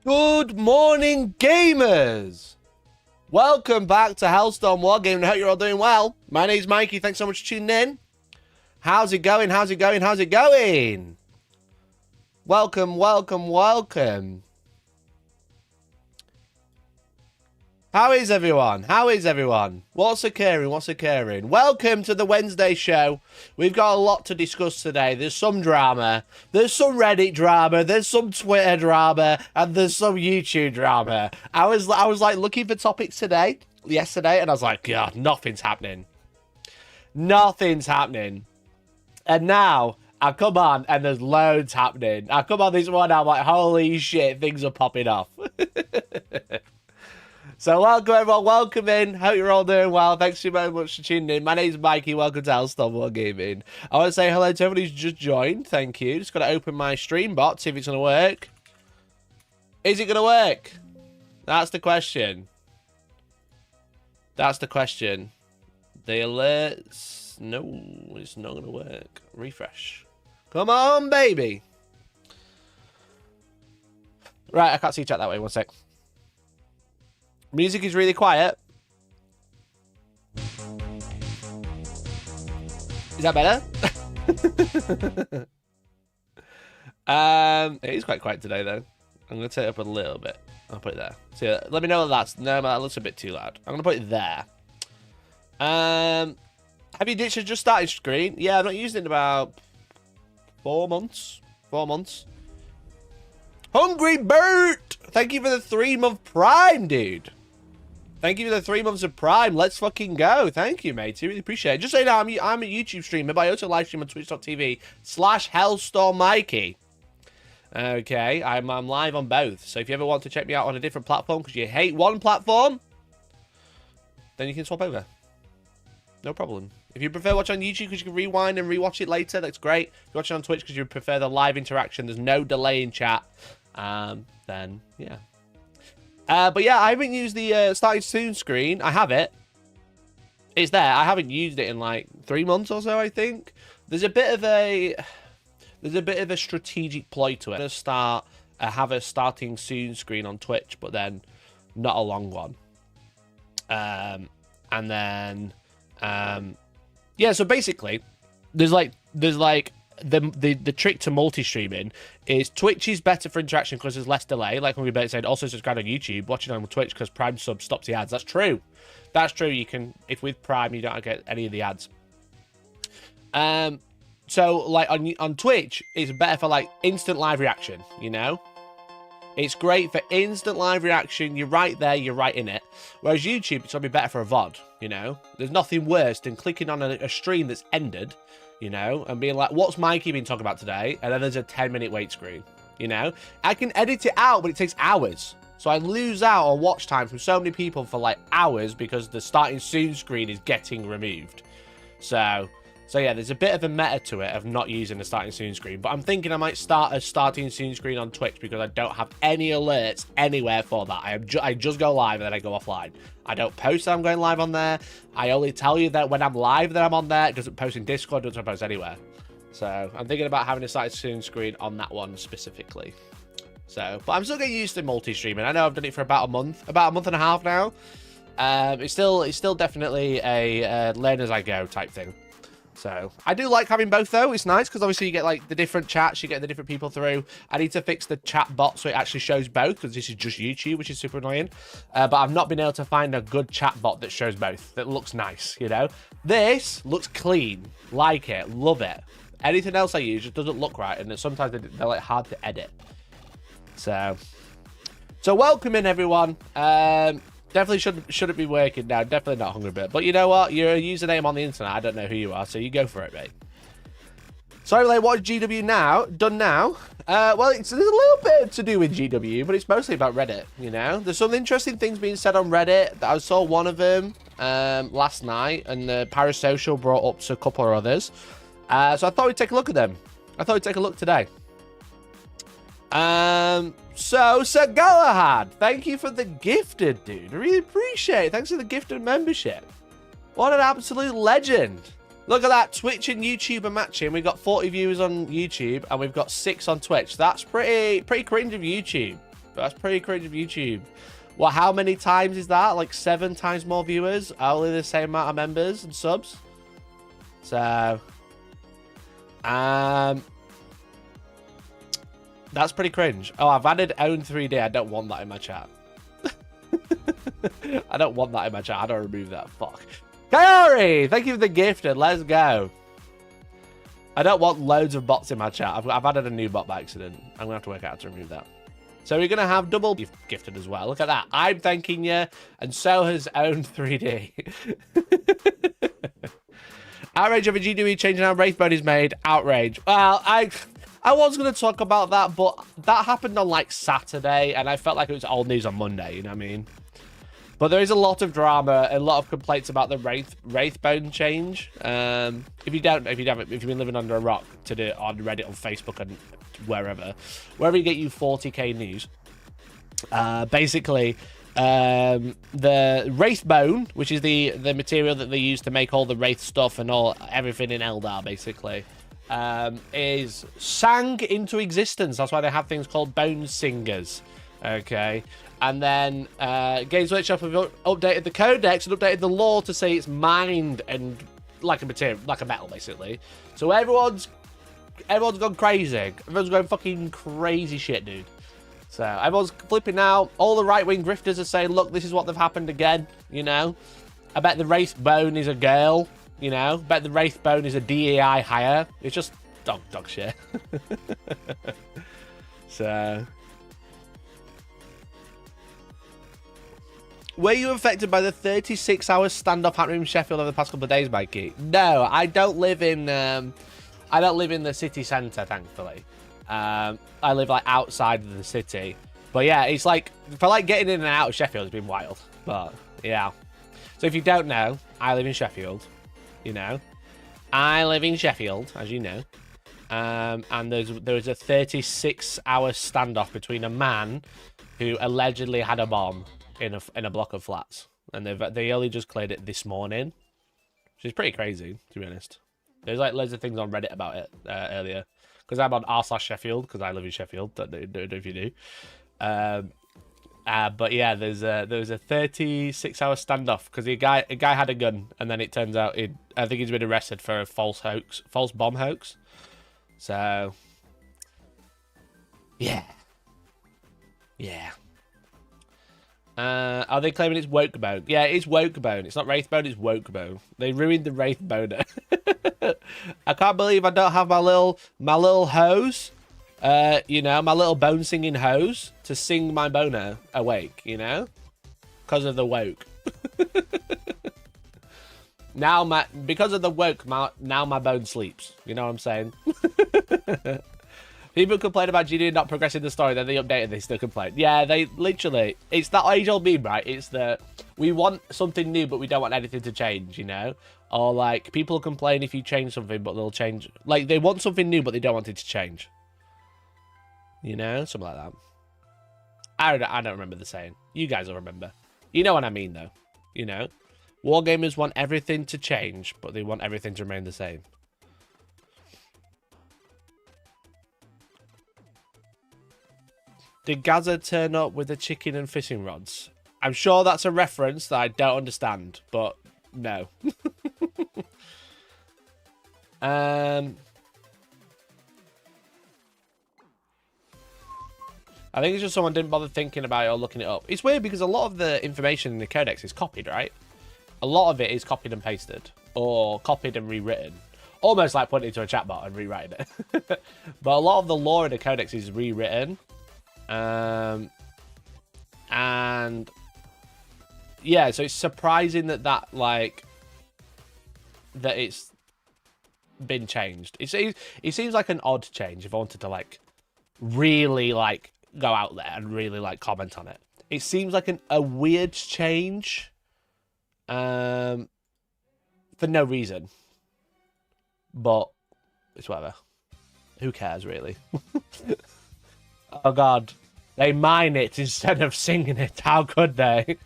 Good morning, gamers! Welcome back to Hellstormwargaming. I hope you're all doing well. My name's Mikey. Thanks so much for tuning in. How's it going? How's it going? How's it going? Welcome, welcome, welcome. How is everyone? How is everyone? What's occurring? What's occurring? Welcome to the Wednesday show. We've got a lot to discuss today. There's some drama. There's some Reddit drama. There's some Twitter drama. And there's some YouTube drama. I was like looking for topics yesterday, and I was like, God, nothing's happening. Nothing's happening. And now I come on and there's loads happening. I come on this one, I'm like, holy shit, things are popping off. So welcome everyone, welcome in. Hope you're all doing well. Thanks so very much for tuning in. My name's Mikey, welcome to Hellstormwargaming. I want to say hello to everybody who's just joined. Thank you. Just got to open my stream bot, see if it's going to work. Is it going to work? That's the question. That's the question. The alerts, no, it's not going to work. Refresh. Come on, baby. Right, I can't see chat that way, one sec. Music is really quiet. Is that better? It is quite quiet today, though. I'm going to turn it up a little bit. I'll put it there. So let me know that that looks a bit too loud. I'm going to put it there. Have you ditched a just started screen? Yeah, I've not used it in about 4 months. 4 months. Hungry Bert! Thank you for the 3-month Prime, dude. Thank you for the 3 months of Prime. Let's fucking go. Thank you, mate. I really appreciate it. Just so you know, I'm a YouTube streamer, but I also live stream on twitch.tv/HellstormMikey. Okay, I'm live on both. So if you ever want to check me out on a different platform because you hate one platform, then you can swap over. No problem. If you prefer watch on YouTube because you can rewind and rewatch it later, that's great. If you watch it on Twitch because you prefer the live interaction, there's no delay in chat, then yeah. But yeah, I haven't used the starting soon screen. I have it. It's there. I haven't used it in like 3 months or so, I think. There's a bit of a strategic ploy to it. I'm gonna have a starting soon screen on Twitch, but then not a long one. And then yeah, so basically there's like the trick to multi-streaming is Twitch is better for interaction because there's less delay, like when we said. Also subscribe on YouTube, watching on Twitch because Prime sub stops the ads. That's true. That's true. You can, if with Prime you don't get any of the ads. So like on Twitch it's better for like instant live reaction, you know. It's great for instant live reaction. You're right there, you're right in it. Whereas YouTube, it's gonna be better for a VOD, you know. There's nothing worse than clicking on a stream that's ended, you know, and being like, what's Mikey been talking about today? And then there's a 10-minute wait screen, you know. I can edit it out, but it takes hours. So I lose out on watch time from so many people for like hours because the starting soon screen is getting removed. So yeah, there's a bit of a meta to it of not using the starting soon screen. But I'm thinking I might start a starting soon screen on Twitch because I don't have any alerts anywhere for that. I just go live and then I go offline. I don't post that I'm going live on there. I only tell you that when I'm live that I'm on there. It doesn't post in Discord, doesn't post anywhere. So I'm thinking about having a starting soon screen on that one specifically. So, but I'm still getting used to multi-streaming. I know I've done it for about a month and a half now. It's still definitely a learn as I go type thing. So I do like having both though. It's nice because obviously you get like the different chats, you get the different people through. I need to fix the chat bot so it actually shows both because this is just YouTube, which is super annoying. But I've not been able to find a good chat bot that shows both, that looks nice, you know. This looks clean, like it, love it. Anything else I use just doesn't look right, and sometimes they're like hard to edit. So welcome in everyone. Definitely shouldn't be working now. Definitely not Hungry Bit. But you know what? You're a username on the internet. I don't know who you are, so you go for it, mate. Sorry, like, what is GW now? Done now? Well, there's a little bit to do with GW, but it's mostly about Reddit, you know? There's some interesting things being said on Reddit. I saw one of them last night, and the Parasocial brought up to a couple of others. So I thought we'd take a look at them. I thought we'd take a look today. So, Sir Galahad, thank you for the gifted, dude. I really appreciate it. Thanks for the gifted membership. What an absolute legend. Look at that. Twitch and YouTube are matching. We've got 40 viewers on YouTube and we've got 6 on Twitch. That's pretty cringe of YouTube. That's pretty cringe of YouTube. What, how many times is that? Like 7 times more viewers? Only the same amount of members and subs? So, that's pretty cringe. Oh, I've added own 3D. I don't want that in my chat. I don't want that in my chat. I don't remove that. Fuck. Coyote, thank you for the gifted. Let's go. I don't want loads of bots in my chat. I've added a new bot by accident. I'm going to have to work out how to remove that. So we're going to have double gifted as well. Look at that. I'm thanking you, and so has own 3D. Outrage over GDE changing how wraithbone is made. Outrage. Well, I was going to talk about that, but that happened on like Saturday, and I felt like it was old news on Monday, you know what I mean? But there is a lot of drama, a lot of complaints about the wraithbone change. If you've been living under a rock, to do it on Reddit, on Facebook, and wherever you get you 40k news. Basically, the wraithbone, which is the material that they use to make all the wraith stuff and everything in Eldar, basically, is sang into existence. That's why they have things called bone singers. Okay. And then Games Workshop have updated the Codex and updated the lore to say it's mined and like a material, like a metal, basically. So everyone's gone crazy. Everyone's going fucking crazy shit, dude. So everyone's flipping out. All the right-wing grifters are saying, look, this is what they've happened again, you know. I bet the wraithbone is a girl, you know. I bet the wraithbone is a DEI hire. It's just dog shit. So... Were you affected by the 36-hour standoff happening in Sheffield over the past couple of days, Mikey? No, I don't live in the city centre, thankfully. I live like outside of the city. But yeah, it's like for like getting in and out of Sheffield has been wild. But yeah. So if you don't know, I live in Sheffield. You know, I live in Sheffield, as you know. And there was a 36-hour standoff between a man who allegedly had a bomb in a block of flats, and they only just cleared it this morning, which is pretty crazy, to be honest. There's like loads of things on Reddit about it earlier, because I'm on r/Sheffield, because I live in Sheffield. Don't know if you do. But yeah, there was a 36-hour standoff because a guy had a gun, and then it turns out I think he's been arrested for a false bomb hoax. So yeah. Are they claiming it's wokebone? Yeah, it's wokebone. It's not wraithbone, it's wokebone. They ruined the wraithboner. I can't believe I don't have my little hose. You know, my little bone singing hose to sing my boner awake, you know? Because of the woke. Because of the woke, now my bone sleeps. You know what I'm saying? People complain about GD not progressing the story, then they update and they still complain. Yeah, they literally... It's that age-old meme, right? It's that we want something new, but we don't want anything to change, you know? Or, like, people complain if you change something, but they'll change... Like, they want something new, but they don't want it to change. You know? Something like that. I don't remember the saying. You guys will remember. You know what I mean, though. You know? Wargamers want everything to change, but they want everything to remain the same. Did Gaza turn up with the chicken and fishing rods? I'm sure that's a reference that I don't understand, but no. I think it's just someone didn't bother thinking about it or looking it up. It's weird because a lot of the information in the Codex is copied, right? A lot of it is copied and pasted, or copied and rewritten. Almost like putting it into a chatbot and rewriting it. But a lot of the lore in the Codex is rewritten. And yeah, so it's surprising that it's been changed. It seems like an odd change if I wanted to like really like go out there and really like comment on it. It seems like a weird change for no reason, but it's whatever. Who cares really? Oh god, they mine it instead of singing it. How could they?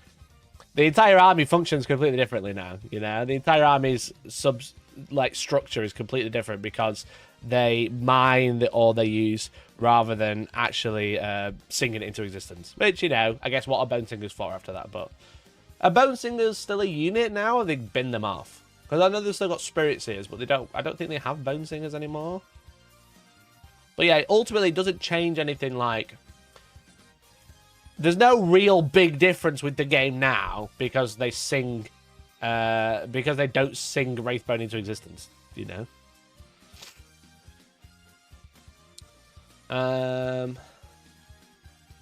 The entire army functions completely differently now, you know? The entire army's like structure is completely different because they mine the ore they use rather than actually singing it into existence. Which, you know, I guess what are bone singers for after that. But are bone singers still a unit now, or they bin them off? Because I know they've still got spirit seers, but they don't. I don't think they have bone singers anymore. But yeah, ultimately, it doesn't change anything. Like, there's no real big difference with the game now because they sing, because they don't sing wraithbone into existence. You know.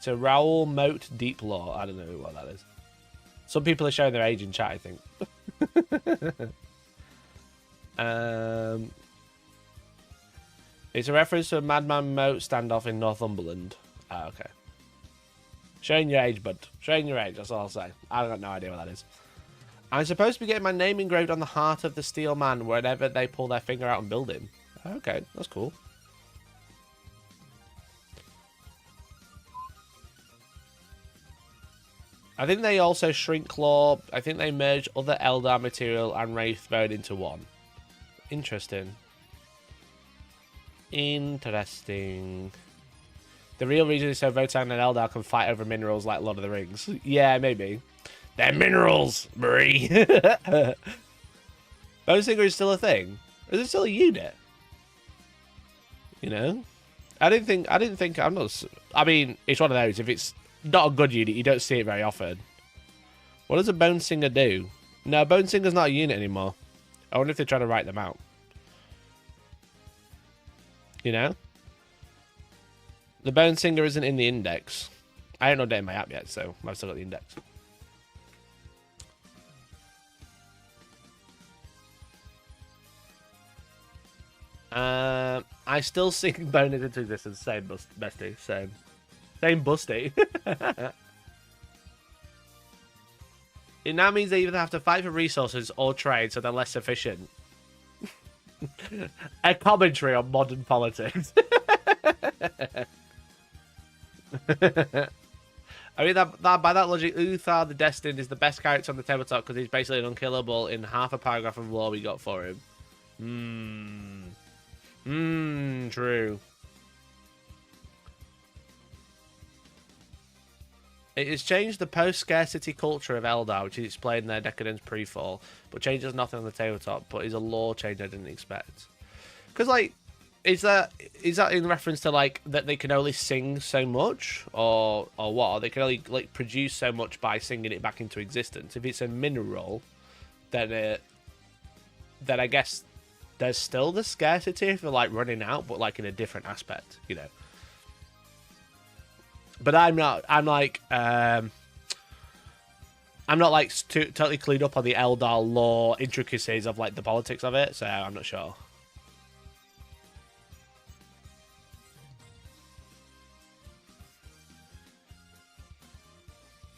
So Raoul Moat Deep Lore. I don't know what that is. Some people are showing their age in chat, I think. It's a reference to a Madman Moat standoff in Northumberland. Ah, okay. Showing your age, bud. Showing your age, that's all I'll say. I've got no idea what that is. I'm supposed to be getting my name engraved on the heart of the steel man whenever they pull their finger out and build him. Okay, that's cool. I think they also shrink claw. I think they merge other Eldar material and wraithbone into one. Interesting. Interesting. The real reason is so Votann and Eldar can fight over minerals like Lord of the Rings. Yeah, maybe. They're minerals, Marie. Bone Singer is still a thing. Is it still a unit? You know? I didn't think I'm not. I mean, it's one of those. If it's not a good unit, you don't see it very often. What does a Bone Singer do? No, Bone Singer's not a unit anymore. I wonder if they're trying to write them out. You know? The Bone Singer isn't in the index. I haven't updated my app yet, so I've still got the index. I still sing Bone into existence. Same, bestie. Same. Same busty. It now means they either have to fight for resources or trade, so they're less efficient. A commentary on modern politics. I mean, by that logic, Uthar the Destined is the best character on the tabletop because he's basically an unkillable in half a paragraph of lore we got for him. True. It has changed the post-scarcity culture of Eldar, which is explained in their Decadence pre-fall, but changes nothing on the tabletop, but is a lore change I didn't expect. Because, like, is that in reference to, like, that they can only sing so much? Or what? Or they can only, like, produce so much by singing it back into existence? If it's a mineral, then I guess there's still the scarcity for, like, running out, but, like, in a different aspect, you know? But I'm not like totally clued up on the Eldar lore intricacies of like the politics of it, so I'm not sure.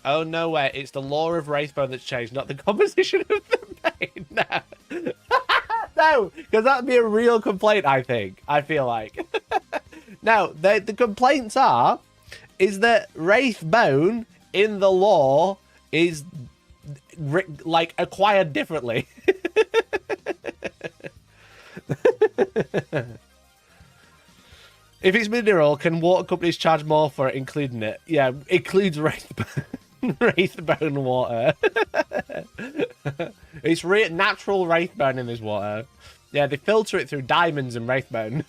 Oh no way, it's the lore of Wraithbone that's changed, not the composition of the paint. No. No, because that'd be a real complaint, I think. I feel like. No, the complaints is that Wraithbone in the lore is like acquired differently. If it's mineral, can water companies charge more for it, including it? Yeah, includes Wraithbone water. It's natural Wraithbone in this water. Yeah, they filter it through diamonds and Wraithbone.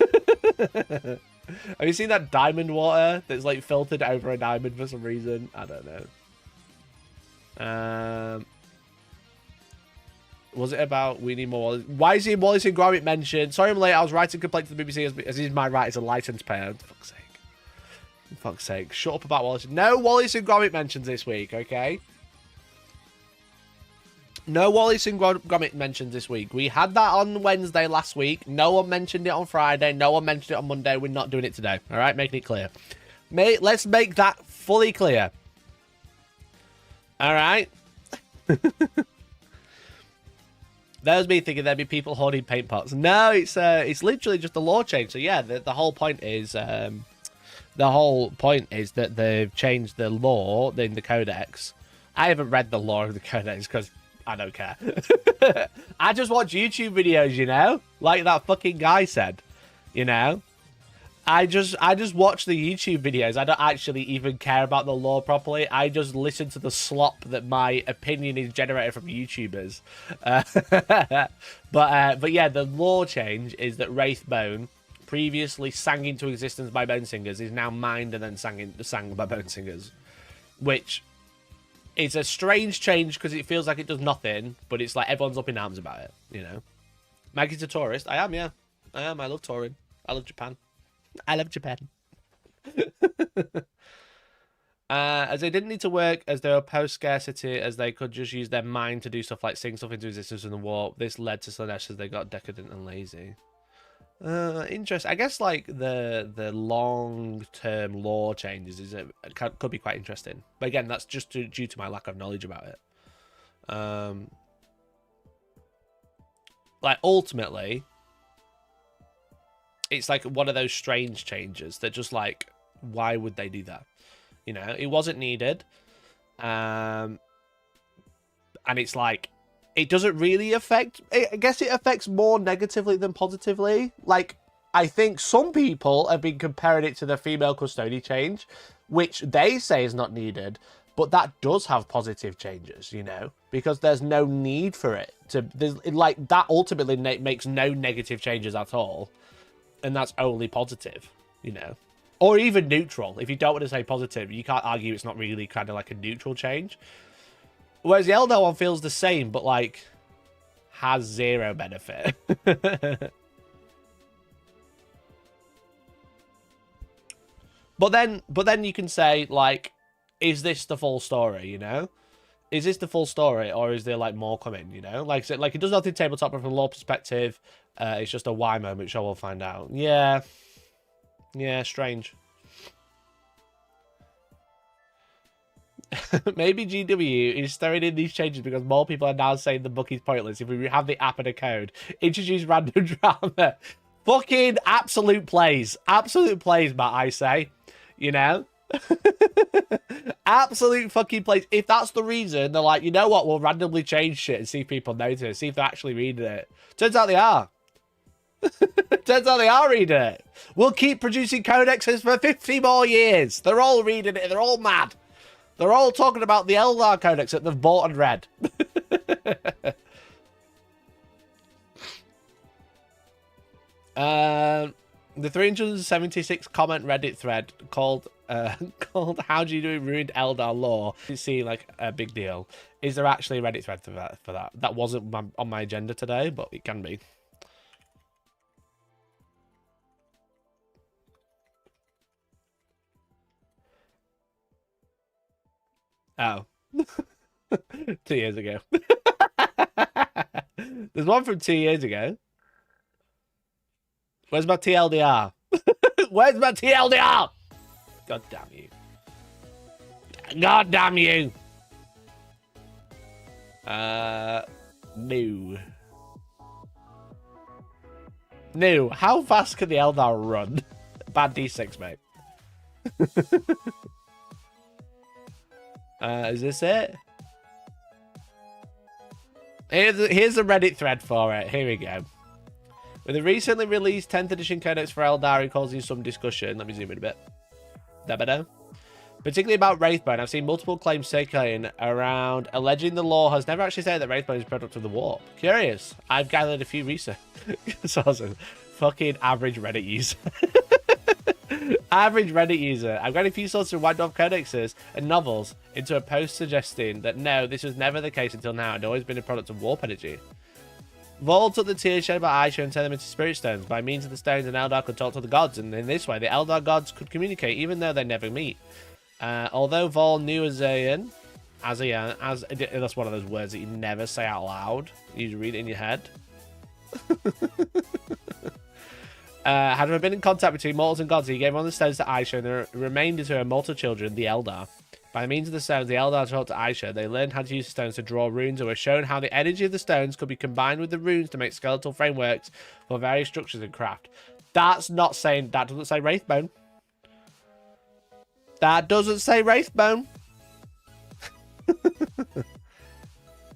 Have you seen that diamond water that's like filtered over a diamond for some reason? I don't know. Was it about we need more Wallace? Why is he Wallace and Gromit mentioned? Sorry I'm late. I was writing complaint to the BBC as is my right as a licensed payer. For fuck's sake. For fuck's sake. Shut up about Wallace. No Wallace and Gromit mentions this week, okay? No Wallace and Gromit mentions this week. We had that on Wednesday last week. No one mentioned it on Friday. No one mentioned it on Monday. We're not doing it today. All right? Making it clear. Let's make that fully clear. All right? That was me thinking there'd be people hoarding paint pots. No, it's literally just a lore change. So yeah, the whole point is that they've changed the lore in the Codex. I haven't read the lore of the Codex because I don't care. I just watch YouTube videos, you know? Like that fucking guy said, you know? I just watch the YouTube videos. I don't actually even care about the lore properly. I just listen to the slop that my opinion is generated from YouTubers. But yeah, the lore change is that wraithbone, previously sang into existence by bone singers, is now mined and then sang by bone singers, which is a strange change because it feels like it does nothing, but it's like everyone's up in arms about it, you know? Maggie's a tourist. I am, yeah. I am. I love touring. I love Japan. I love Japan. As they didn't need to work as they were post-scarcity, as they could just use their mind to do stuff like sing stuff into existence in the warp. This led to Slanesh as they got decadent and lazy. Interesting. I guess like the long-term lore changes could be quite interesting. But again, that's just due to my lack of knowledge about it. Like ultimately, it's like one of those strange changes that just like, why would they do that? You know, it wasn't needed. And it's like, it doesn't really affect, I guess it affects more negatively than positively. Like, I think some people have been comparing it to the female custody change, which they say is not needed, but that does have positive changes, you know, because there's no need for it to, like, that ultimately makes no negative changes at all. And that's only positive, you know, or even neutral. If you don't want to say positive, you can't argue it's not really kind of like a neutral change. Whereas the Eldar one feels the same, but like has zero benefit. But then you can say like, is this the full story? You know, is this the full story, or is there like more coming? You know, like it does nothing tabletop, but from a lore perspective. It's just a why moment, sure, we'll find out. Yeah. Yeah, strange. Maybe GW is throwing in these changes because more people are now saying the book is pointless. If we have the app and a code, introduce random drama. Fucking absolute plays. Absolute plays, Matt, I say. You know? Absolute fucking plays. If that's the reason, they're like, you know what, we'll randomly change shit and see if people notice, see if they're actually reading it. Turns out they are. Turns out they are reading it. We'll keep producing codexes for 50 more years. They're all reading it. They're all mad. They're all talking about the Eldar codex that they've bought and read. The 376 comment Reddit thread called "How do you do ruined Eldar lore?" You see, like a big deal. Is there actually a Reddit thread for that? That wasn't on my agenda today, but it can be. Oh. 2 years ago. There's one from 2 years ago. Where's my TLDR? Where's my TLDR? God damn you. God damn you. No. No. How fast can the Eldar run? Bad D6, mate. Is this it? Here's a Reddit thread for it. Here we go. With the recently released 10th edition Codex for Aeldari causing some discussion. Let me zoom in a bit. That better? Particularly about Wraithbone, I've seen multiple claims circulating around alleging the lore has never actually said that Wraithbone is a product of the warp. Curious. I've gathered a few research sources. Fucking average Reddit user. Average Reddit user. I've got a few sources of White Dwarf codexes and novels into a post suggesting that no, this was never the case until now and always been a product of warp energy. Vol took the tears shed by Aisha and turned them into spirit stones. By means of the stones, an Eldar could talk to the gods, and in this way, the Eldar gods could communicate even though they never meet. Although Vol knew Azayan, that's one of those words that you never say out loud. You just read it in your head. Had there been in contact between mortals and gods, he gave one of the stones to Aisha, and the remainder to her mortal children, the Eldar. By means of the stones, the Eldar taught to Aisha. They learned how to use the stones to draw runes, and were shown how the energy of the stones could be combined with the runes to make skeletal frameworks for various structures and craft. That's not saying... That doesn't say Wraithbone. That doesn't say Wraithbone.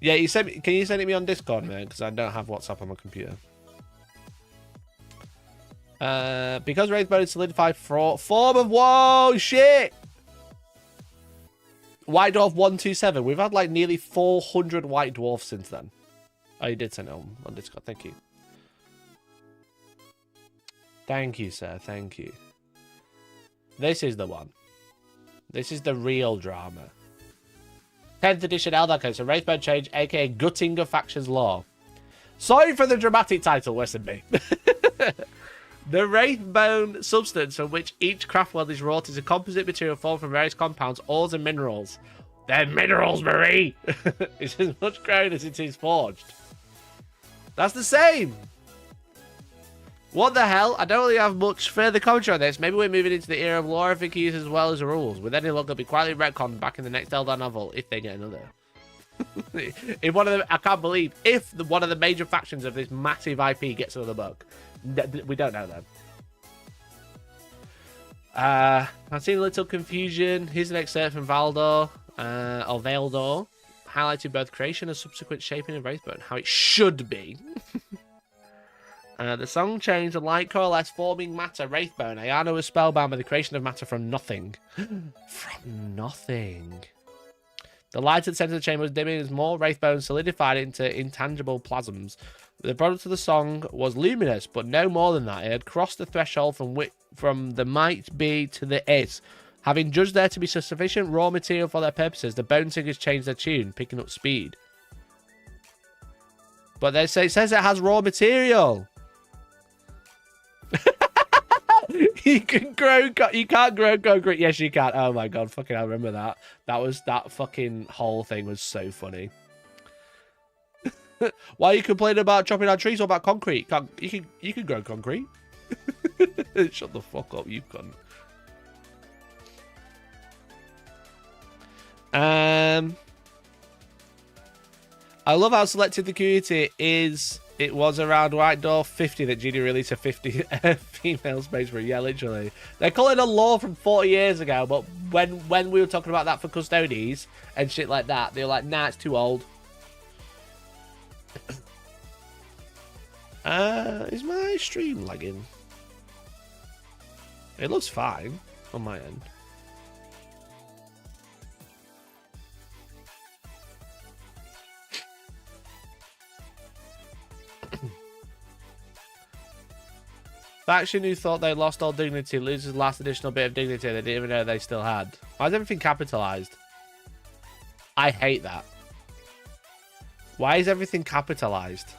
Yeah, you sent me, can you send it me on Discord, man? Because I don't have WhatsApp on my computer. Because wraithbone is solidified form of... Whoa, shit! White Dwarf 127. We've had like nearly 400 White Dwarfs since then. Oh, you did send it on Discord. Thank you. Thank you, sir. Thank you. This is the one. This is the real drama. 10th edition Eldar, so Wraithbone change, aka gutting of factions law. Sorry for the dramatic title, Westonby. The Wraithbone substance from which each craft world is wrought is a composite material formed from various compounds, ores, and minerals. They're minerals, Marie! It's as much grown as it is forged. That's the same! What the hell? I don't really have much further commentary on this. Maybe we're moving into the era of lorification as well as rules. With any luck, it'll be quietly retconned back in the next Eldar novel, if they get another. If one of them, I can't believe, if one of the major factions of this massive IP gets another book. We don't know them. I've seen a little confusion. Here's an excerpt from Valdor, or Vaildor, highlighting both creation and subsequent shaping of Wraithbone, how it should be. The song changed, the light coalesced, forming matter, Wraithbone. Ayana was spellbound by the creation of matter from nothing. From nothing. The light at the center of the chamber was dimming as more Wraithbone solidified into intangible plasms. The product of the song was luminous, but no more than that. It had crossed the threshold from the might be to the is. Having judged there to be sufficient raw material for their purposes, the Bone Singers changed their tune, picking up speed. But they say, it says it has raw material. You can't grow concrete. Yes, you can. Oh my god, fucking I remember that. That fucking whole thing was so funny. Why are you complaining about chopping down trees or about concrete? You can grow concrete. Shut the fuck up, you cunt. I love how selective the community is. It was around White Dwarf 50 that Genie released a 50 female space marine. Yeah, literally. They call it a law from 40 years ago, but when we were talking about that for Custodes and shit like that, they were like, nah, it's too old. Is my stream lagging? It looks fine on my end. Faction who thought they lost all dignity loses the last additional bit of dignity they didn't even know they still had. Why is everything capitalized? I hate that. Why is everything capitalized?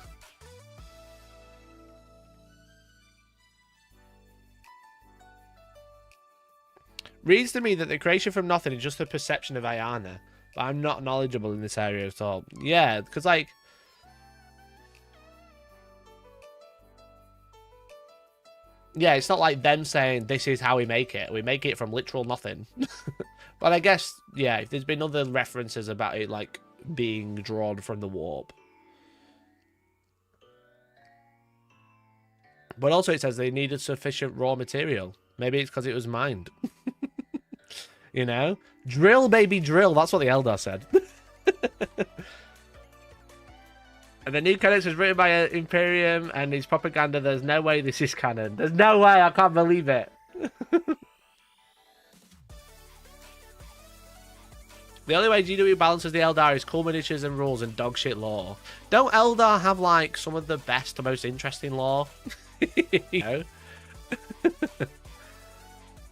Reads to me that the creation from nothing is just the perception of Ayana, but I'm not knowledgeable in this area at all. Yeah, because like... Yeah, it's not like them saying, this is how we make it. We make it from literal nothing. But I guess, yeah, if there's been other references about it, like, being drawn from the warp. But also it says they needed sufficient raw material. Maybe it's because it was mined. You know? Drill, baby, drill. That's what the Eldar said. And the new Codex was written by Imperium and his propaganda. There's no way this is canon. There's no way. I can't believe it. The only way GW balances the Aeldari is cool miniatures and rules and dogshit lore. Don't Eldar have, like, some of the best and most interesting lore? You know?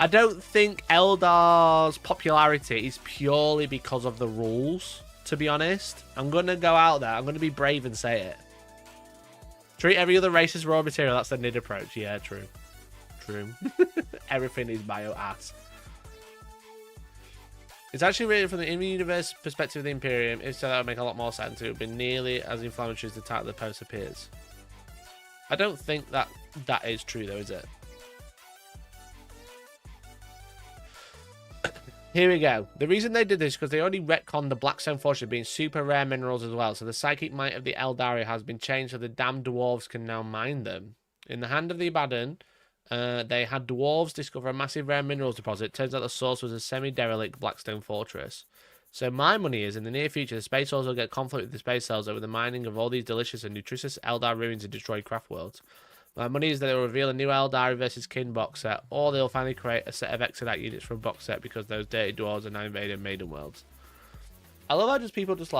I don't think Eldar's popularity is purely because of the rules. To be honest, I'm going to go out there. I'm going to be brave and say it. Treat every other race as raw material. That's the NID approach. Yeah, true. True. Everything is bio ass. It's actually written from the in-universe perspective of the Imperium. If so, that would make a lot more sense. It would be nearly as inflammatory as the title of the post appears. I don't think that is true, though, is it? Here we go. The reason they did this is because they already retconned the Blackstone Fortress being super rare minerals as well. So the psychic might of the Aeldari has been changed so the damned dwarves can now mine them. In the Hand of the Abaddon, they had dwarves discover a massive rare minerals deposit. Turns out the source was a semi-derelict Blackstone Fortress. So my money is, in the near future, the Space Hordes will get conflict with the Space Cells over the mining of all these delicious and nutritious Eldar ruins and destroyed craft worlds. My money is that they will reveal a new Aeldari versus Kin box set, or they'll finally create a set of Exodite units for a box set because those dirty dwarves are now invading Maiden Worlds. I love how just people just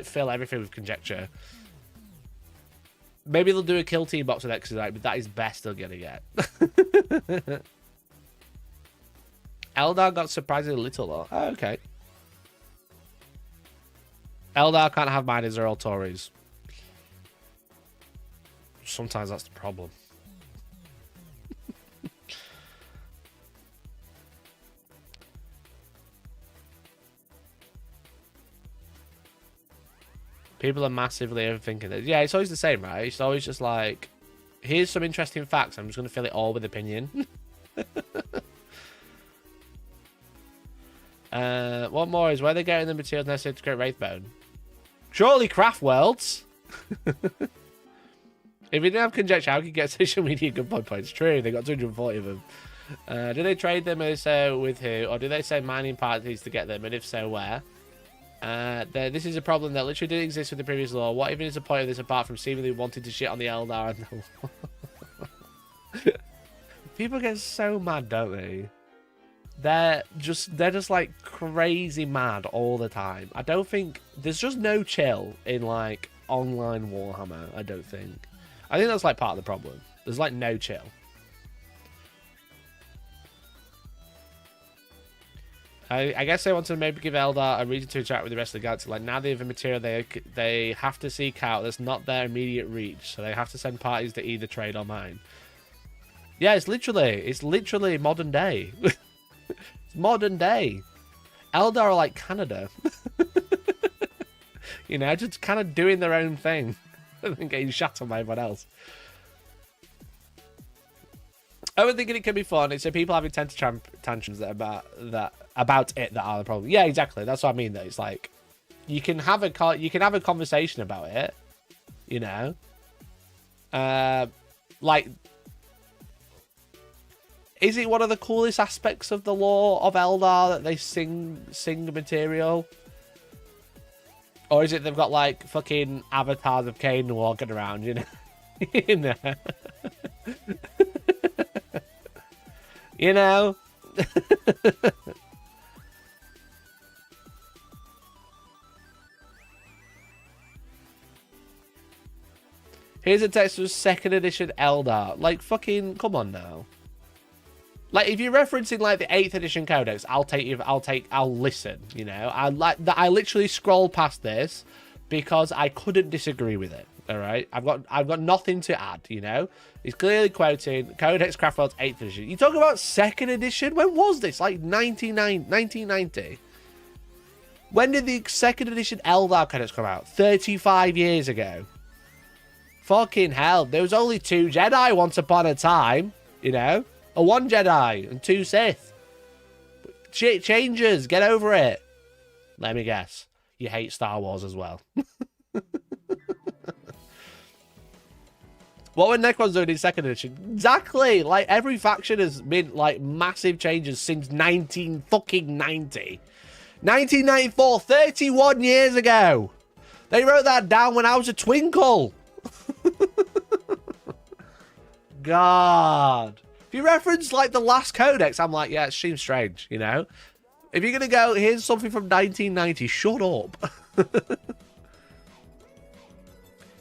fill everything with conjecture. Maybe they'll do a kill team box with Exodite, but that is best they're gonna get. Eldar got surprisingly little though. Oh, okay. Eldar can't have miners, they're all Tories. Sometimes that's the problem. People are massively overthinking it. Yeah, it's always the same, right? It's always just like, here's some interesting facts. I'm just going to fill it all with opinion. What more is, where they're getting the materials necessary to create wraithbone? Surely craft worlds. If you didn't have conjecture, how could you get social media good pod points? True, they got 240 of them. Do they trade them, if so, with who? Or do they send mining parties to get them? And if so, where? This is a problem that literally didn't exist with the previous law. What even is the point of this apart from seemingly wanting to shit on the Eldar and the law? People get so mad, don't they? They're just like crazy mad all the time. I don't think there's just no chill in like online Warhammer. I don't think. I think that's like part of the problem. There's like no chill. I guess they want to maybe give Eldar a reason to interact with the rest of the galaxy. Like, now they have a material they have to seek out that's not their immediate reach, so they have to send parties to either trade or mine. Yeah, it's literally modern day. It's modern day. Eldar are like Canada. You know, just kind of doing their own thing and getting shot on by everyone else. I was thinking it can be fun. It's so people having temper tantrums about it that are the problem. Yeah, exactly. That's what I mean. Though it's like you can have a conversation about it. You know, like, is it one of the coolest aspects of the lore of Eldar that they sing material, or is it they've got like fucking avatars of Cain walking around? You know, you know. You know? Here's a text of 2nd edition Eldar. Like, fucking, come on now. Like, if you're referencing, like, the 8th edition Codex, I'll listen, you know? I literally scrolled past this because I couldn't disagree with it. All right, I've got nothing to add. You know, he's clearly quoting Codex Craftworld's 8th edition. You talk about 2nd edition? When was this? Like 1990. When did the 2nd edition Eldar Codex come out? 35 years ago. Fucking hell! There was only 2 Jedi once upon a time. You know, a 1 Jedi and 2 Sith. Shit changes. Get over it. Let me guess. You hate Star Wars as well. What were Necrons doing in 2nd edition? Exactly! Like, every faction has been, like, massive changes since 1990. 1994, 31 years ago! They wrote that down when I was a twinkle! God. If you reference, like, the last Codex, I'm like, yeah, it seems strange, you know? If you're gonna go, here's something from 1990, shut up.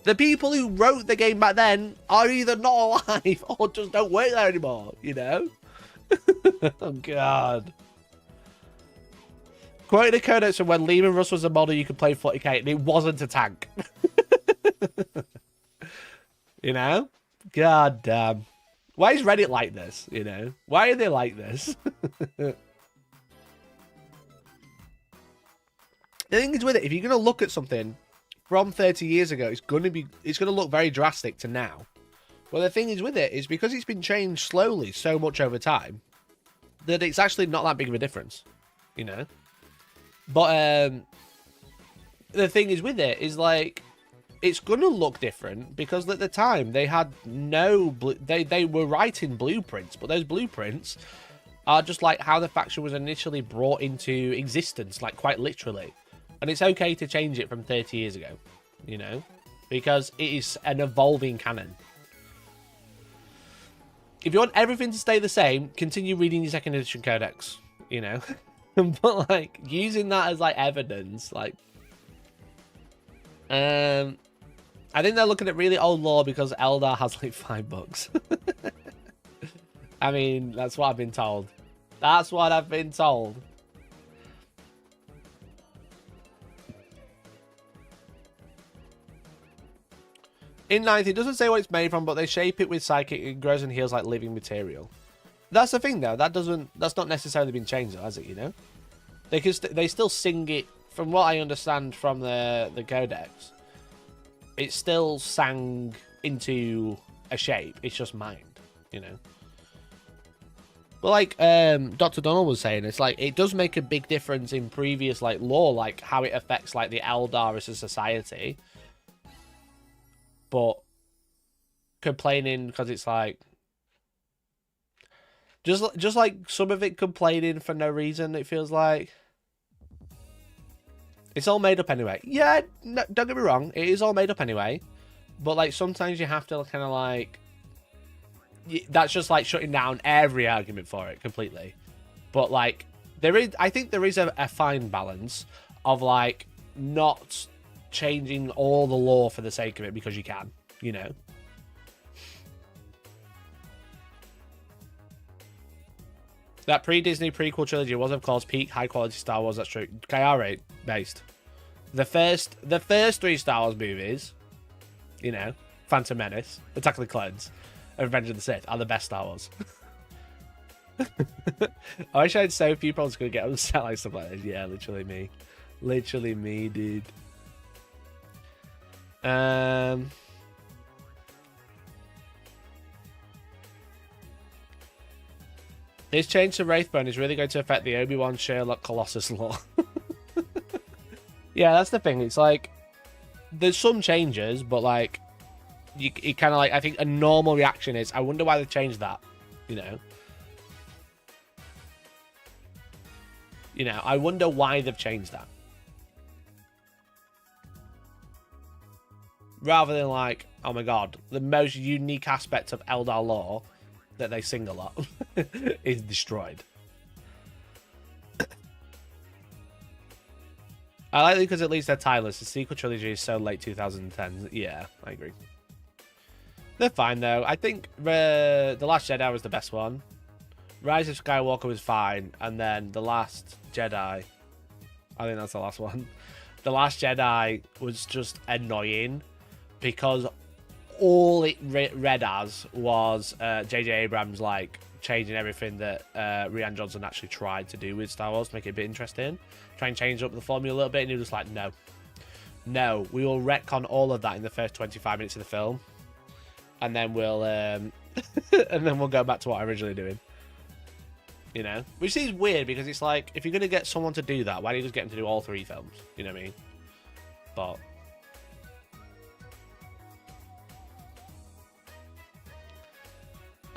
The people who wrote the game back then are either not alive or just don't work there anymore, you know? Oh, God. Quoting the Codex from when Lehman Russ was a model you could play 40k and it wasn't a tank. You know? God damn. Why is Reddit like this, you know? Why are they like this? The thing is with it, if you're going to look at something from 30 years ago, it's going to look very drastic to now. Well, the thing is with it is because it's been changed slowly so much over time that it's actually not that big of a difference, you know. But the thing is with it is like it's going to look different because at the time they had no they were writing blueprints, but those blueprints are just like how the faction was initially brought into existence, like quite literally. And it's okay to change it from 30 years ago, you know, because it is an evolving canon. If you want everything to stay the same, continue reading your second edition codex, you know. But like using that as like evidence, like I think they're looking at really old lore because Eldar has like 5 books. I mean, that's what I've been told. That's what I've been told. In 9th, it doesn't say what it's made from, but they shape it with psychic. It grows and heals like living material. That's the thing, though. That's not necessarily been changed, though, has it? You know, they still sing it. From what I understand from the codex, it's still sang into a shape. It's just mind, you know. But like Dr. Donald was saying, it's like it does make a big difference in previous like lore, like how it affects like the Eldar as a society. But complaining because it's like just like some of it complaining for no reason. It feels like it's all made up anyway. Yeah, no, don't get me wrong, it is all made up anyway. But like sometimes you have to kind of like that's just like shutting down every argument for it completely. But like I think there is a fine balance of like not changing all the lore for the sake of it because you can, you know. That pre-Disney prequel trilogy was of course peak high quality Star Wars. That's true. Kayare based. The first 3 Star Wars movies, you know, Phantom Menace, Attack of the Clones, and Revenge of the Sith are the best Star Wars. I wish I had so few problems could get upset like stuff like this. Yeah, literally me. Literally me, dude. This change to wraithbone is really going to affect the Obi-Wan Sherlock Colossus lore. Yeah, that's the thing. It's like there's some changes, but like you kind of like I think a normal reaction is I wonder why they changed that, you know. I wonder why they've changed that. Rather than like, oh my god, the most unique aspect of Eldar lore that they sing a lot is destroyed. I like it because at least they're timeless. The sequel trilogy is so late 2010. Yeah, I agree. They're fine though. I think The Last Jedi was the best one. Rise of Skywalker was fine, and then The Last Jedi, I think that's the last one. The Last Jedi was just annoying because all it read as was J.J. Abrams like changing everything that Rian Johnson actually tried to do with Star Wars to make it a bit interesting. Try and change up the formula a little bit, and he was like, no, we will retcon all of that in the first 25 minutes of the film, and then we'll and then we'll go back to what I'm originally doing. You know, which seems weird because it's like if you're gonna get someone to do that, why don't you just get them to do all 3 films? You know what I mean? But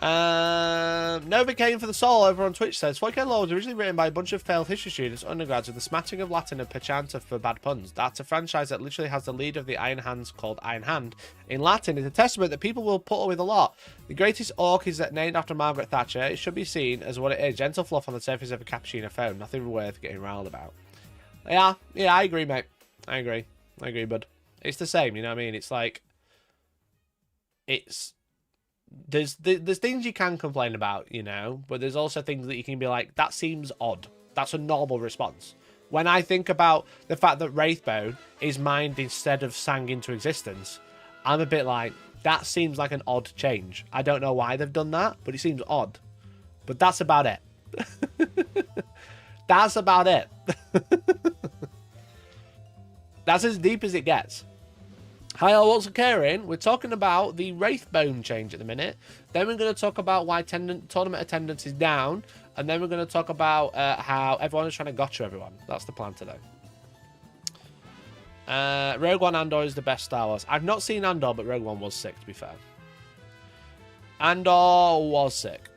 Novocaine for the Soul over on Twitch says, Folk Lore was originally written by a bunch of failed history students, undergrads, with a smattering of Latin and perchance for bad puns. That's a franchise that literally has the leader of the Iron Hands called Iron Hand. In Latin, it's a testament that people will put up with a lot. The greatest orc is named after Margaret Thatcher. It should be seen as what it is, gentle fluff on the surface of a cappuccino phone. Nothing worth getting riled about. Yeah, I agree, mate. I agree, bud. It's the same, you know what I mean? It's like, there's things you can complain about, you know, but there's also things that you can be like, that seems odd. That's a normal response. When I think about the fact that wraithbone is mined instead of sang into existence, I'm a bit like, that seems like an odd change. I don't know why they've done that, but it seems odd. But that's about it. That's about it. That's as deep as it gets. Hi all, what's occurring? We're talking about the wraithbone change at the minute. Then we're going to talk about why tournament attendance is down. And then we're going to talk about how everyone is trying to gotcha everyone. That's the plan today. Rogue One Andor is the best Star Wars. I've not seen Andor, but Rogue One was sick, to be fair. Andor was sick.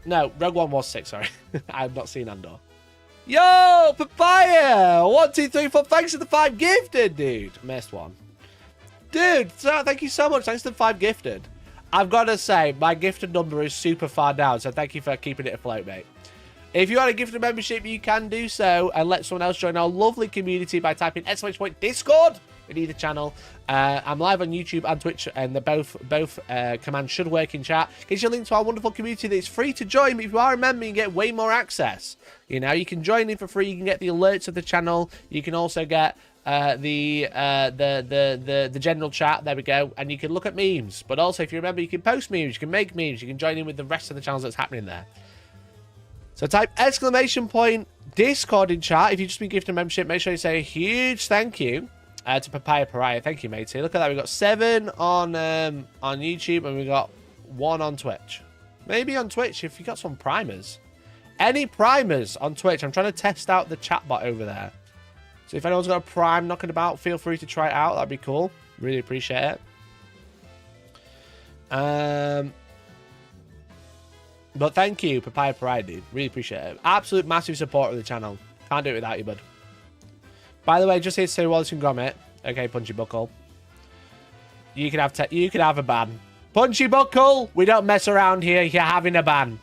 No, Rogue One was 6, sorry. I've not seen Andor. Yo, Papaya! 1, 2, 3, 4. Thanks for the 5 gifted, dude. Missed one. Dude, thank you so much. Thanks for the 5 gifted. I've got to say, my gifted number is super far down, so thank you for keeping it afloat, mate. If you want to gift a membership, you can do so and let someone else join our lovely community by typing !Discord in either channel. I'm live on YouTube and Twitch, and both commands should work in chat. Gives you a link to our wonderful community that is free to join, but if you are a member, you get way more access. You know, you can join in for free. You can get the alerts of the channel. You can also get the general chat. There we go. And you can look at memes. But also, if you remember, you can post memes. You can make memes. You can join in with the rest of the channels that's happening there. So type !Discord in chat. If you've just been gifted a membership, make sure you say a huge thank you to Papaya Pariah. Thank you, matey. Look at that. We've got 7 on YouTube, and we got 1 on Twitch. Maybe on Twitch if you got some primers. Any primers on Twitch? I'm trying to test out the chat bot over there. So if anyone's got a prime knocking about, feel free to try it out. That'd be cool. Really appreciate it. But thank you, Papaya Pariah, dude. Really appreciate it. Absolute massive support of the channel. Can't do it without you, bud. By the way, just here to say Wallace and Gromit. Okay, Punchy Buckle. You can have a ban. Punchy Buckle, we don't mess around here. You're having a ban.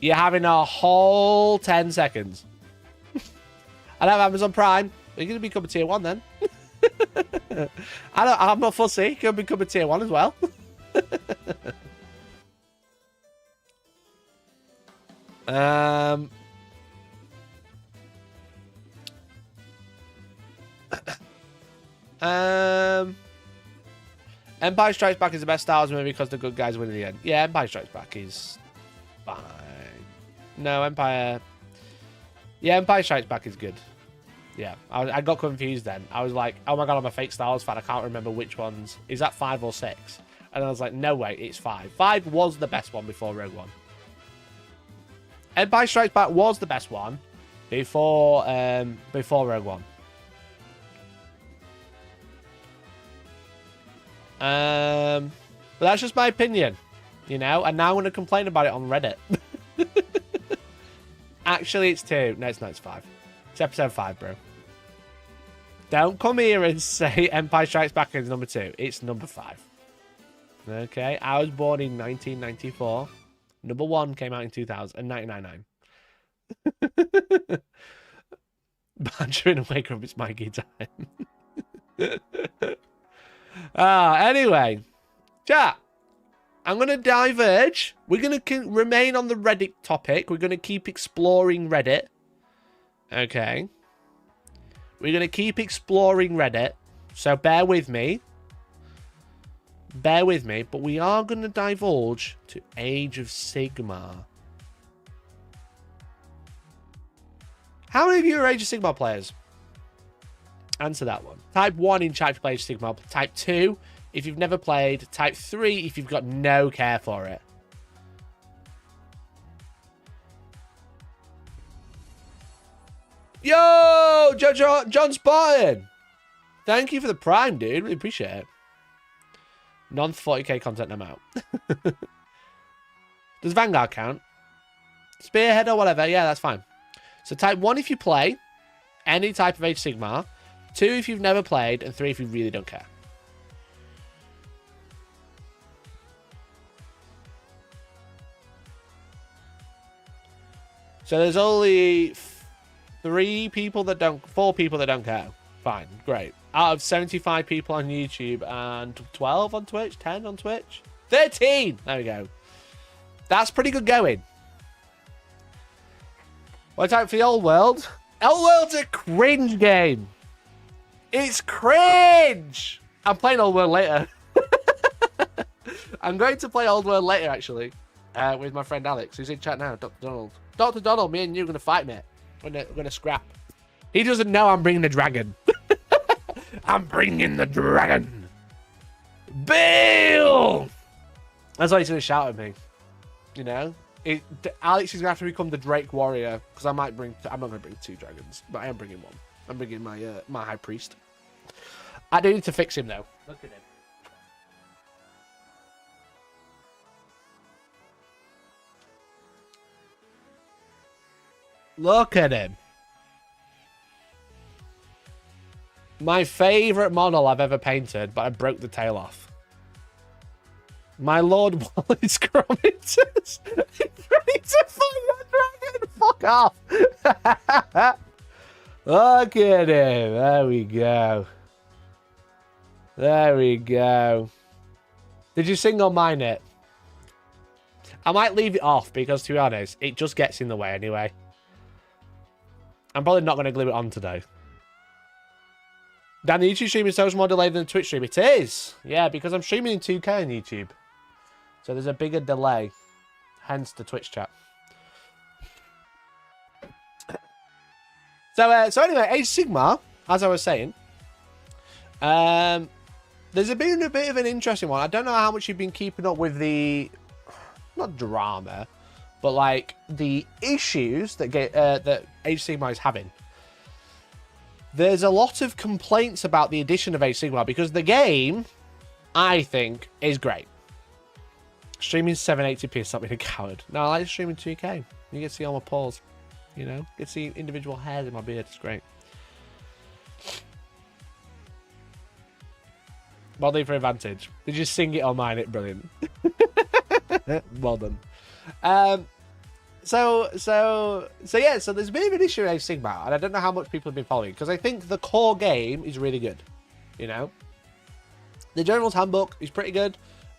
You're having a whole 10 seconds. I don't have Amazon Prime. You're going to become a tier 1 then. I'm not fussy. You can become a tier 1 as well. Empire Strikes Back is the best Star Wars movie because the good guys win in the end. Yeah, Empire Strikes Back is fine. No, Empire... Yeah, Empire Strikes Back is good. Yeah, I got confused then. I was like, oh my god, I'm a fake Star Wars fan. I can't remember which ones. Is that 5 or 6? And I was like, no way, it's 5. 5 was the best one before Rogue One. Empire Strikes Back was the best one before Rogue One. But that's just my opinion, you know. And now I'm going to complain about it on Reddit. Actually, it's 2. No, it's not. It's 5. It's episode 5, bro. Don't come here and say Empire Strikes Back is number 2. It's number 5. Okay, I was born in 1994. Number 1 came out in 1999. Banter in a wake up, it's Mikey time. Anyway, chat. I'm going to diverge. We're going to remain on the Reddit topic. We're going to keep exploring Reddit. Okay. We're going to keep exploring Reddit. So bear with me. Bear with me. But we are going to divulge to Age of Sigmar. How many of you are Age of Sigmar players? Answer that one. Type 1 in chat to play Age of Sigmar. Type 2 if you've never played. Type 3 if you've got no care for it. Yo, John Spartan. Thank you for the Prime, dude. Really appreciate it. Non-40k content, I'm out. Does Vanguard count? Spearhead or whatever? Yeah, that's fine. So type 1 if you play any type of Age of Sigmar. 2 if you've never played. And 3 if you really don't care. So there's only 4 people that don't care. Fine, great. Out of 75 people on YouTube and 12 on Twitch, 10 on Twitch, 13. There we go. That's pretty good going. What's out for the Old World? Old World's a cringe game. It's cringe. I'm playing Old World later. I'm going to play Old World later, actually, with my friend Alex, who's in chat now. Dr. Donald. Dr. Donald, me and you are going to fight, mate. We're going to scrap. He doesn't know I'm bringing the dragon. I'm bringing the dragon. Bill! That's why he's going to shout at me. You know? Alex is going to have to become the Drake Warrior, because I'm not going to bring 2 dragons, but I am bringing 1. I'm bringing my my High Priest. I do need to fix him, though. Look at him. Look at him. My favourite model I've ever painted, but I broke the tail off. My Lord Wallace Chromiters. He's ready to fight that dragon. Fuck off. Look at him. There we go. There we go. Did you single mine it? I might leave it off because, to be honest, it just gets in the way anyway. I'm probably not going to glue it on today. Dan, the YouTube stream is so much more delayed than the Twitch stream. It is. Yeah, because I'm streaming in 2K on YouTube. So there's a bigger delay. Hence the Twitch chat. So anyway, Age of Sigmar, as I was saying, there's been a bit of an interesting one. I don't know how much you've been keeping up with the, not drama, but like the issues that that Age of Sigmar is having. There's a lot of complaints about the addition of Age of Sigmar because the game, I think, is great. Streaming 780p is something a coward. No, I like streaming 2K. You get to see all my paws. You know, you get to see individual hairs in my beard. It's great. Body for advantage. Did you sing it on mine? It's brilliant. Well done. So there's a bit of an issue with Age of Sigmar, and I don't know how much people have been following, because I think the core game is really good. You know? The General's Handbook is pretty good.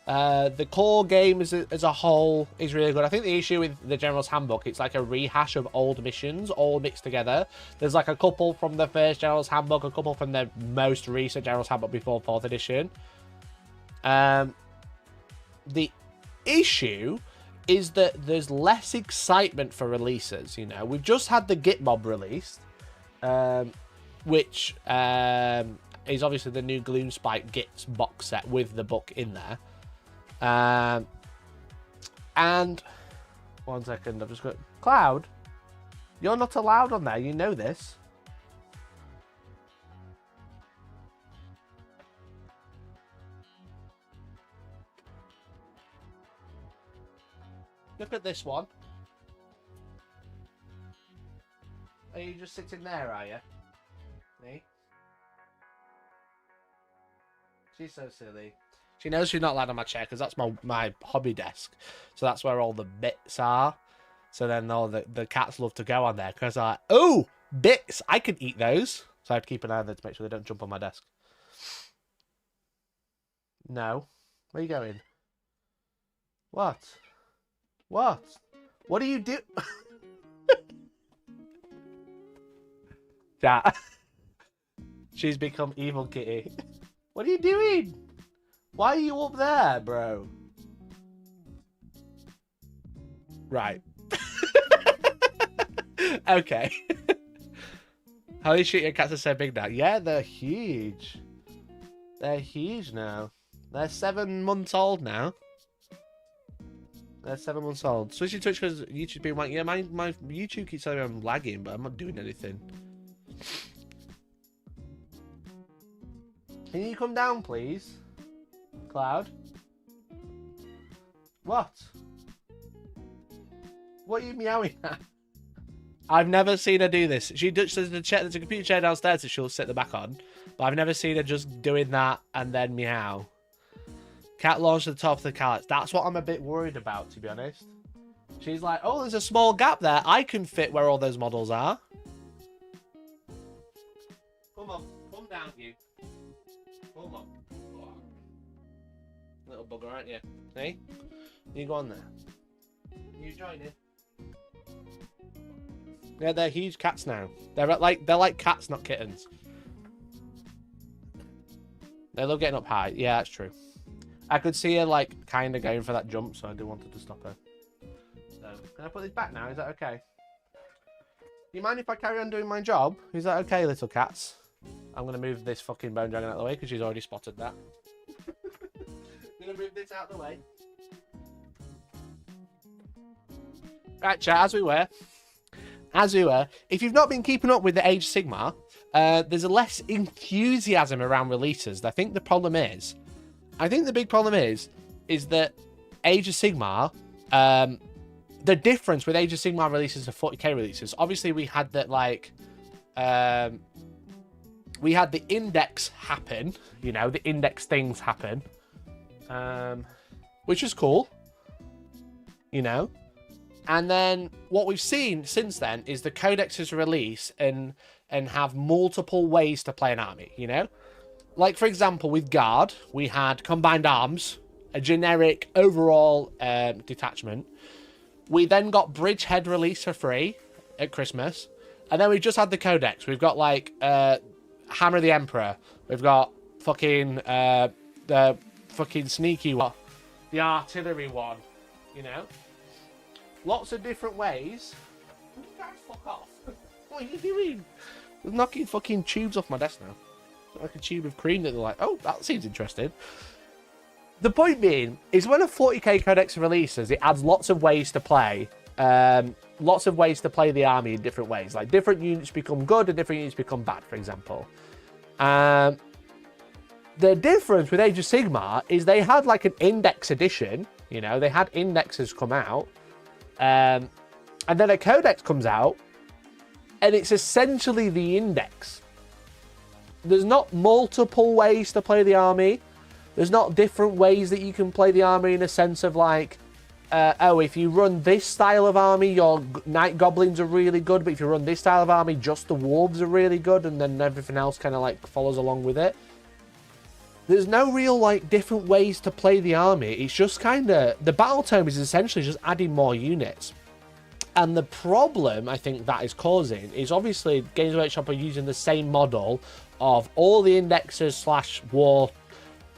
The core game as a whole is really good. I think the issue with the General's Handbook, it's like a rehash of old missions all mixed together. There's like a couple from the first General's Handbook, a couple from the most recent General's Handbook before 4th edition. The issue is that there's less excitement for releases, you know. We've just had the Git Mob released, which is obviously the new Gloomspite Gits box set with the book in there. And 1 second, I've just got Cloud. You're not allowed on there, you know this. Look at this one. Are you just sitting there, are you? Me? She's so silly. She knows she's not allowed on my chair because that's my hobby desk. So that's where all the bits are. So then all the cats love to go on there because I'm like, oh, bits, I can eat those. So I have to keep an eye on them to make sure they don't jump on my desk. No. Where are you going? What? What? What do you do? Chat. She's become evil kitty. What are you doing? Why are you up there, bro? Right. Okay. Holy shit, your cats are so big now. Yeah, they're huge. They're huge now. They're 7 months old now. They're 7 months old. Switching Twitch because YouTube's been like, yeah, my YouTube keeps telling me I'm lagging, but I'm not doing anything. Can you come down, please? Cloud? What? What are you meowing at? I've never seen her do this. She does. There's a computer chair downstairs that she'll sit the back on, but I've never seen her just doing that and then meow. Cat launched at the top of the callets. That's what I'm a bit worried about, to be honest. She's like, oh, there's a small gap there. I can fit where all those models are. Come on, come down, you. Come on. Little bugger, aren't you? See? You go on there. You join in. Yeah, they're huge cats now. They're like cats, not kittens. They love getting up high. Yeah, that's true. I could see her like kind of going for that jump, so I do wanted to stop her. So, can I put this back now? Is that okay? Do you mind if I carry on doing my job? Is that okay, little cats? I'm gonna move this fucking bone dragon out of the way because she's already spotted that. I'm gonna move this out of the way. Right, chat, as we were, if you've not been keeping up with the Age of Sigmar, there's a less enthusiasm around releases. I think the big problem is that Age of Sigmar the difference with Age of Sigmar releases to 40k releases, obviously we had that, like, we had the index happen, you know, the index things happen, which is cool, you know. And then what we've seen since then is the codexes release and have multiple ways to play an army, you know. Like, for example, with Guard, we had Combined Arms, a generic overall detachment. We then got Bridgehead release for free at Christmas. And then we just had the Codex. We've got, like, Hammer of the Emperor. We've got fucking, the fucking sneaky one. The artillery one, you know? Lots of different ways. You guys fuck off. What are you doing? They're knocking fucking tubes off my desk now. Like a tube of cream that they're like, oh, that seems interesting. The point being is when a 40k codex releases, it adds lots of ways to play. Lots of ways to play the army in different ways. Like different units become good and different units become bad, for example. The difference with Age of Sigmar is they had like an index edition. You know, they had indexes come out. And then a codex comes out. And it's essentially the index. There's not multiple ways to play the army. There's not different ways that you can play the army in a sense of like, oh, if you run this style of army, your night goblins are really good. But if you run this style of army, just the wolves are really good. And then everything else kind of like follows along with it. There's no real like different ways to play the army. It's just kind of, the battle tome is essentially just adding more units. And the problem I think that is causing is obviously Games Workshop are using the same model of all the indexes slash war.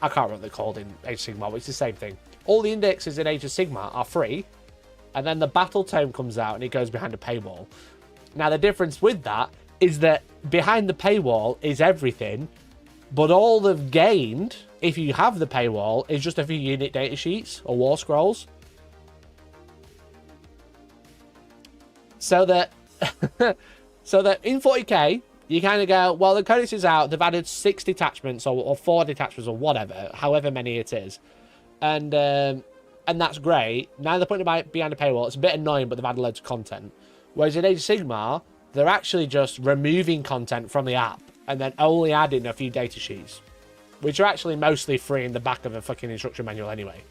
I can't remember what they're called in Age of Sigmar, but it's the same thing. All the indexes in Age of Sigmar are free, and then the battle tome comes out and it goes behind a paywall. Now the difference with that is that behind the paywall is everything, but all they've gained, if you have the paywall, is just a few unit data sheets or war scrolls. So that, so that in 40k, you kind of go, well, the Codex is out, they've added 6 detachments or 4 detachments or whatever, however many it is. And that's great. Now they're putting it behind a paywall. It's a bit annoying, but they've added loads of content. Whereas in Age of Sigmar, they're actually just removing content from the app and then only adding a few data sheets, which are actually mostly free in the back of a fucking instruction manual anyway.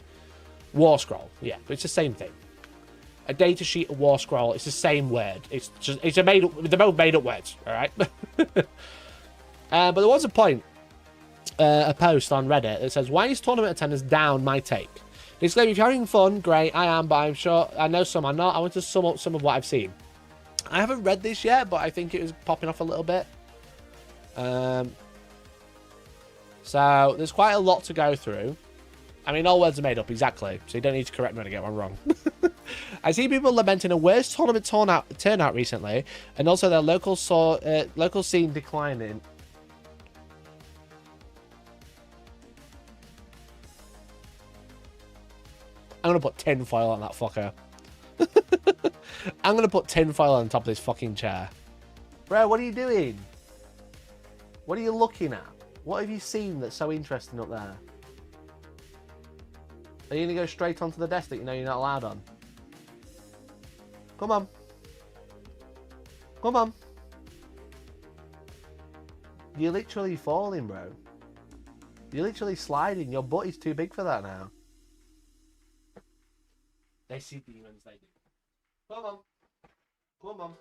War scroll, yeah, but it's the same thing. A data sheet, a war scroll, it's the same word. It's just, it's a made up, they're both made up words, all right? But there was a post on Reddit that says, why is tournament attendance down? My take. Disclaimer, if you're having fun, great, I am, but I'm sure, I know some are not. I want to sum up some of what I've seen. I haven't read this yet, but I think it was popping off a little bit. So there's quite a lot to go through. I mean, all words are made up, exactly. So you don't need to correct me when I get one wrong. I see people lamenting a worse tournament turnout recently, and also their local scene declining. I'm going to put tinfoil on that fucker. I'm going to put tinfoil on top of this fucking chair. Bro, what are you doing? What are you looking at? What have you seen that's so interesting up there? Are you going to go straight onto the desk that you know you're not allowed on? Come on. Come on. You're literally falling, bro. You're literally sliding. Your butt is too big for that now. They see demons, they do. Come on. Come on.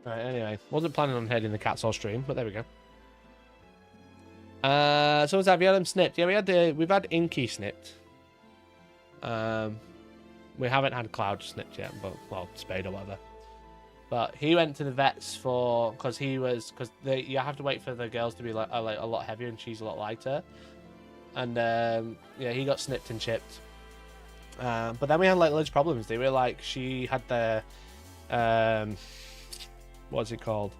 Right, anyway. Wasn't planning on heading the cat's all stream, but there we go. Someone said, have you had them snipped? Yeah, we've had Inky snipped. We haven't had Cloud snipped yet, but, well, Spade or whatever. But he went to the vets because you have to wait for the girls to be like a lot heavier and she's a lot lighter. And yeah, he got snipped and chipped. But then we had like loads of problems. They were like, she had the what's it called?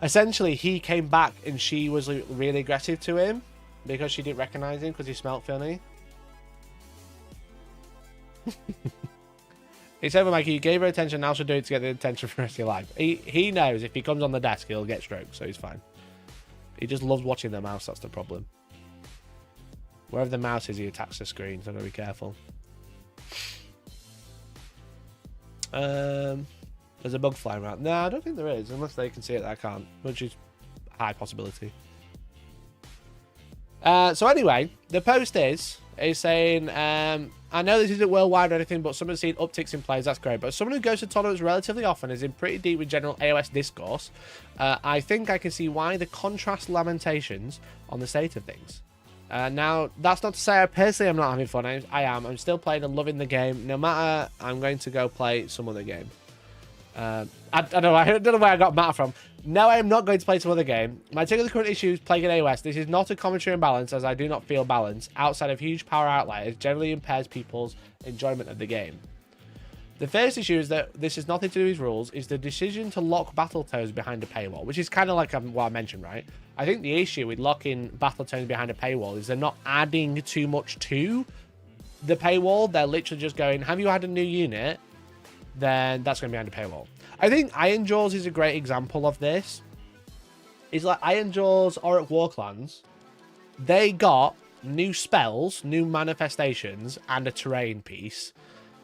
Essentially, he came back and she was really aggressive to him because she didn't recognize him because he smelled funny. It's over, Mikey. You gave her attention, now she'll do it to get the attention for the rest of your life. He knows if he comes on the desk, he'll get stroked, so he's fine. He just loves watching the mouse, that's the problem. Wherever the mouse is, he attacks the screen, so I've got to be careful. There's a bug flying around. No, I don't think there is, unless they can see it, I can't, which is a high possibility. So anyway, the post is saying, I know this isn't worldwide or anything, but someone's seen upticks in players, that's great. But someone who goes to tournaments relatively often is in pretty deep with general AOS discourse. I think I can see why the contrast lamentations on the state of things. Now, that's not to say I personally am not having fun. I am. I'm still playing and loving the game. No matter, I'm going to go play some other game. I don't know where I got matter from. No, I am not going to play some other game. My take on the current issues plaguing AOS. This is not a commentary on balance, as I do not feel balance outside of huge power outliers generally impairs people's enjoyment of the game. The first issue is that this has nothing to do with rules, is the decision to lock Battletoads behind a paywall, which is kind of like what I mentioned, right? I think the issue with locking Battletoads behind a paywall is they're not adding too much to the paywall. They're literally just going, have you had a new unit? Then that's going to be behind a paywall. I think Iron Jaws is a great example of this. It's like Iron Jaws Orc Warclans. They got new spells, new manifestations, and a terrain piece.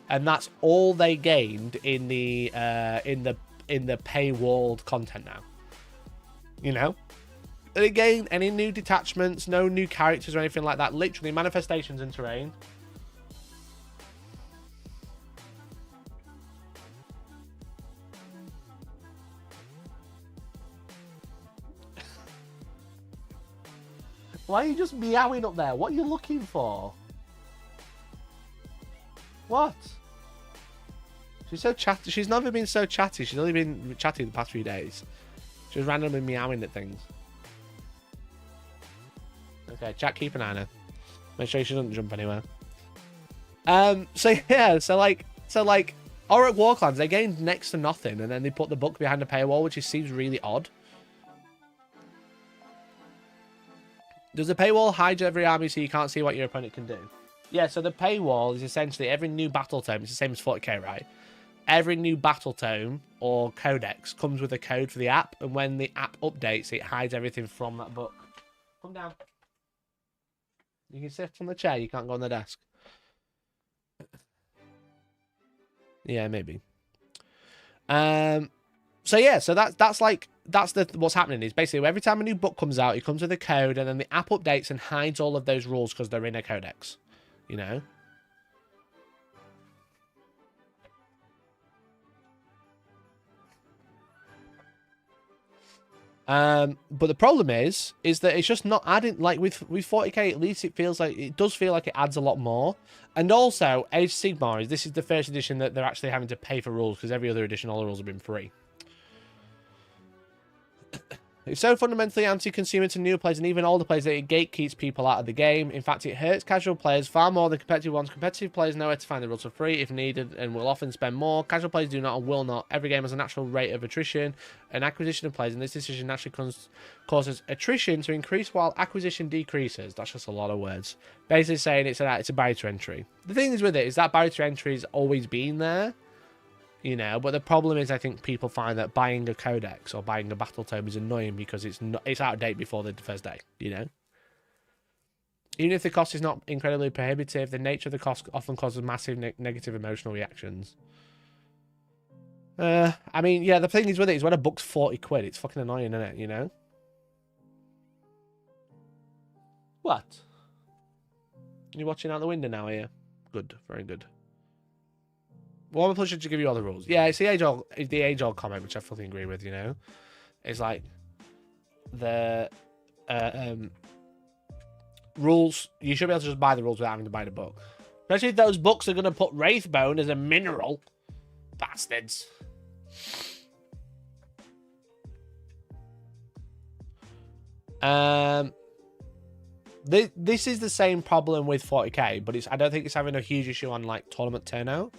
And that's all they gained in the paywalled content now. You know? They didn't gain any new detachments, no new characters or anything like that. Literally manifestations and terrain. Why are you just meowing up there? What are you looking for? What? She's so chatty. She's never been so chatty. She's only been chatty the past few days. She's randomly meowing at things. Okay, chat, keep an eye on her. Make sure she doesn't jump anywhere. So yeah, so like Orc Warclans, they gained next to nothing, and then they put the book behind a paywall, which seems really odd. Does the paywall hide every army so you can't see what your opponent can do? Yeah, so the paywall is essentially every new battle tome. It's the same as 40k, right? Every new battle tome or codex comes with a code for the app, and when the app updates, it hides everything from that book. Come down. You can sit on the chair. You can't go on the desk. Yeah, maybe. So yeah, so that's what's happening is basically every time a new book comes out, it comes with a code, and then the app updates and hides all of those rules because they're in a codex, you know. But the problem is that it's just not adding, like with 40k, at least it does feel like it adds a lot more. And also, Age of Sigmar this is the first edition that they're actually having to pay for rules, because every other edition, all the rules have been free. It's so fundamentally anti-consumer to new players and even older players that it gatekeeps people out of the game. In fact, it hurts casual players far more than competitive ones. Competitive players know where to find the rules for free if needed and will often spend more. Casual players do not and will not. Every game has a natural rate of attrition and acquisition of players, and this decision naturally causes attrition to increase while acquisition decreases. That's just a lot of words. Basically saying it's a barrier to entry. The thing is with it is that barrier to entry has always been there. You know, but the problem is I think people find that buying a codex or buying a battle tome is annoying because it's out of date before the first day, you know. Even if the cost is not incredibly prohibitive, the nature of the cost often causes massive negative emotional reactions. I mean, yeah, the thing is with it is when a book's 40 quid, it's fucking annoying, isn't it, you know? What? You're watching out the window now, are you? Good, very good. Warhammer Plus should give you all the rules. Yeah, it's the age-old comment, which I fully agree with, you know? It's like the rules, you should be able to just buy the rules without having to buy the book. Especially if those books are going to put wraithbone as a mineral. Bastards. This is the same problem with 40k, but I don't think it's having a huge issue on like tournament turnout.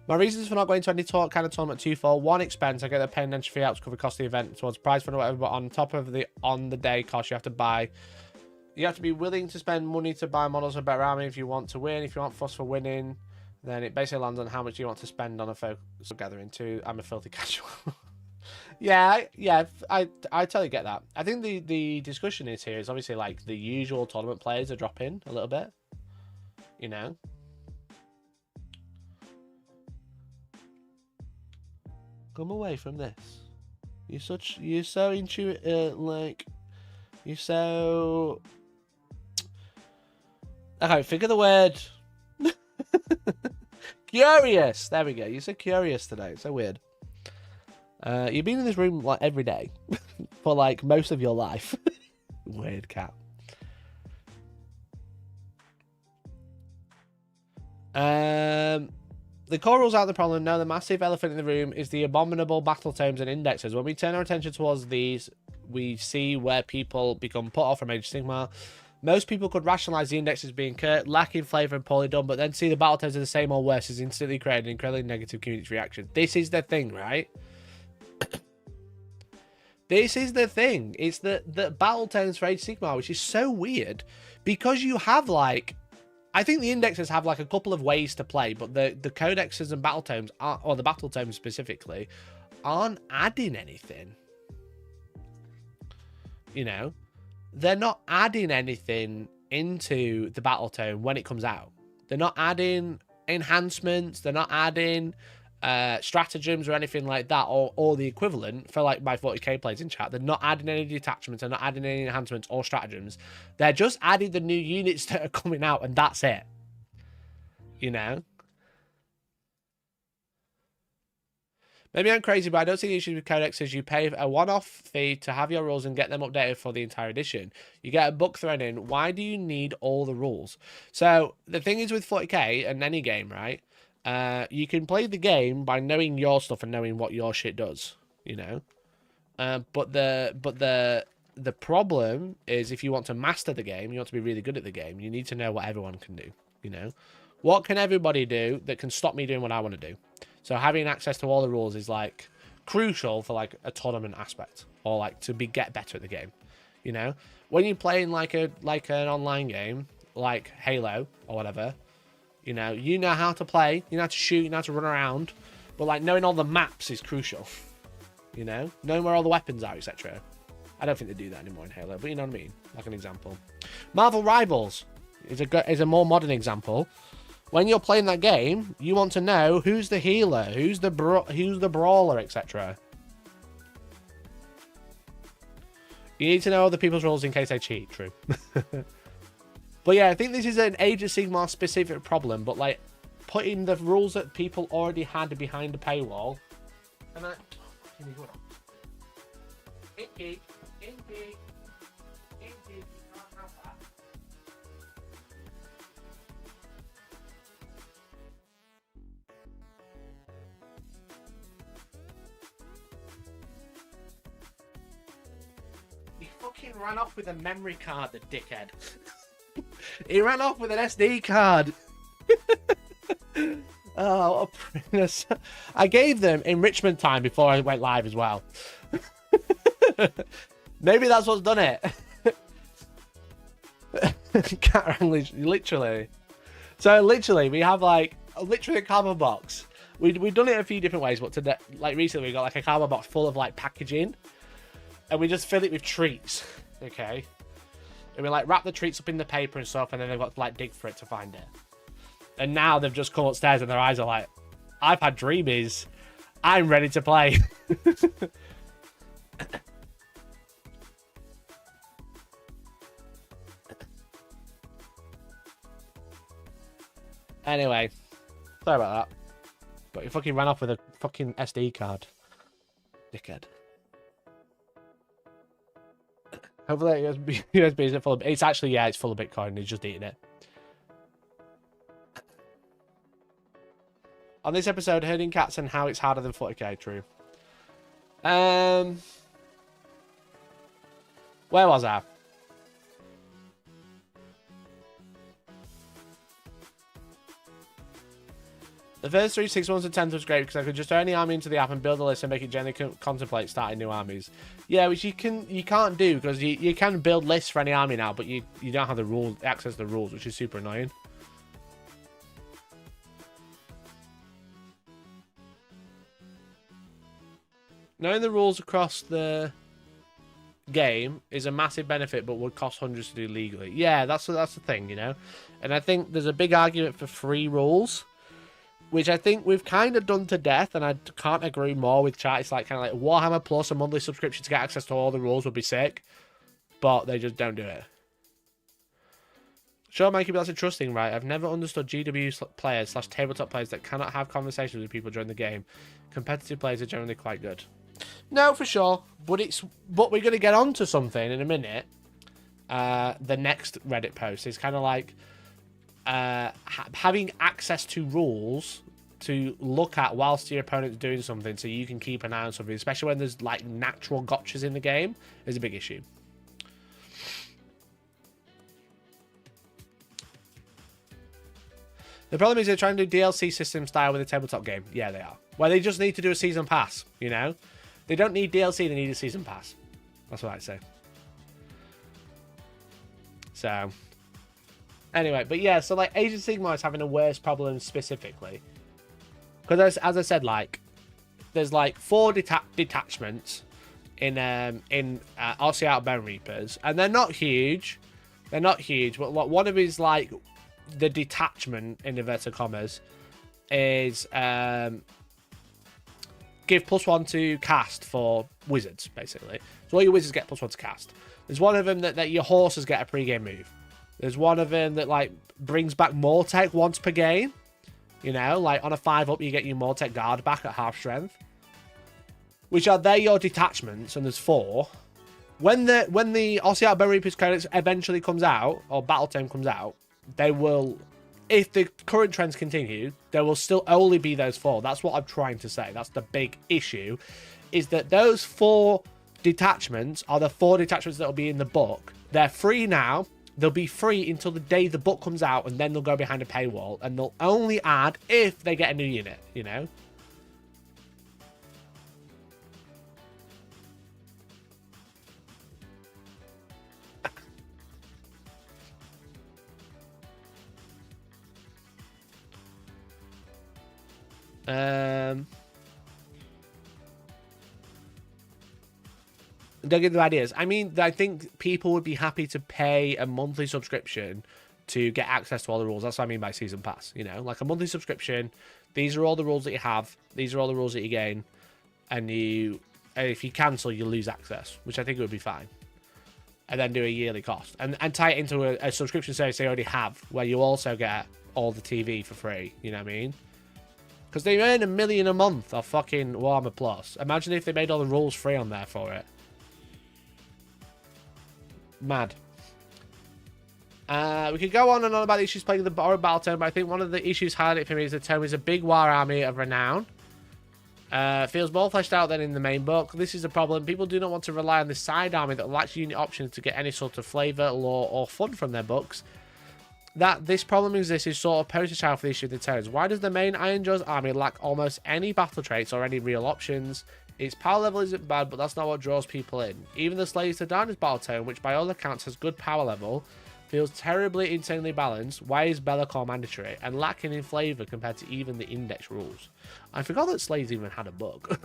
My reasons for not going to any kind of tournament twofold. One, expense. I get the paying entry fee out to cover cost of the event towards prize fund or whatever, but on top of the on-the-day cost, you have to be willing to spend money to buy models of better army if you want to win. If you want fuss for winning, Then it basically lands on how much you want to spend on a focus gathering too. I'm a filthy casual. Yeah, I totally get that. I think the discussion is here is obviously like the usual tournament players are dropping a little bit, you know. Come away from this. You're so intuitive, like you're so. Okay, figure the word. Curious. There we go. You're so curious today. It's so weird. You've been in this room like every day for like most of your life. Weird cat. The core rules out the problem. No, the massive elephant in the room is the abominable battle tomes and indexes. When we turn our attention towards these, we see where people become put off from Age of Sigmar. Most people could rationalise the indexes being curt, lacking flavour and poorly done, but then see the battle tomes are the same or worse is instantly created an incredibly negative community reaction. This is the thing, right? This is the thing. It's the battle tomes for Age of Sigmar, which is so weird because you have like, I think the indexes have like a couple of ways to play, but the codexes and battle tomes, or the battle tomes specifically, aren't adding anything. You know, they're not adding anything into the battle tome when it comes out. They're not adding enhancements. They're not adding stratagems or anything like that, or the equivalent for like my 40k players in chat. They're not adding any detachments. They're not adding any enhancements or stratagems. They're just adding the new units that are coming out, and that's it. You know? Maybe I'm crazy, but I don't see the issue with codexes. You pay a one-off fee to have your rules and get them updated for the entire edition. You get a book thrown in. Why do you need all the rules? So the thing is with 40k and any game, right? You can play the game by knowing your stuff and knowing what your shit does, you know. But the problem is if you want to master the game, you want to be really good at the game. You need to know what everyone can do, you know. What can everybody do that can stop me doing what I want to do? So having access to all the rules is like crucial for like a tournament aspect or like to get better at the game, you know. When you're playing like an online game like Halo or whatever. You know how to play, you know how to shoot, you know how to run around, but like knowing all the maps is crucial. You know, knowing where all the weapons are, etc. I don't think they do that anymore in Halo, but you know what I mean. Like an example, Marvel Rivals is a more modern example. When you're playing that game, you want to know who's the healer, who's the brawler, etc. You need to know other people's roles in case they cheat. True. But yeah, I think this is an Age of Sigmar specific problem, but like putting the rules that people already had behind a paywall. And he fucking ran off with a memory card, the dickhead. He ran off with an SD card. Oh, what a prince. I gave them enrichment time before I went live as well. Maybe that's what's done it. Cat wrangling, literally. So literally, we have like literally a cardboard box. We've done it a few different ways, but today, like recently, we got like a cardboard box full of like packaging, and we just fill it with treats. Okay. And we like wrap the treats up in the paper and stuff, and then they've got to like dig for it to find it. And now they've just come upstairs and their eyes are like, I've had dreamies. I'm ready to play. Anyway, sorry about that. But he fucking ran off with a fucking SD card. Dickhead. Hopefully USB isn't full of... It's actually, yeah, it's full of Bitcoin. He's just eating it. On this episode, herding cats and how it's harder than 40k. True. Where was I? The first 3, 6 months and 10th was great because I could just throw any army into the app and build a list and make it generally contemplate starting new armies. Yeah, which you can't do because you can build lists for any army now, but you don't have the rules, access to the rules, which is super annoying. Knowing the rules across the game is a massive benefit, but would cost hundreds to do legally. Yeah, that's the thing, you know. And I think there's a big argument for free rules, which I think we've kind of done to death, and I can't agree more with chat. It's like kind of like Warhammer Plus, a monthly subscription to get access to all the rules would be sick, but they just don't do it. Sure, Mikey, but that's a trust thing, right? I've never understood GW players / tabletop players that cannot have conversations with people during the game. Competitive players are generally quite good. No, for sure, but we're going to get on to something in a minute. The next Reddit post is kind of like having access to rules to look at whilst your opponent's doing something, so you can keep an eye on something, especially when there's like natural gotchas in the game, is a big issue. The problem is they're trying to do DLC system style with a tabletop game. Yeah, they are. Well, they just need to do a season pass, you know? They don't need DLC, they need a season pass. That's what I'd say. So, anyway, but yeah, so like Age of Sigmar is having a worse problem specifically. Because as I said, like, there's like 4 detachments in RC Out Bone Reapers, and they're not huge. They're not huge, but one of his like the detachment in inverted commas is give +1 to cast for wizards, basically. So all your wizards get +1 to cast. There's one of them that your horses get a pre-game move. There's one of them that like brings back Mortec once per game. You know, like on a 5-up, you get your Mortec guard back at half strength. Which are they're your detachments, and there's 4. When the Ossiat Bone Reapers Codex eventually comes out, or Battle Tome comes out, they will, if the current trends continue, there will still only be those 4. That's what I'm trying to say. That's the big issue, is that those 4 detachments are the 4 detachments that will be in the book. They're free now. They'll be free until the day the book comes out, and then they'll go behind a paywall, and they'll only add if they get a new unit, you know? Don't give them ideas. I mean, I think people would be happy to pay a monthly subscription to get access to all the rules. That's what I mean by season pass, you know? Like a monthly subscription, these are all the rules that you have, these are all the rules that you gain, and if you cancel, you lose access, which I think would be fine. And then do a yearly cost. And tie it into a subscription service they already have, where you also get all the TV for free, you know what I mean? Because they earn $1 million a month off fucking Warhammer Plus. Imagine if they made all the rules free on there for it. Mad. We could go on and on about the issues playing the borrowed battle tome, but I think one of the issues highlighted for me is the tome is a big war army of renown. Feels more fleshed out than in the main book. This is the problem. People do not want to rely on this side army that lacks unit options to get any sort of flavour, lore, or fun from their books. That this problem exists is sort of poster child for the issue of the tomes. Why does the main Iron Jaws army lack almost any battle traits or any real options? Its power level isn't bad, but that's not what draws people in. Even the Slaves to Darkness battle tome, which by all accounts has good power level, feels terribly insanely balanced. Why is Be'lakor mandatory and lacking in flavour compared to even the index rules? I forgot that Slaves even had a book.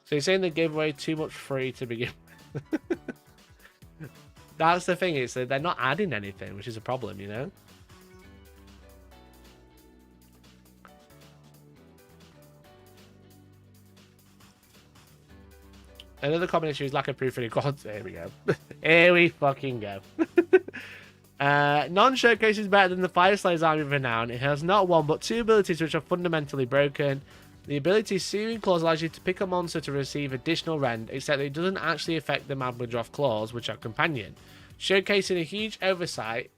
So you're saying they gave away too much free to begin with? That's the thing, is that they're not adding anything, which is a problem, you know? Another common issue is lack of proof in equality. Here we go. Here we fucking go. Non-showcase is better than the Fire Slayer's Army of Renown. It has not 1 but 2 abilities which are fundamentally broken. The ability Searing Claws allows you to pick a monster to receive additional rend, except that it doesn't actually affect the Madmadroth Claws, which are companion. Showcasing a huge oversight.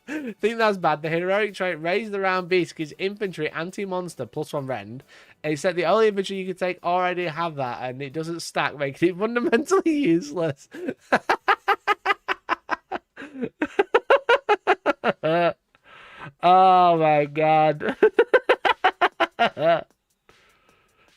Think that's bad. The heroic trait Raise the Round Beast gives infantry anti-monster +1 rend, except the only infantry you can take already have that, and it doesn't stack, making it fundamentally useless. Oh my god.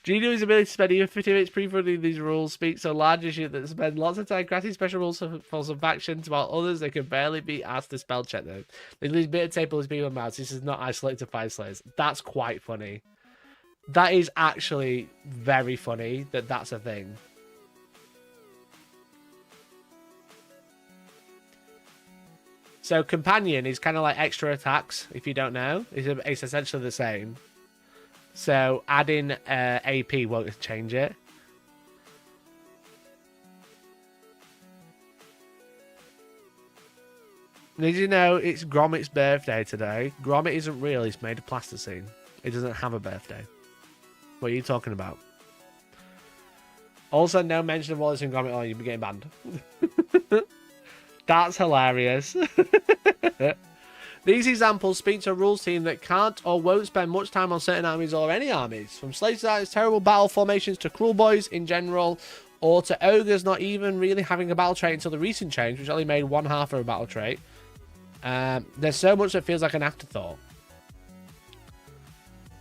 Gino's ability to spend even 50 minutes pre-running these rules speaks so large issue that spend lots of time crafting special rules for some factions, while others they can barely be asked to spell check them. They lose bit of table as being mouse. This is not isolated to Fire Slayers. That's quite funny. That is actually very funny that that's a thing. So companion is kind of like extra attacks, if you don't know. It's essentially the same. So adding AP won't change it. Did you know it's Gromit's birthday today? Gromit isn't real, he's made of plasticine. It doesn't have a birthday. What are you talking about? Also, no mention of Wallace and Gromit or you'll be getting banned. That's hilarious. These examples speak to a rules team that can't or won't spend much time on certain armies or any armies. From slaves to terrible battle formations to cruel boys in general, or to ogres not even really having a battle trait until the recent change, which only made one half of a battle trait. There's so much that feels like an afterthought.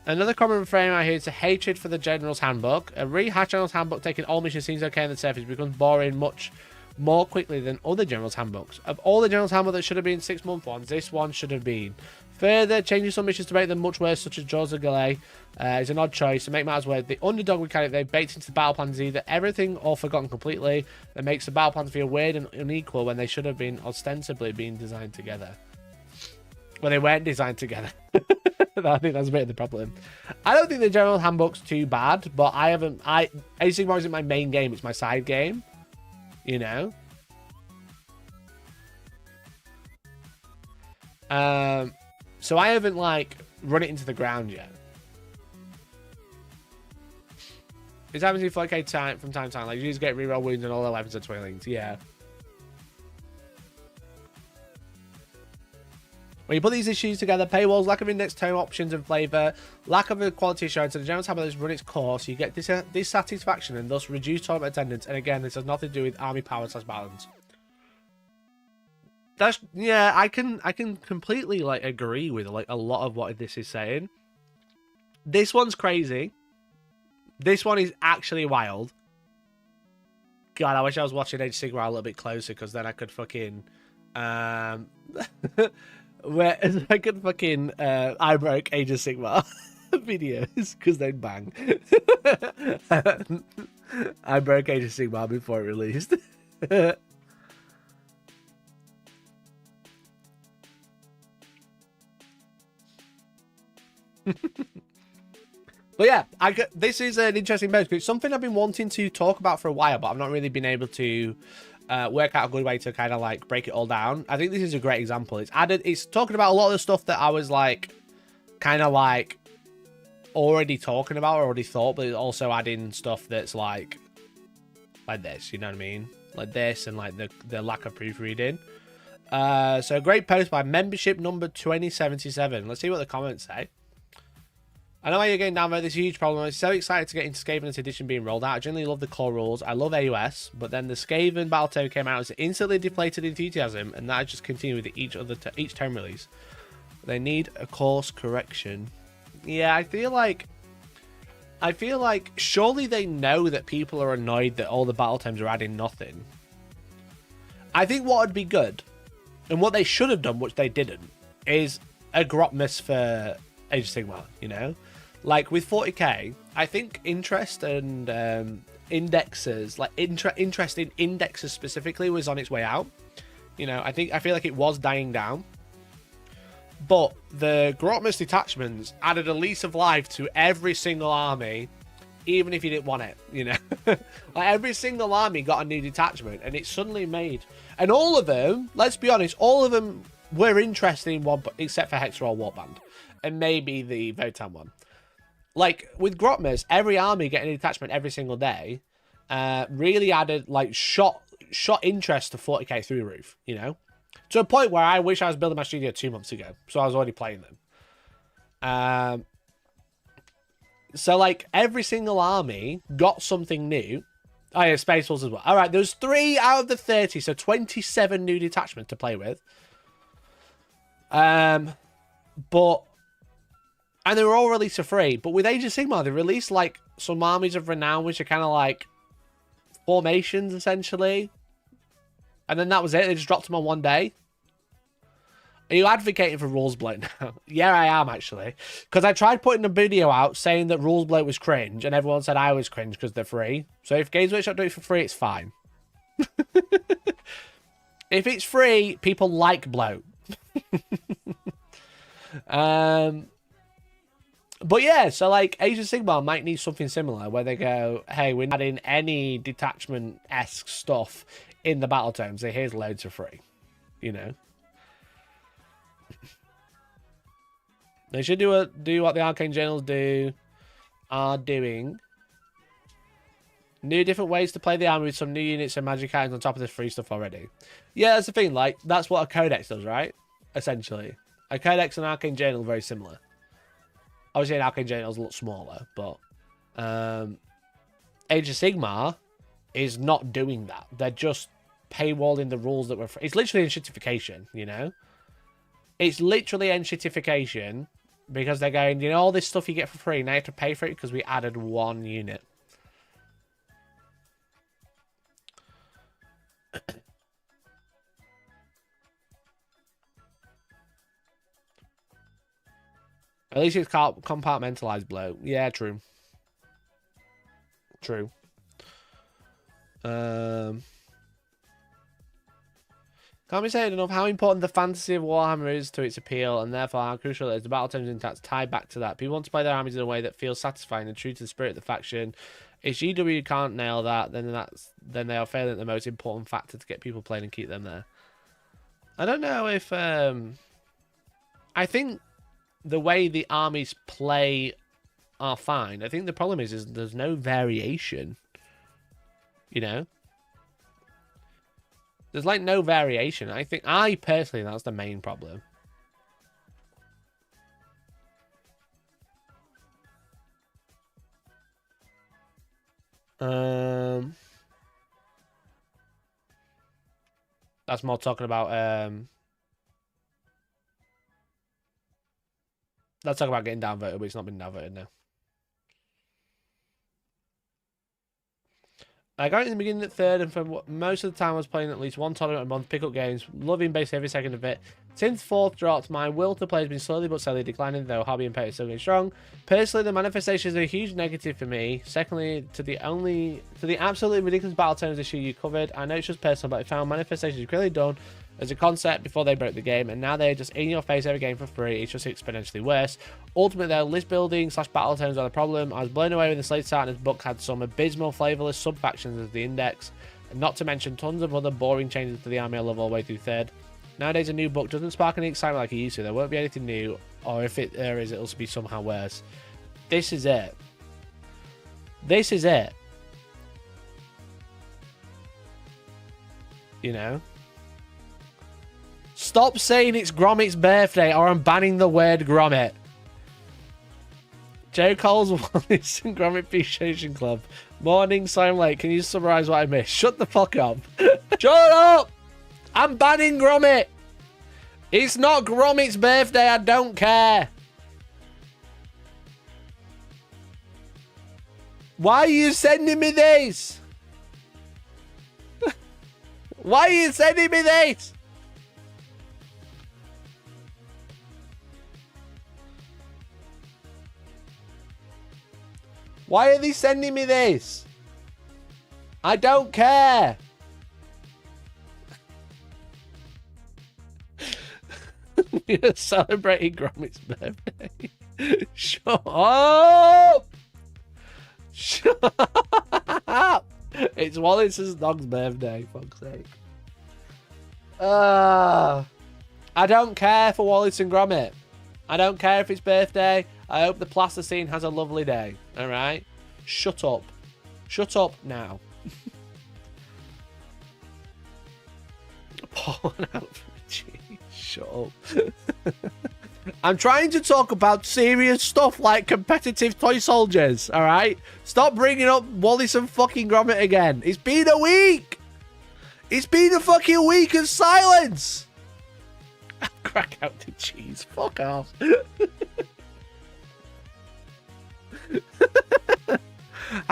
Another common refrain I hear is a hatred for the General's Handbook. A rehash General's Handbook taking all missions seems okay on the surface becomes boring much more quickly than other General's Handbooks. Of all the General's Handbook that should have been 6-month ones, this one should have been. Further, changing some missions to make them much worse, such as Jaws of Galay, is an odd choice. To make matters worse, the underdog mechanic they've baked into the battle plans is either everything or forgotten completely. That makes the battle plans feel weird and unequal when they should have been ostensibly being designed together. Well, they weren't designed together. I think that's a bit of the problem. I don't think the General Handbook's too bad, but Age of Sigmar isn't my main game, it's my side game. You know? So I haven't, like, run it into the ground yet. It's happening for, like, from time to time. Like, you just get reroll wounds and all their weapons are twinings. Yeah. When you put these issues together, paywalls, lack of index tone options and flavour, lack of a quality assurance, and the General's Handbook has run its course, you get dissatisfaction and thus reduced tournament attendance. And again, this has nothing to do with army power / balance. That's, yeah, I can completely, like, agree with, like, a lot of what this is saying. This one's crazy. This one is actually wild. God, I wish I was watching Age of Sigmar a little bit closer, because then I could fucking where I could fucking I broke Age of Sigmar videos, because they'd bang. I broke Age of Sigmar before it released. But yeah, this is an interesting bonus. It's something I've been wanting to talk about for a while, but I've not really been able to work out a good way to kind of like break it all down. I think this is a great example. It's talking about a lot of the stuff that I was like kind of like already talking about, or already thought, but it's also adding stuff that's like this, you know what I mean? Like this, and like the lack of proofreading. So a great post by membership number 2077. Let's see what the comments say. I know why you're getting down about this huge problem. I'm so excited to get into Skaven this edition being rolled out. I generally love the core rules. I love AUS, but then the Skaven battle tome came out as instantly deflated enthusiasm, and that has just continued with each tome release. They need a course correction. Yeah, I feel like surely they know that people are annoyed that all the battle tomes are adding nothing. I think what would be good, and what they should have done, which they didn't, is a Grotmas for Age of Sigmar, you know? Like with 40k, I think interest and indexes, like interest in indexes specifically, was on its way out. You know, I feel like it was dying down. But the Grotmas detachments added a lease of life to every single army, even if you didn't want it, you know? Like every single army got a new detachment, and it suddenly made... And all of them, let's be honest, all of them were interested in one, except for Hexer Warband, and maybe the Votan one. Like, with Grotmas, every army getting a detachment every single day really added, like, shot interest to 40k through the roof, you know? To a point where I wish I was building my studio 2 months ago, so I was already playing them. So, like, every single army got something new. Oh, yeah, Space Wolves as well. All right, there's 3 out of the 30, so 27 new detachments to play with. But... And they were all released for free. But with Age of Sigmar, they released, like, some armies of renown, which are kind of like formations, essentially. And then that was it. They just dropped them on one day. Are you advocating for rules bloat now? Yeah, I am, actually. Because I tried putting a video out saying that rules bloat was cringe, and everyone said I was cringe because they're free. So if Games Workshop do it for free, it's fine. If it's free, people like bloat. But yeah, so like Age of Sigmar might need something similar where they go, hey, we're not adding any detachment-esque stuff in the battle tomes. So here's loads for free. You know? They should do what the Arcane Journals are doing. New different ways to play the army with some new units and magic items on top of this free stuff already. Yeah, that's the thing. Like, that's what a Codex does, right? Essentially. A Codex and Arcane Journal are very similar. Obviously, an Arcane Journal is a lot smaller, but Age of Sigmar is not doing that. They're just paywalling the rules that were free. It's literally enshittification, you know? It's literally enshittification because they're going, you know, all this stuff you get for free, now you have to pay for it because we added one unit. At least it's compartmentalized blow. Yeah, true. True. Can't be said enough how important the fantasy of Warhammer is to its appeal, and therefore how crucial it is the battle tomes and intact tie back to that. People want to play their armies in a way that feels satisfying and true to the spirit of the faction. If GW can't nail that, then they are failing at the most important factor to get people playing and keep them there. I don't know if I think the way the armies play are fine. I think the problem is there's no variation. You know? There's like no variation. I personally, that's the main problem. That's more talking about let's talk about getting downvoted, but it's not been downvoted now. I got it in the beginning at third, and for most of the time I was playing at least one tournament a month, pick up games, loving basically every second of it. Since fourth dropped, my will to play has been slowly but steadily declining, though hobby and pay is still going strong. Personally, the manifestation is a huge negative for me. Secondly, to the absolutely ridiculous battle tomes issue you covered, I know it's just personal, but I found manifestation clearly done as a concept before they broke the game, and now they're just in your face every game for free. It's just exponentially worse. Ultimately, though, list building / battle tomes are the problem. I was blown away when the Slade Sartner's book had some abysmal, flavourless sub-factions as the index, and not to mention tons of other boring changes to the army I love all the way through third. Nowadays, a new book doesn't spark any excitement like it used to. There won't be anything new, or if there is, it'll be somehow worse. This is it. This is it. You know? Stop saying it's Gromit's birthday or I'm banning the word Gromit. Joe Cole's Wallace and Gromit Appreciation Club. Morning, Simon Lake. Can you summarise what I missed? Shut the fuck up. Shut up! I'm banning Gromit. It's not Gromit's birthday. I don't care. Why are you sending me this? Why are you sending me this? Why are they sending me this? I don't care. We're celebrating Gromit's birthday. Shut up! Shut up! It's Wallace's dog's birthday, fuck's sake. I don't care for Wallace and Gromit. I don't care if it's birthday. I hope the plasticine has a lovely day. Alright? Shut up. Shut up now. Porn out for the cheese. Shut up. I'm trying to talk about serious stuff like competitive toy soldiers. Alright? Stop bringing up Wallace and fucking Gromit again. It's been a week. It's been a fucking week of silence. Crack out the cheese. Fuck off.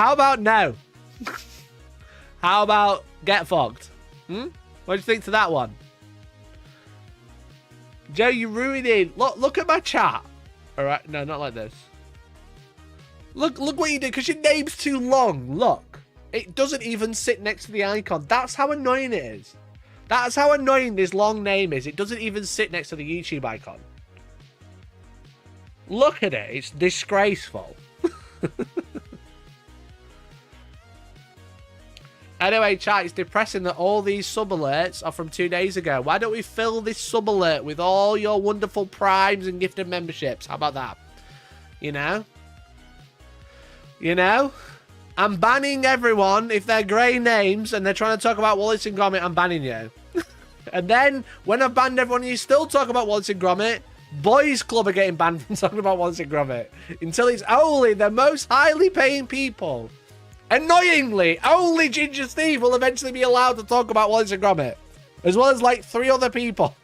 How about no? How about get fucked? Hmm? What do you think to that one? Joe, you ruined it. Look at my chat. All right, no, not like this. Look what you did, because your name's too long. Look, it doesn't even sit next to the icon. That's how annoying it is. That's how annoying this long name is. It doesn't even sit next to the YouTube icon. Look at it. It's disgraceful. Anyway, chat, it's depressing that all these sub alerts are from 2 days ago. Why don't we fill this sub alert with all your wonderful primes and gifted memberships? How about that? You know? You know? I'm banning everyone if they're grey names and they're trying to talk about Wallace and Gromit. I'm banning you. And then, when I've banned everyone and you still talk about Wallace and Gromit, Boys Club are getting banned from talking about Wallace and Gromit. Until it's only the most highly paying people. Annoyingly, only Ginger Steve will eventually be allowed to talk about Wallace and Gromit. As well as like 3 other people.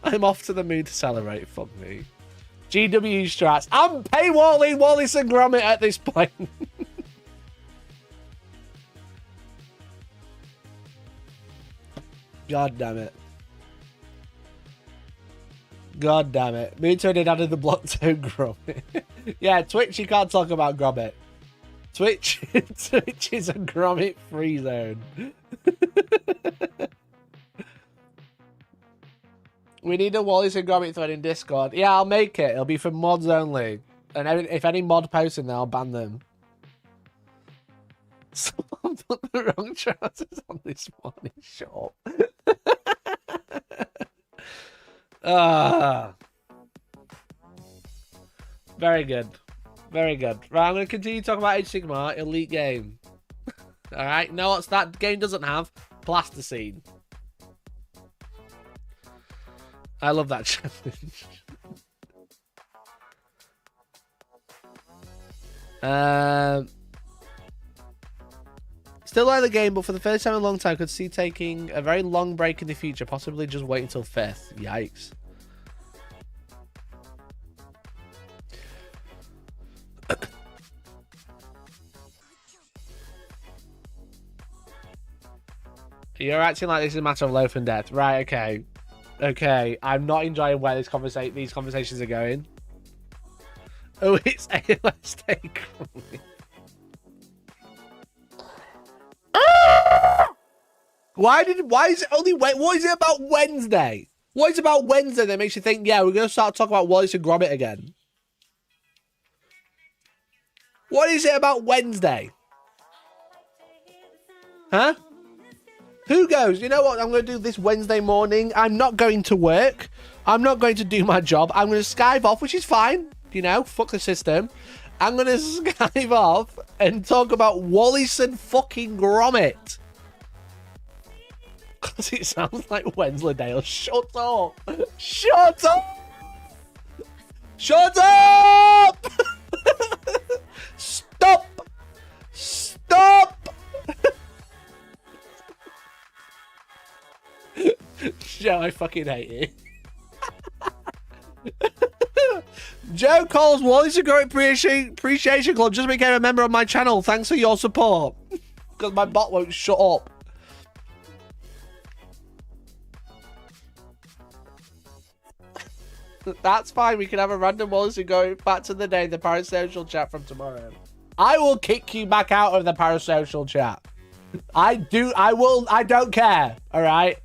I'm off to the moon to celebrate. Fuck me. GW strats. I'm paywalling Wallace and Gromit at this point. God damn it. God damn it. Moon turned out of the block to Gromit. Yeah, Twitch, you can't talk about Gromit. Twitch is a Gromit free zone. We need a Wallace and Gromit thread in Discord. Yeah, I'll make it. It'll be for mods only. And if any mod posts in there, I'll ban them. Someone put the wrong trousers on this morning. Shut up. Very good. Very good. Right, I'm going to continue talking about Age of Sigmar, elite game. Alright, know what that game doesn't have? Plasticine. I love that challenge. Still like the game, but for the first time in a long time, could see taking a very long break in the future, possibly just wait until 5th. Yikes. You're acting like this is a matter of life and death. Right, okay. Okay, I'm not enjoying where these conversations are going. Oh, it's ALS take. Why is it only what is it about Wednesday? What is it about Wednesday that makes you think, yeah, we're gonna start talking about Wallace and Gromit again? What is it about Wednesday? Huh? Who goes, you know what I'm going to do this Wednesday morning? I'm not going to work. I'm not going to do my job. I'm going to Skype off, which is fine. You know, fuck the system. I'm going to Skype off and talk about Wallace and fucking Gromit. Because it sounds like Wensleydale. Shut up. Shut up. Shut up. Stop. Stop. Joe, I fucking hate you. Joe calls Wallace and Gromit Appreciation Club just became a member of my channel. Thanks for your support. Because my bot won't shut up. That's fine. We can have a random Wallace and Gromit back to the day, the parasocial chat from tomorrow. I will kick you back out of the parasocial chat. I don't care. All right.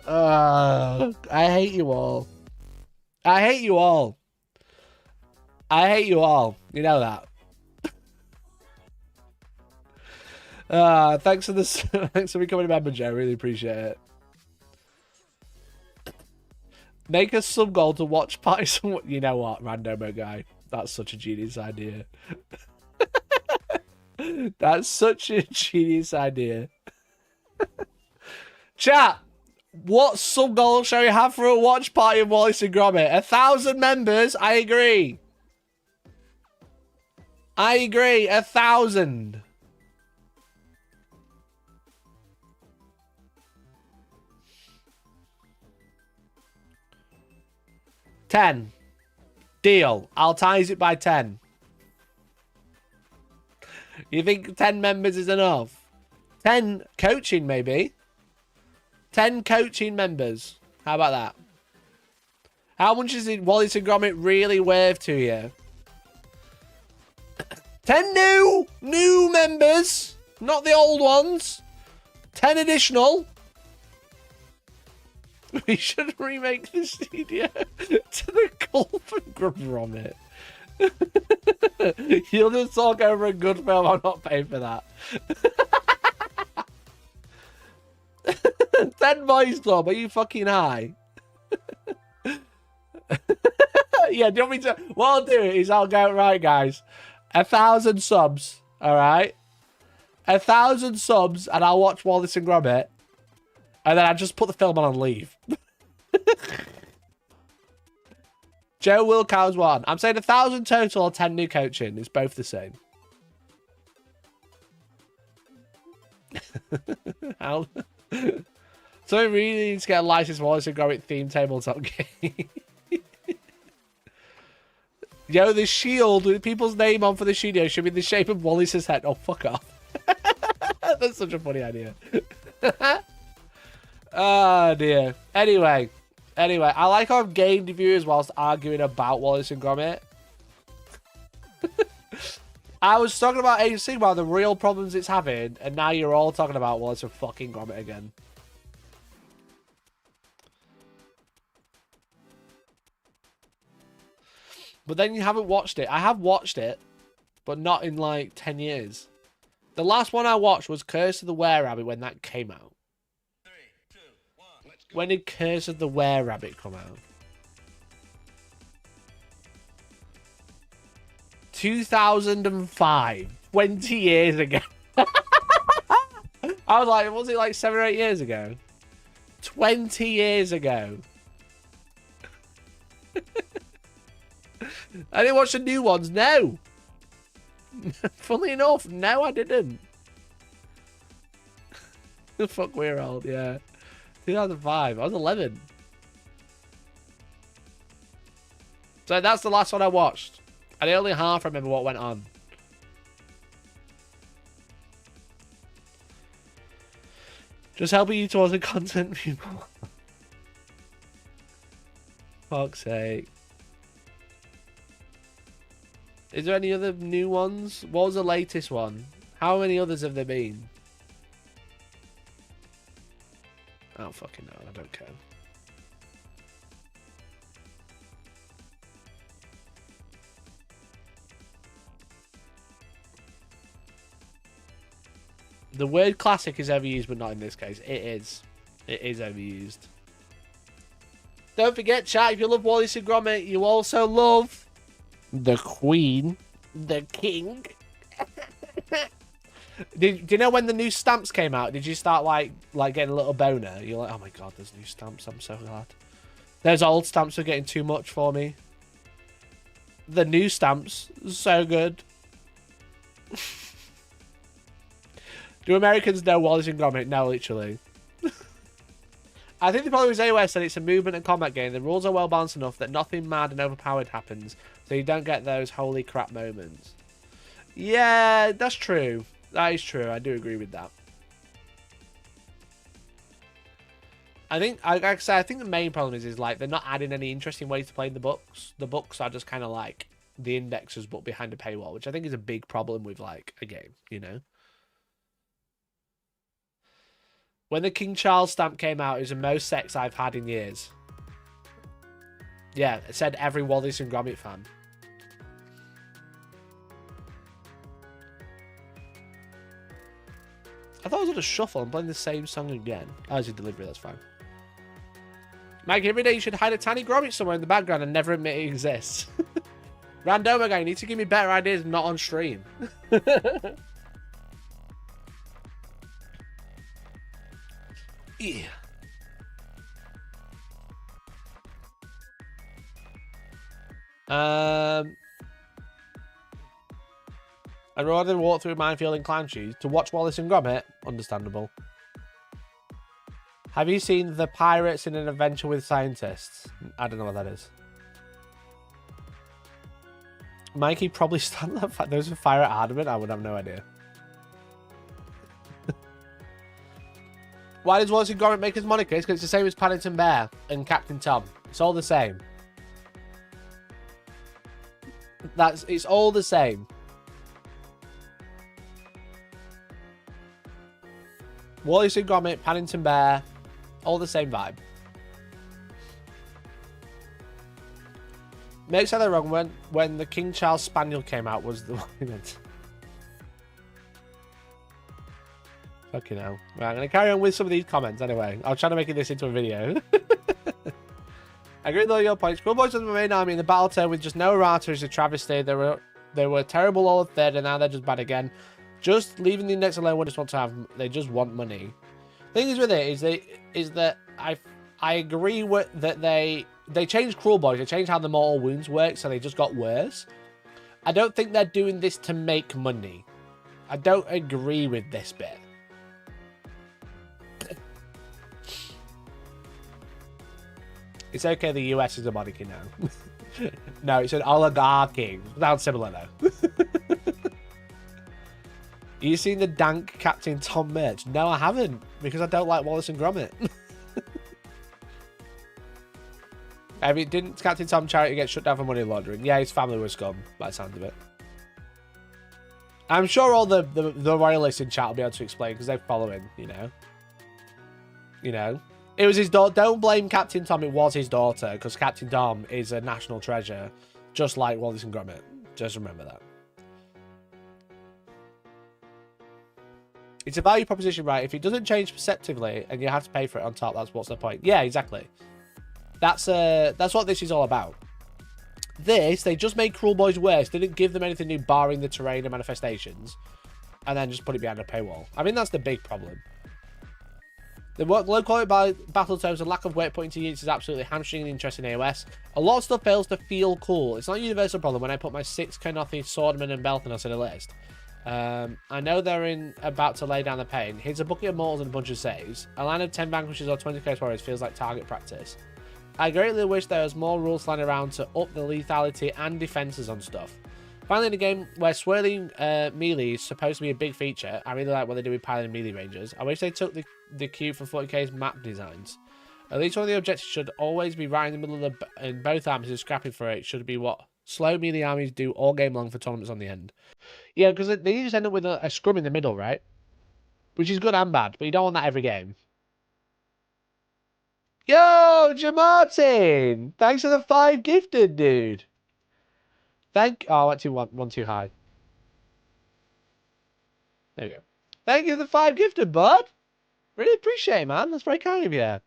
I hate you all. I hate you all. I hate you all. You know that. Thanks for this. Thanks for becoming a member, Joe. Really appreciate it. Make a sub goal to watch party. You know what, randomo guy? That's such a genius idea. That's such a genius idea. Chat. What sub goal shall we have for a watch party of Wallace and Gromit? 1,000 members? I agree. I agree. 1,000. 10. Deal. I'll times it by 10. You think 10 members is enough? 10 coaching, maybe. 10 coaching members. How about that? How much is it Wallace and Gromit really worth to you? 10 new members. Not the old ones. 10 additional. We should remake the studio to the Gulf and Gromit. You'll just talk over a good film. I'm not paying for that. 10 boys club. Are you fucking high? Yeah, do you want me to? What I'll do is I'll go, right, guys. 1,000 subs. All right. 1,000 subs, and I'll watch Wallace and Gromit. And then I just put the film on and leave. Joe Wilcows 1. I'm saying 1,000 total or 10 new coaching. It's both the same. How? So we really need to get a licensed Wallace and Gromit themed tabletop game. Yo, the shield with people's name on for the studio should be the shape of Wallace's head. Oh, fuck off. That's such a funny idea. Oh, dear. Anyway, I like how I've gained viewers whilst arguing about Wallace and Gromit. I was talking about Age of Sigmar, the real problems it's having, and now you're all talking about Wallace and fucking Gromit again. But then you haven't watched it. I have watched it, but not in like 10 years. The last one I watched was Curse of the Were-Rabbit when that came out. 3, 2, 1, let's go. When did Curse of the Were-Rabbit come out? 2005. 20 years ago. I was like, was it like 7 or 8 years ago? 20 years ago. I didn't watch the new ones. No. Funnily enough, no, I didn't. Fuck, we're old, yeah. 2005. I was 11. So that's the last one I watched. And I only half remember what went on. Just helping you towards the content, people. Fuck's sake. Is there any other new ones? What was the latest one? How many others have there been? I don't fucking know. I don't care. The word classic is overused, but not in this case. It is. It is overused. Don't forget, chat, if you love Wallace and Gromit, you also love the Queen, the King. Do you know when the new stamps came out? Did you start like getting a little boner? You're like, oh my god, there's new stamps. I'm so glad. Those old stamps are getting too much for me. The new stamps, so good. Do Americans know Wallace and Gromit? No, literally. I think the problem is anyway said it's a movement and combat game. The rules are well balanced enough that nothing mad and overpowered happens, so you don't get those holy crap moments. Yeah, that's true. That is true. I do agree with that. I think, like I said, I think the main problem is like they're not adding any interesting ways to play the books. The books are just kind of like the indexes, but behind a paywall, which I think is a big problem with like a game, you know? When the King Charles stamp came out, it was the most sex I've had in years. Yeah, it said every Wallace and Gromit fan. I thought I was on a shuffle. I'm playing the same song again. Oh, it's a delivery, that's fine. Mike, every day you should hide a tiny Gromit somewhere in the background and never admit it exists. Random guy, you need to give me better ideas, not on stream. Yeah. I'd rather walk through a minefield in clown shoes to watch Wallace and Gromit. Understandable. Have you seen The Pirates in an Adventure with Scientists? I don't know what that is. Mikey probably stand that. Those who fire at adamant, I would have no idea. Why does Wallace and Gromit make his monikers? Because it's the same as Paddington Bear and Captain Tom. It's all the same. It's all the same. Wallace and Gromit, Paddington Bear, all the same vibe. Makes that wrong when the King Charles Spaniel came out was the one. Fucking hell. Right, I'm going to carry on with some of these comments anyway. I'll try to make this into a video. I agree with all your points. Cool Boys was the main army in the battle turn with just no errata is a travesty. They were terrible all of third and now they're just bad again. Just leaving the index alone, they just want money. The thing is with it is that I agree with that they changed Cruel Boys. They changed how the mortal wounds work, so they just got worse. I don't think they're doing this to make money. I don't agree with this bit. It's okay, the US is a monarchy now. No, it's an oligarchy. Sounds similar though. You seen the dank Captain Tom merch? No, I haven't, because I don't like Wallace and Gromit. I mean, didn't Captain Tom charity get shut down for money laundering? Yeah, his family was scum, by the sound of it. I'm sure all the royalists in chat will be able to explain, because they follow him, you know. You know. It was his daughter. Don't blame Captain Tom, it was his daughter, because Captain Tom is a national treasure, just like Wallace and Gromit. Just remember that. It's a value proposition, right? If it doesn't change perceptively and you have to pay for it on top, what's the point? Yeah, exactly. That's what this is all about. They just made Cruel Boys worse. They didn't give them anything new barring the terrain and manifestations, and then just put it behind a paywall. I mean, that's the big problem. The low quality battle terms and lack of weight put into units is absolutely hamstringing the interest in AOS. A lot of stuff fails to feel cool. It's not a universal problem when I put my 6 Kenothi, Swordman and Belthanos in a list. I know they're about to lay down the pain. Here's a bucket of mortals and a bunch of saves. A line of 10 vanquishes or 20 curse warriors feels like target practice. I greatly wish there was more rules lying around to up the lethality and defenses on stuff. Finally, in a game where swirling melee is supposed to be a big feature, I really like what they do with piling and melee rangers. I wish they took the cue from 40k's map designs. At least one of the objectives should always be right in the middle of in both armies, and scrapping for it should be what slow melee armies do all game long for tournaments on the end. Yeah, because they just end up with a scrum in the middle, right? Which is good and bad, but you don't want that every game. Yo, Jamartin! Thanks for the 5 gifted, dude. Oh, I went one too high. There we go. Thank you for the 5 gifted, bud. Really appreciate it, man. That's very kind of you.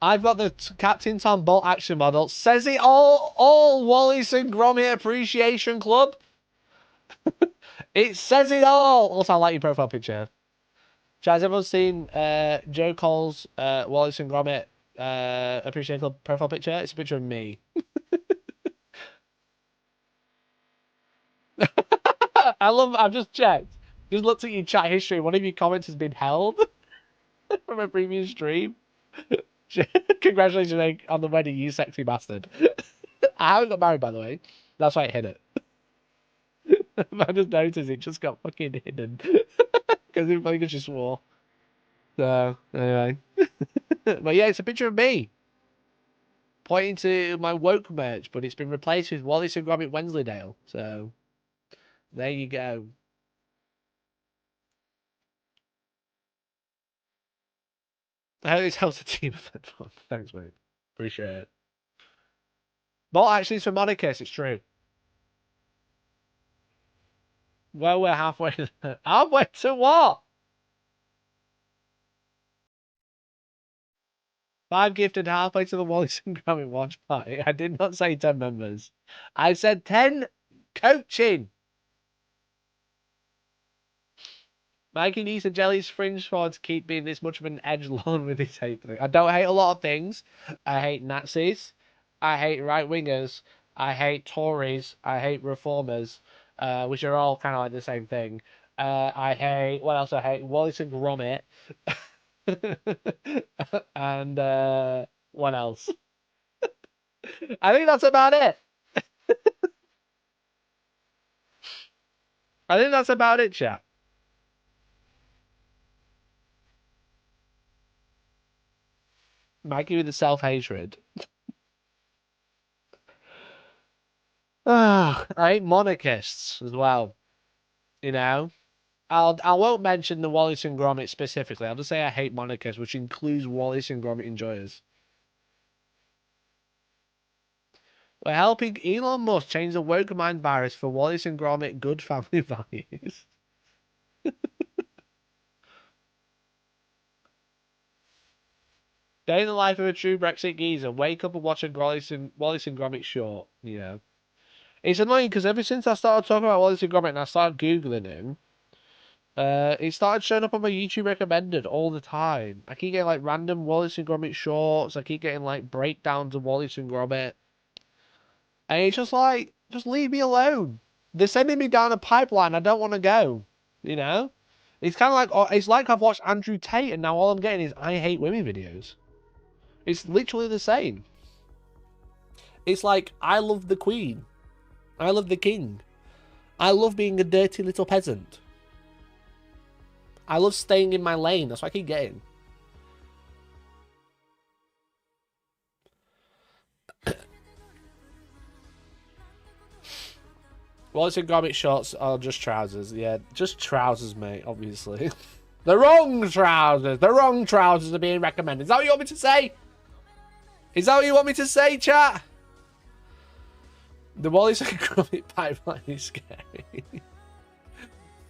I've got the Captain Tom Bolt action model. Says it all Wallace and Gromit Appreciation Club. It says it all. Also, I like your profile picture. Has everyone seen Joe Cole's Wallace and Gromit Appreciation Club profile picture? It's a picture of me. I've just checked. Just looked at your chat history. One of your comments has been held from a previous stream. Congratulations on the wedding, you sexy bastard. I haven't got married, by the way. That's why I hid it. I just noticed it just got fucking hidden. Because she swore. So, anyway. But yeah, it's a picture of me. Pointing to my woke merch, but it's been replaced with Wallace and Gromit Wensleydale. So, there you go. I hope this helps the team event. Thanks, mate. Appreciate it. Well, actually, it's for Monicus, it's true. Well, we're halfway. Halfway to what? 5 gifted, halfway to the Wallace and Gromit watch party. I did not say 10 members. I said 10 coaching. Mikey needs a jelly's fringe for to keep being this much of an edgelord with his hate thing. I don't hate a lot of things. I hate Nazis. I hate right-wingers. I hate Tories. I hate reformers, which are all kind of like the same thing. I hate... What else I hate? Wallace and Gromit. And what else? I think that's about it. I think that's about it, chat. Mikey with the self-hatred. I hate monarchists as well. You know? I won't mention the Wallace and Gromit specifically. I'll just say I hate monarchists, which includes Wallace and Gromit enjoyers. We're helping Elon Musk change the woke mind virus for Wallace and Gromit good family values. Day in the life of a true Brexit geezer. Wake up and watch a Wallace and Gromit short. You know. It's annoying because ever since I started talking about Wallace and Gromit and I started Googling him, it started showing up on my YouTube recommended all the time. I keep getting like random Wallace and Gromit shorts. I keep getting like breakdowns of Wallace and Gromit. And it's just like, just leave me alone. They're sending me down a pipeline I don't want to go. You know? It's kind of like, it's like I've watched Andrew Tate and now all I'm getting is I hate women videos. It's literally the same. It's like, I love the Queen. I love the King. I love being a dirty little peasant. I love staying in my lane. That's what I keep getting. Wallace and Gromit shorts are just trousers. Yeah, just trousers, mate, obviously. The wrong trousers. The wrong trousers are being recommended. Is that what you want me to say? Is that what you want me to say, chat? The Wallace and Gromit pipeline is scary.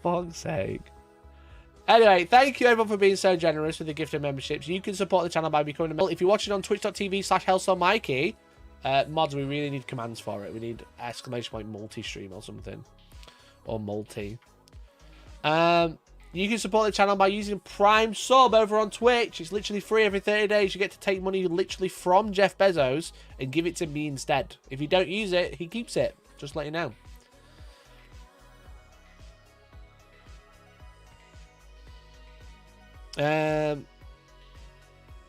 Fuck's sake. Anyway, thank you everyone for being so generous with the gift of memberships. You can support the channel by becoming a member. If you're watching on twitch.tv/Hellstormwargaming, mods, we really need commands for it. We need !multi multi-stream or something. Or multi. You can support the channel by using Prime Sub over on Twitch. It's literally free every 30 days. You get to take money literally from Jeff Bezos and give it to me instead. If you don't use it, he keeps it. Just let you know.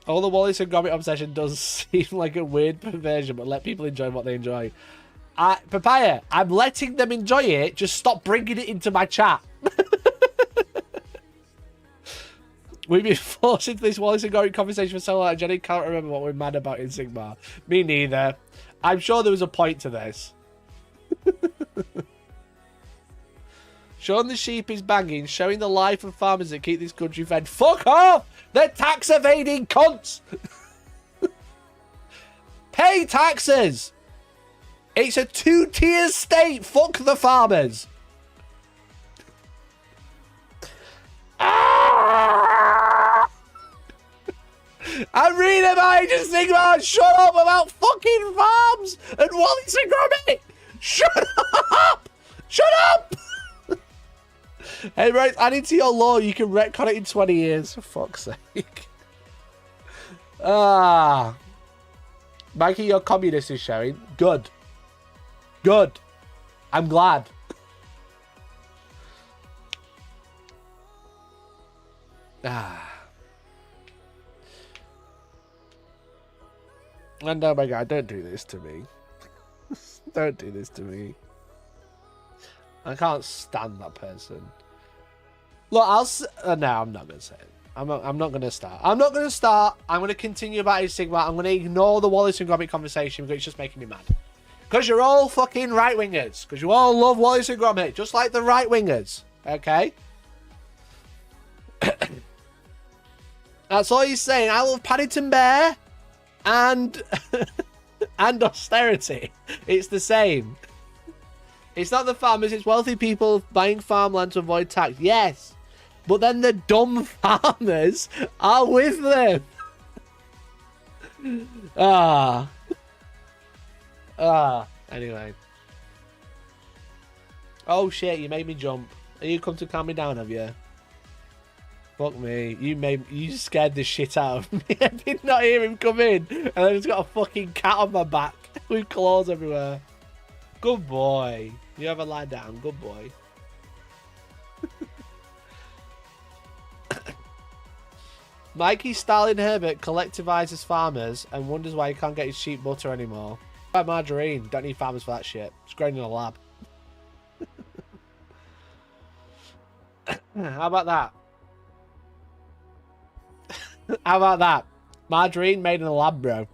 All the Wallace and Gromit obsession does seem like a weird perversion, but let people enjoy what they enjoy. Papaya, I'm letting them enjoy it. Just stop bringing it into my chat. We've been forced into this Wallace and Gromit conversation for so long, Jenny can't remember what we're mad about in Sigmar. Me neither. I'm sure there was a point to this. Showing the sheep is banging, showing the life of farmers that keep this country fed. Fuck off! They're tax evading cunts! Pay taxes! It's a two-tier state. Fuck the farmers. I'm reading about Age of Sigmar. Shut up about fucking farms and Wallace and Gromit. Shut up! Shut up! Hey, right, adding to your lore, you can retcon it in 20 years. For fuck's sake. Mikey, your communist is showing. Good. Good. I'm glad. And oh my god, don't do this to me. Don't do this to me. I can't stand that person. Look, no, I'm not going to say it. I'm not going to start. I'm not going to start. I'm going to continue about his Sigma. I'm going to ignore the Wallace and Gromit conversation because it's just making me mad. Because you're all fucking right-wingers. Because you all love Wallace and Gromit. Just like the right-wingers. Okay? That's all he's saying. I love Paddington Bear and and austerity. It's the same. It's not the farmers, it's wealthy people buying farmland to avoid tax. Yes, but then the dumb farmers are with them. Anyway. Oh shit, you made me jump. Are you come to calm me down, have you? Fuck me. You scared the shit out of me. I did not hear him come in. And I just got a fucking cat on my back with claws everywhere. Good boy. You ever lie down? Good boy. Mikey Stalin Herbert collectivizes farmers and wonders why he can't get his sheep butter anymore. Buy margarine. Don't need farmers for that shit. It's grown in a lab. How about that? How about that? Margarine made in a lab, bro.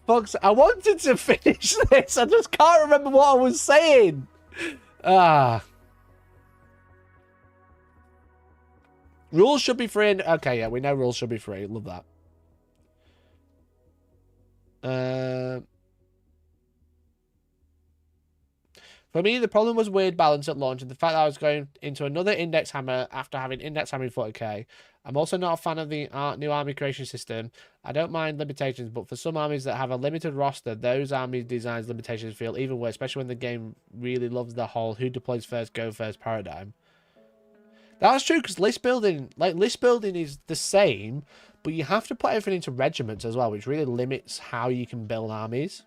Folks, I wanted to finish this. I just can't remember what I was saying. Rules should be free. Okay, yeah, we know rules should be free. Love that. For me, the problem was weird balance at launch and the fact that I was going into another index hammer after having index hammer in 40k. I'm also not a fan of the new army creation system. I don't mind limitations, but for some armies that have a limited roster, those army designs limitations feel even worse, especially when the game really loves the whole who deploys first, go first paradigm. That's true, because list building is the same, but you have to put everything into regiments as well, which really limits how you can build armies.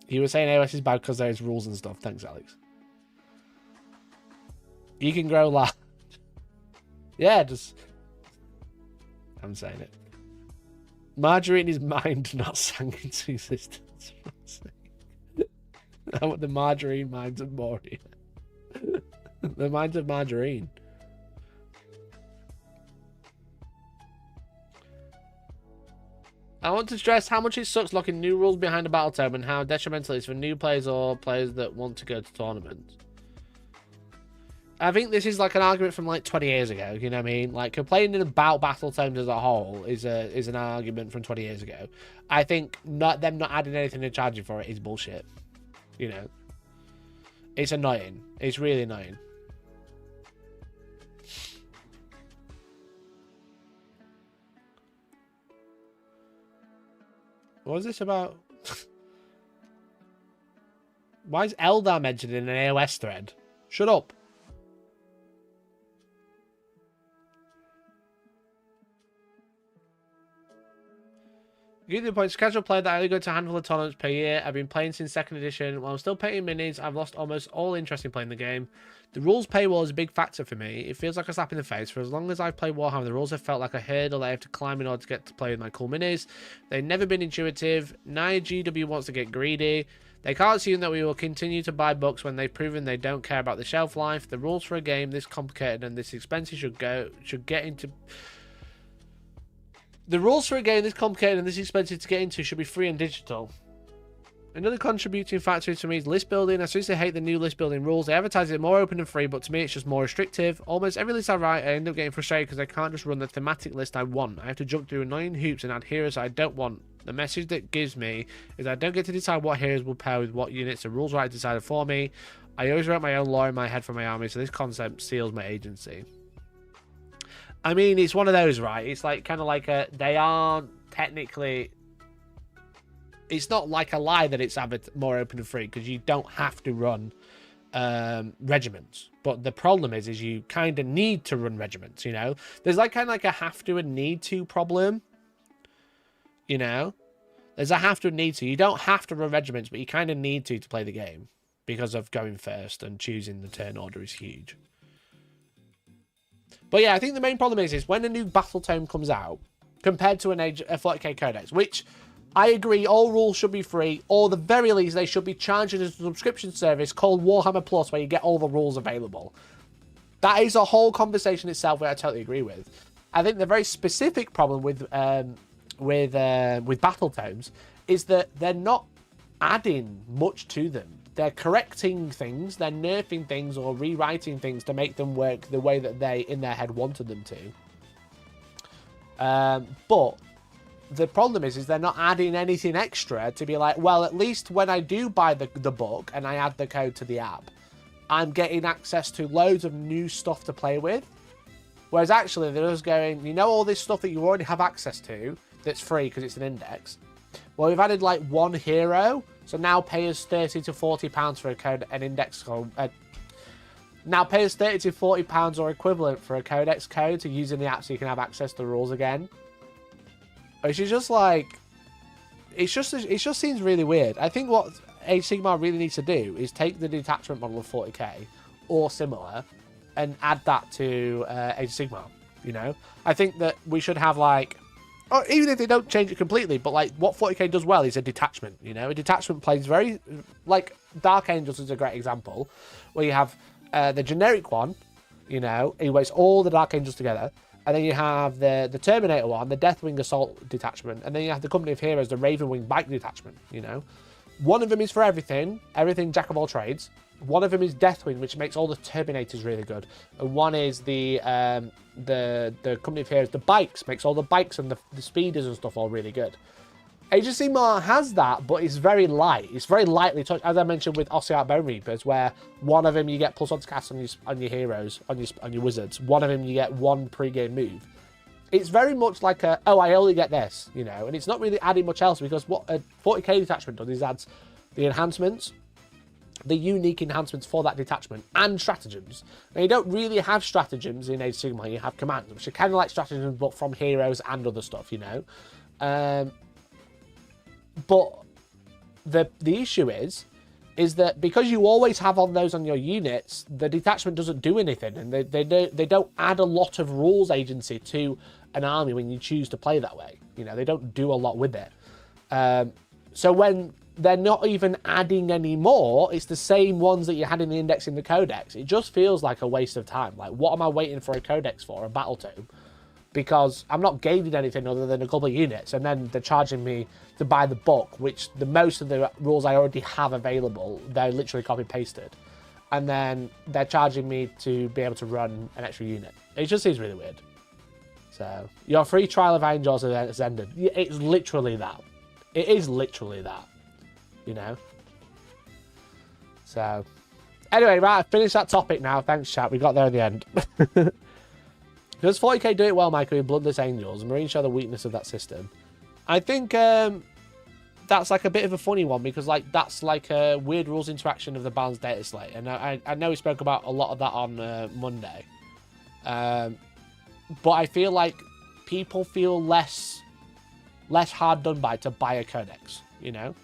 You were saying AOS is bad because there's rules and stuff. Thanks, Alex. You can grow large. Yeah, just... I'm saying it. Margarine is mind, not sank into existence. I want the margarine minds of Moria. The minds of margarine. I want to stress how much it sucks locking new rules behind a battle tome and how detrimental it is for new players or players that want to go to tournaments. I think this is like an argument from like 20 years ago, you know what I mean? Like complaining about battle tomes as a whole is an argument from 20 years ago. I think them not adding anything and charging for it is bullshit. You know? It's annoying. It's really annoying. What is this about? Why is Eldar mentioned in an AOS thread? Shut up. Give the points. Casual player that I only go to a handful of tournaments per year. I've been playing since 2nd edition. While I'm still painting minis, I've lost almost all interest in playing the game. The rules paywall is a big factor for me. It feels like a slap in the face. For as long as I've played Warhammer, the rules have felt like a hurdle I have to climb in order to get to play with my cool minis. They've never been intuitive. Now GW wants to get greedy. They can't assume that we will continue to buy books when they've proven they don't care about the shelf life. The rules for a game this complicated and this expensive should get into... The rules for a game this complicated and this expensive to get into should be free and digital. Another contributing factor to me is list building. I seriously hate the new list building rules. They advertise it more open and free, but to me it's just more restrictive. Almost every list I write, I end up getting frustrated because I can't just run the thematic list I want. I have to jump through annoying hoops and add heroes I don't want. The message that gives me is I don't get to decide what heroes will pair with what units. The rules writer decided for me. I always wrote my own lore in my head for my army, so this concept seals my agency. I mean, it's one of those, right? It's like kind of like they aren't technically... It's not like a lie that it's more open and free because you don't have to run regiments. But the problem is you kind of need to run regiments, you know? There's like kind of like a have to and need to problem, you know? There's a have to and need to. You don't have to run regiments, but you kind of need to play the game because of going first and choosing the turn order is huge. But yeah, I think the main problem is when a new battle tome comes out, compared to a 40k Codex, which I agree all rules should be free, or the very least they should be charging a subscription service called Warhammer Plus where you get all the rules available. That is a whole conversation itself where I totally agree with. I think the very specific problem with battle tomes is that they're not adding much to them. They're correcting things, they're nerfing things or rewriting things to make them work the way that they, in their head, wanted them to. But the problem is they're not adding anything extra to be like, well, at least when I do buy the book and I add the code to the app, I'm getting access to loads of new stuff to play with. Whereas actually they're just going, you know all this stuff that you already have access to that's free because it's an index? Well, we've added like one hero, so now pay us £30 to £40 for a code, an index code. Now pay us £30 to £40 or equivalent for a Codex code to use in the app so you can have access to the rules again. Which is just like, it just seems really weird. I think what Age Sigmar really needs to do is take the detachment model of 40k or similar and add that to Age of Sigmar. You know, I think that we should have like, or even if they don't change it completely, but like what 40k does well is a detachment. You know, a detachment plays very like Dark Angels is a great example, where you have the generic one, you know, he weighs all the Dark Angels together, and then you have the Terminator one, the Deathwing Assault detachment, and then you have the Company of Heroes, the Ravenwing Bike detachment. You know, one of them is for everything jack of all trades. One of them is Deathwing, which makes all the Terminators really good, and one is the Company of Heroes, the bikes, makes all the bikes and the speeders and stuff all really good. Age of Sigmar has that, but it's very light. It's very lightly touched, as I mentioned with Ossiarch Bone Reapers, where one of them you get +1 to cast on your heroes, on your wizards. One of them you get one pre-game move. It's very much like I only get this, you know, and it's not really adding much else, because what a 40k detachment does is adds the enhancements, the unique enhancements for that detachment, and stratagems. Now, you don't really have stratagems in Age of Sigmar. You have commands, which are kind of like stratagems, but from heroes and other stuff, you know. But the issue is that because you always have on those on your units, the detachment doesn't do anything, and they don't add a lot of rules agency to an army when you choose to play that way. You know, they don't do a lot with it. So when they're not even adding any more, it's the same ones that you had in the index in the Codex. It just feels like a waste of time. Like, what am I waiting for a Codex for, a battle tome? Because I'm not gaining anything other than a couple of units, and then they're charging me to buy the book, which the most of the rules I already have available, they're literally copy pasted, and then they're charging me to be able to run an extra unit. It just seems really weird. So your free trial of Iron Jaws has ended. It's literally that. It is literally that. You know. So anyway, right, I've finished that topic now. Thanks, chat. We got there at the end. Does 40k do it well, Michael, with Bloodless Angels? Marines show the weakness of that system. I think that's like a bit of a funny one, because like that's like a weird rules interaction of the balanced data slate, and I know we spoke about a lot of that on Monday, but I feel like people feel less hard done by to buy a Codex. You know,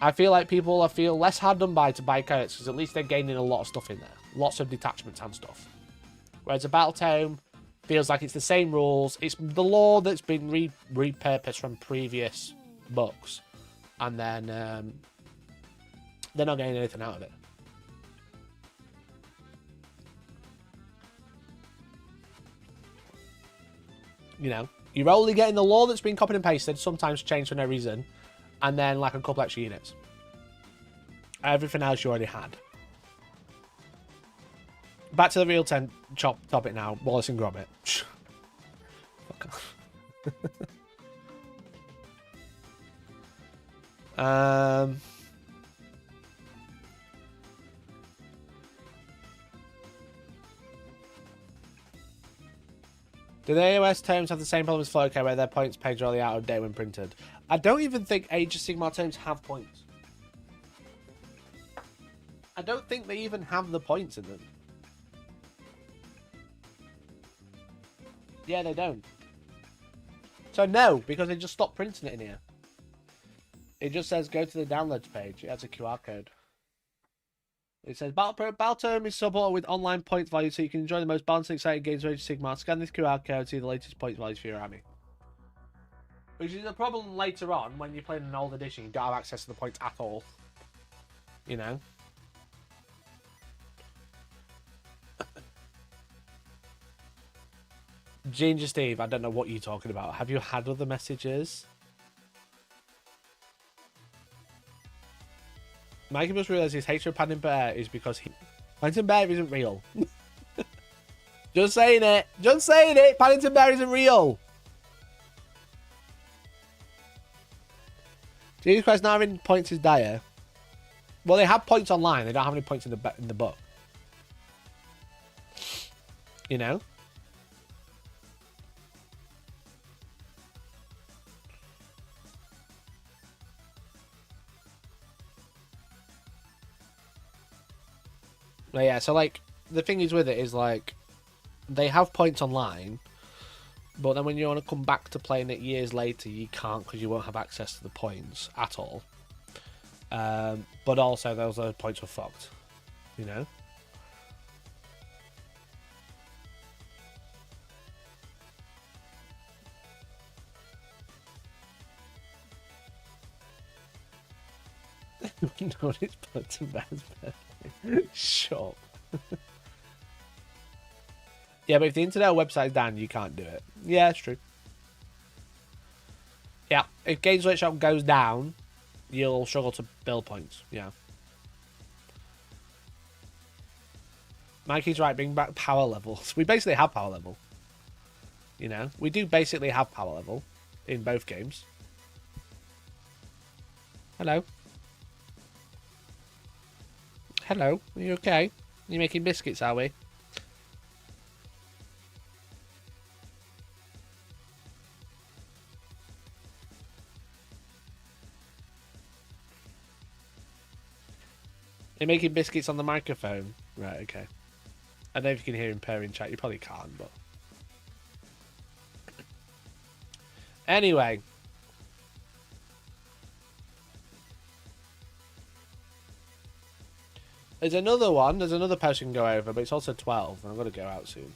I feel like people feel less hard done by to buy a Codex, because at least they're gaining a lot of stuff in there, lots of detachments and stuff. Whereas a battle tome feels like it's the same rules. It's the lore that's been repurposed from previous books, and then they're not getting anything out of it. You know, you're only getting the lore that's been copied and pasted, sometimes changed for no reason, and then like a couple extra units. Everything else you already had. Back to the real topic now. Wallace and Gromit. Fuck off. Do the AOS tomes have the same problem as Flowcare, where their points page are already out of date when printed? I don't even think Age of Sigmar tomes have points. I don't think they even have the points in them. Yeah, they don't. So no, because they just stopped printing it in here. It just says go to the downloads page. It has a QR code. It says Battle Tome is supported with online points value, so you can enjoy the most balanced and exciting games of Age of Sigmar. Scan this QR code to see the latest points values for your army. Which is a problem later on when you're playing an old edition. You don't have access to the points at all. You know? Ginger Steve, I don't know what you're talking about. Have you had other messages? Mikey must realise his hatred of Paddington Bear is because Paddington Bear isn't real. Just saying it. Just saying it. Paddington Bear isn't real. Jesus Christ, not having points is dire. Well, they have points online. They don't have any points in the book. You know? But yeah, so like the thing is with it is like they have points online, but then when you want to come back to playing it years later, you can't, because you won't have access to the points at all. But also those other points were fucked, you know. No, it's put to bed. Shut up. Yeah, but if the internet website's down, you can't do it. Yeah, it's true. Yeah, if Games Workshop goes down, you'll struggle to build points. Yeah. Mikey's right, bring back power levels. We basically have power level. You know, we do basically have power level in both games. Hello. Hello, are you okay? You making biscuits, are we? You're making biscuits on the microphone? Right, okay. I don't know if you can hear him purring in chat. You probably can't, but... Anyway. There's another one. There's another post we can go over, but it's also 12, and I've got to go out soon.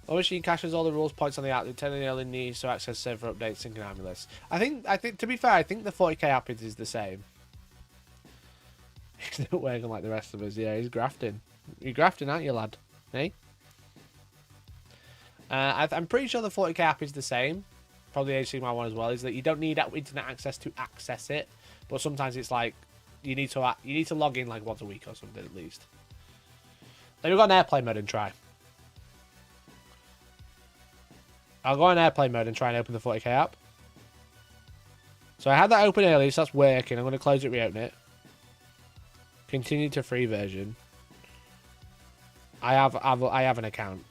Machine caches all the rules points on the app. The 10 early needs to access server updates and army lists. I think to be fair, I think the 40k app is the same. He's not working like the rest of us. Yeah, he's grafting. You're grafting, aren't you, lad? Hey? I'm pretty sure the 40k app is the same. Probably the HTML one as well. Is that you don't need internet access to access it, but sometimes it's like you need to log in like once a week or something at least. Then we've got an airplane mode and try. I'll go on airplane mode and try and open the 40k app. So I had that open earlier, so that's working. I'm going to close it, reopen it. Continue to free version. I have an account.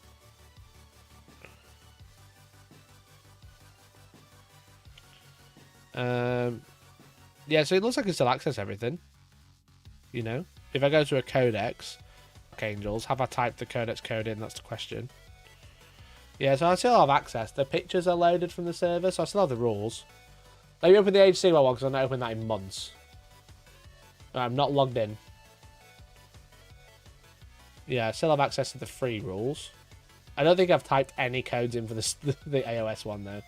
Yeah, so it looks like I can still access everything. You know, if I go to a Codex, Angels, have I typed the Codex code in? That's the question. Yeah, so I still have access. The pictures are loaded from the server, so I still have the rules. Let me open the HC one because I've not opened that in months. I'm not logged in. Yeah, I still have access to the free rules. I don't think I've typed any codes in for the AOS one, though.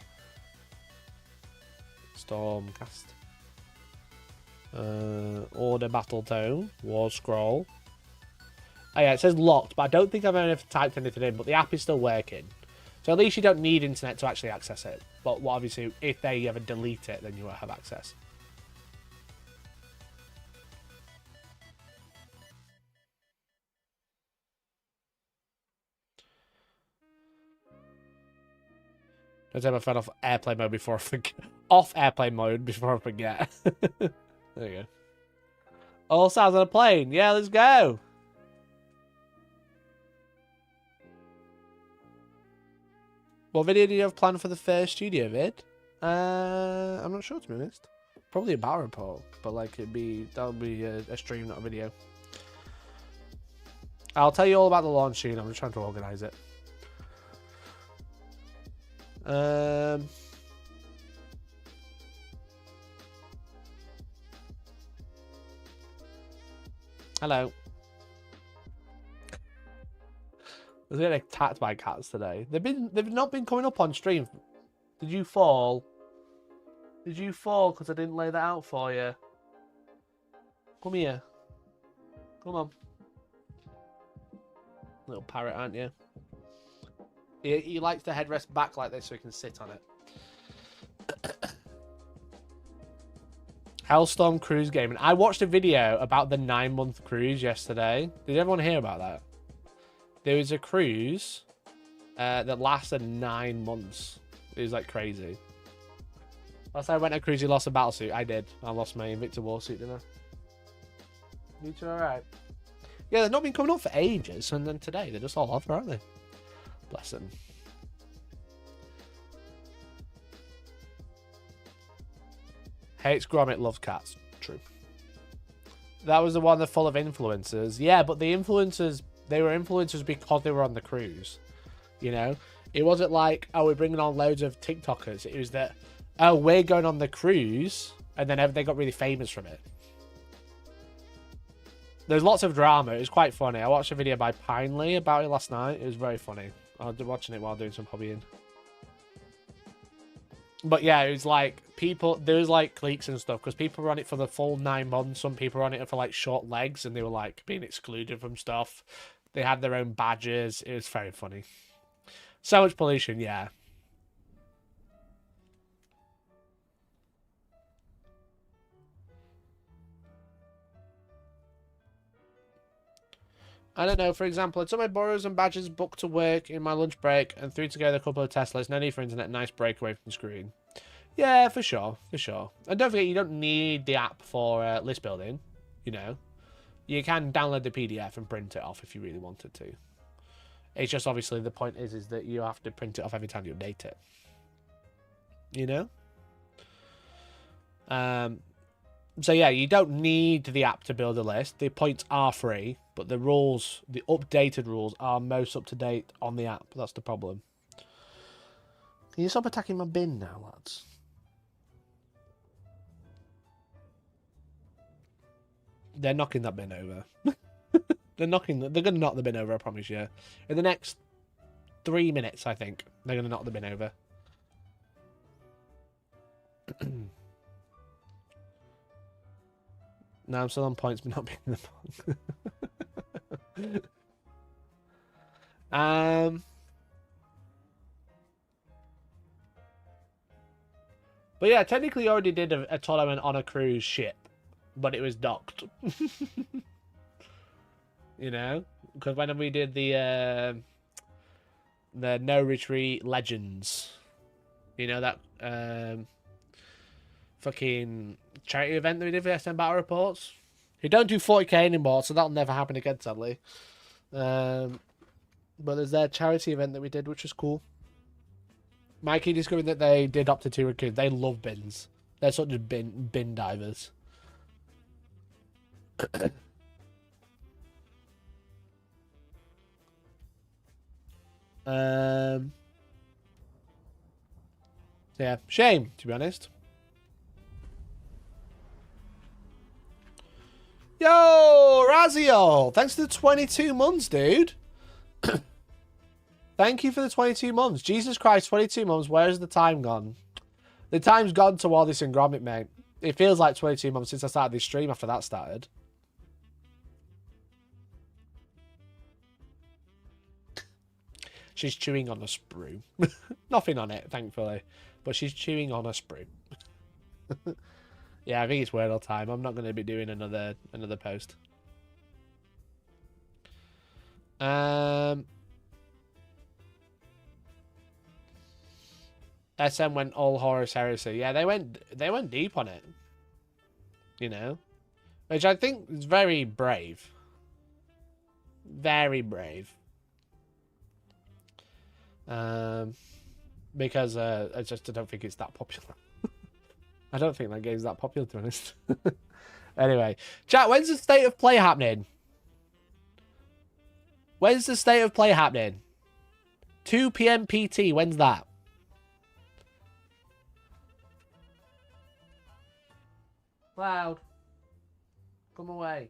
Stormcast. Order battle tone. War scroll. Oh yeah, it says locked, but I don't think I've ever typed anything in, but the app is still working. So at least you don't need internet to actually access it. But obviously, if they ever delete it, then you won't have access. Don't take my phone off airplane mode before I forget. Off airplane mode before I forget. There you go. All sounds on a plane. Yeah, let's go. What video do you have planned for the first studio vid? I'm not sure, to be honest. Probably a battle report, but like that'll be a stream, not a video. I'll tell you all about the launch soon. I'm just trying to organise it. Hello. I was getting attacked by cats today. They've not been coming up on stream. Did you fall? Did you fall because I didn't lay that out for you? Come here. Come on. Little parrot, aren't you? He likes the headrest back like this so he can sit on it. Hellstorm cruise gaming. I watched a video about the 9-month cruise yesterday. Did everyone hear about that? There was a cruise that lasted 9 months. It was like crazy. Last time I went on a cruise, you lost a battle suit. I did. I lost my Invicta war suit, didn't I? You two alright? Yeah, they've not been coming up for ages, and then today they're just all off, aren't they? Bless them. Hates Gromit, loves cats. True. That was the one that's full of influencers. Yeah, but the influencers, they were influencers because they were on the cruise. You know? It wasn't like, oh, we're bringing on loads of TikTokers. It was that, oh, we're going on the cruise, and then they got really famous from it. There's lots of drama. It was quite funny. I watched a video by Pinely about it last night. It was very funny. I was watching it while doing some hobbying. But yeah, it was like people. There was like cliques and stuff because people were on it for the full 9 months. Some people were on it for like short legs, and they were like being excluded from stuff. They had their own badges. It was very funny. So much pollution, yeah. I don't know, for example, I took my borrows and badges booked to work in my lunch break and threw together a couple of Teslas. No need for internet, nice break away from the screen. Yeah, for sure, for sure. And don't forget, you don't need the app for list building, you know. You can download the PDF and print it off if you really wanted to. It's just obviously the point is that you have to print it off every time you update it. You know? So yeah, you don't need the app to build a list. The points are free, but the rules, the updated rules, are most up to date on the app. That's the problem. Can you stop attacking my bin now, lads? They're knocking that bin over. They're gonna knock the bin over, I promise you. In the next 3 minutes, I think they're gonna knock the bin over. No, I'm still on points, but not being in the pong. But yeah, technically, you already did a tournament on a cruise ship, but it was docked. You know, because when we did the No Retreat Legends, you know that fucking charity event that we did for SM Battle Reports. We don't do 40k anymore, so that'll never happen again, sadly. But there's their charity event that we did, which was cool. Mikey discovered that they did opt to raccoons. They love bins. They're sort of bin divers. Yeah, shame, to be honest. Yo, Razio! Thanks for the 22 months, dude. Thank you for the 22 months. Jesus Christ, 22 months. Where's the time gone? The time's gone to all this in Gromit, mate. It feels like 22 months since I started this stream after that started. She's chewing on a sprue. Nothing on it, thankfully. But she's chewing on a sprue. Yeah, I think it's Wordle time. I'm not going to be doing another post. SM went all Horus Heresy. Yeah, they went deep on it. You know? Which I think is very brave. Very brave. Because I don't think it's that popular. I don't think that game's that popular, to be honest. Anyway, chat, when's the state of play happening? When's the state of play happening? 2 PM PT, when's that? Cloud. Come away.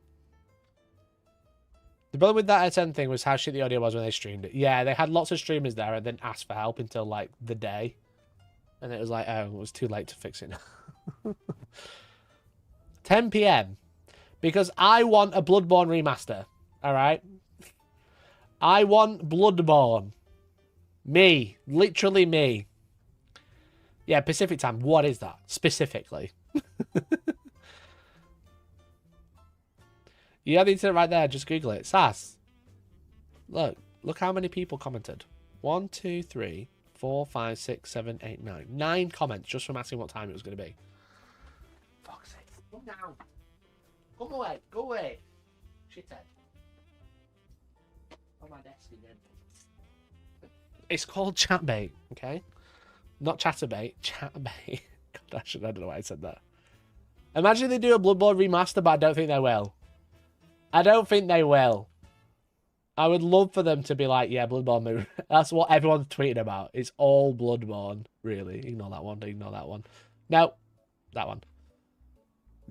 The problem with that SM thing was how shit the audio was when they streamed it. Yeah, they had lots of streamers there and then asked for help until, like, the day. And it was like, oh, it was too late to fix it. 10 PM. Because I want a Bloodborne remaster. Alright? I want Bloodborne. Me. Literally me. Yeah, Pacific time. What is that? Specifically. You have the internet right there. Just Google it. Sass. Look how many people commented. 1, 2, 3, 4, 5, 6, 7, 8, 9. 9 comments just from asking what time it was going to be. Fuck's sake. Come down. Come away. Go away. Shithead. On my desk again. It's called chatbait, okay? Not chatterbait. Chatbait. God, I don't know why I said that. Imagine they do a Bloodborne remaster, but I don't think they will. I don't think they will. I would love for them to be like, yeah, Bloodborne movie. That's what everyone's tweeting about. It's all Bloodborne, really. Ignore that one. Ignore that one. No, that one.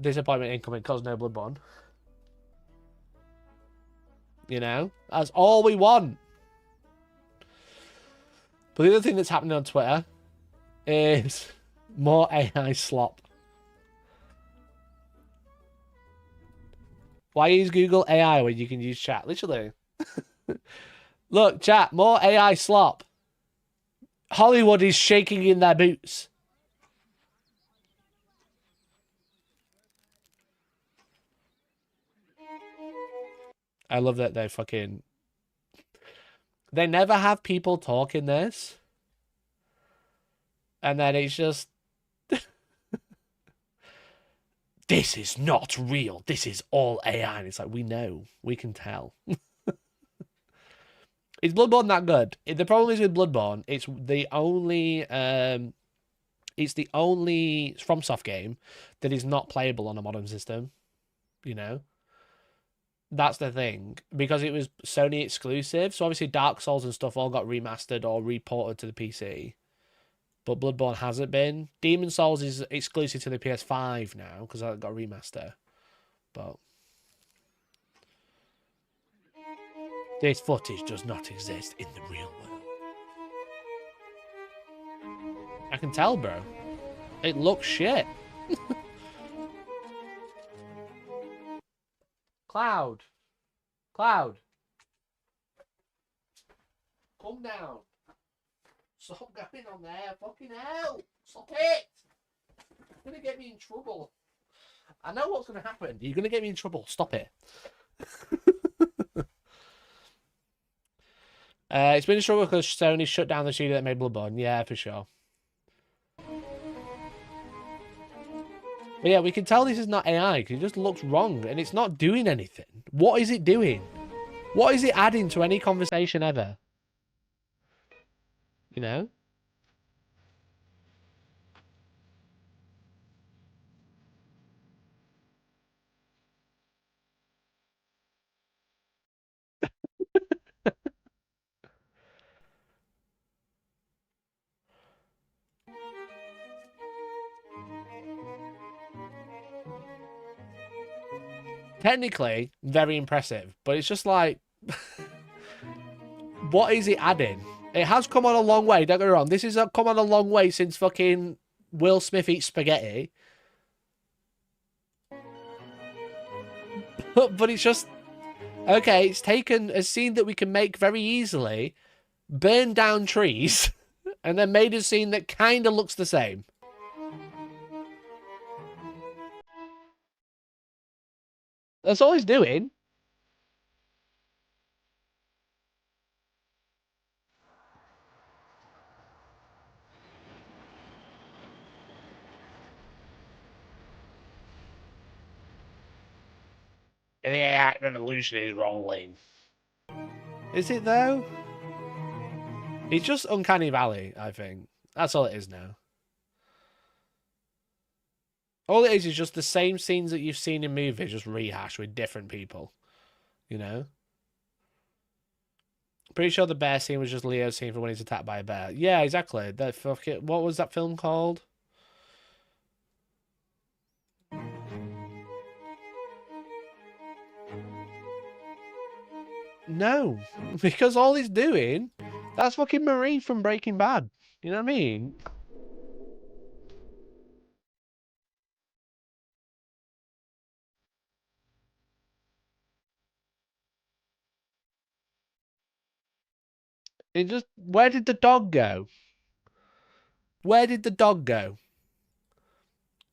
Disappointment incoming because no Bloodborne. You know? That's all we want. But the other thing that's happening on Twitter is More AI slop. Why use Google AI when you can use chat? Literally. Look, chat, more AI slop. Hollywood is shaking in their boots. I love that they fucking... They never have people talk in this. And then it's just... This is not real. This is all AI. And it's like, we know. We can tell. Is Bloodborne that good? The problem is with Bloodborne, it's the only FromSoft game that is not playable on a modern system. You know? That's the thing. Because it was Sony exclusive. So obviously Dark Souls and stuff all got remastered or reported to the PC. But Bloodborne hasn't been. Demon Souls is exclusive to the PS5 now because that got a remaster. But this footage does not exist in the real world. I can tell, bro. It looks shit. Cloud. Cloud. Come down. Stop going on there. Fucking hell. Stop it. You're going to get me in trouble. I know what's going to happen. You're going to get me in trouble. Stop it. It's been a struggle because Sony shut down the studio that made Bloodborne. Yeah, for sure. But yeah, we can tell this is not AI because it just looks wrong and it's not doing anything. What is it doing? What is it adding to any conversation ever? You know? Technically, very impressive, but it's just like, what is it adding? It has come on a long way, don't get me wrong. This has come on a long way since fucking Will Smith eats spaghetti. But it's just, okay, it's taken a scene that we can make very easily, burn down trees, and then made a scene that kind of looks the same. That's all he's doing. The AI revolution is rolling. Is it though? It's just Uncanny Valley, I think. That's all it is now. All it is just the same scenes that you've seen in movies, just rehashed with different people. You know? Pretty sure the bear scene was just Leo's scene for when he's attacked by a bear. Yeah, exactly. That fucking, what was that film called? No, because all he's doing, that's fucking Marie from Breaking Bad. You know what I mean? It just, where did the dog go? Where did the dog go?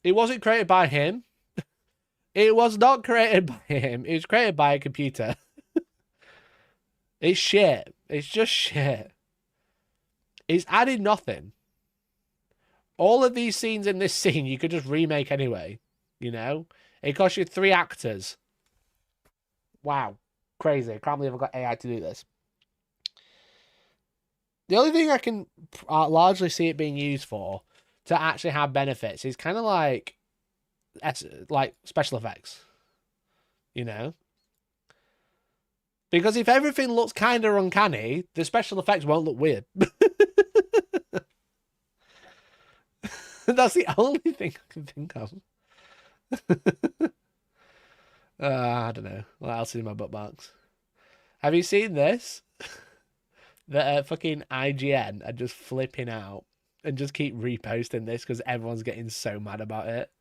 It wasn't created by him. It was not created by him. It was created by a computer. It's shit. It's just shit. It's added nothing. All of these scenes in this scene, you could just remake anyway. You know? It cost you 3 actors. Wow. Crazy. I can't believe I've got AI to do this. The only thing I can largely see it being used for to actually have benefits is kind of like special effects. You know? Because if everything looks kind of uncanny, the special effects won't look weird. That's the only thing I can think of. I don't know. What else is in my bookmarks? Have you seen this? The fucking IGN are just flipping out and just keep reposting this because everyone's getting so mad about it.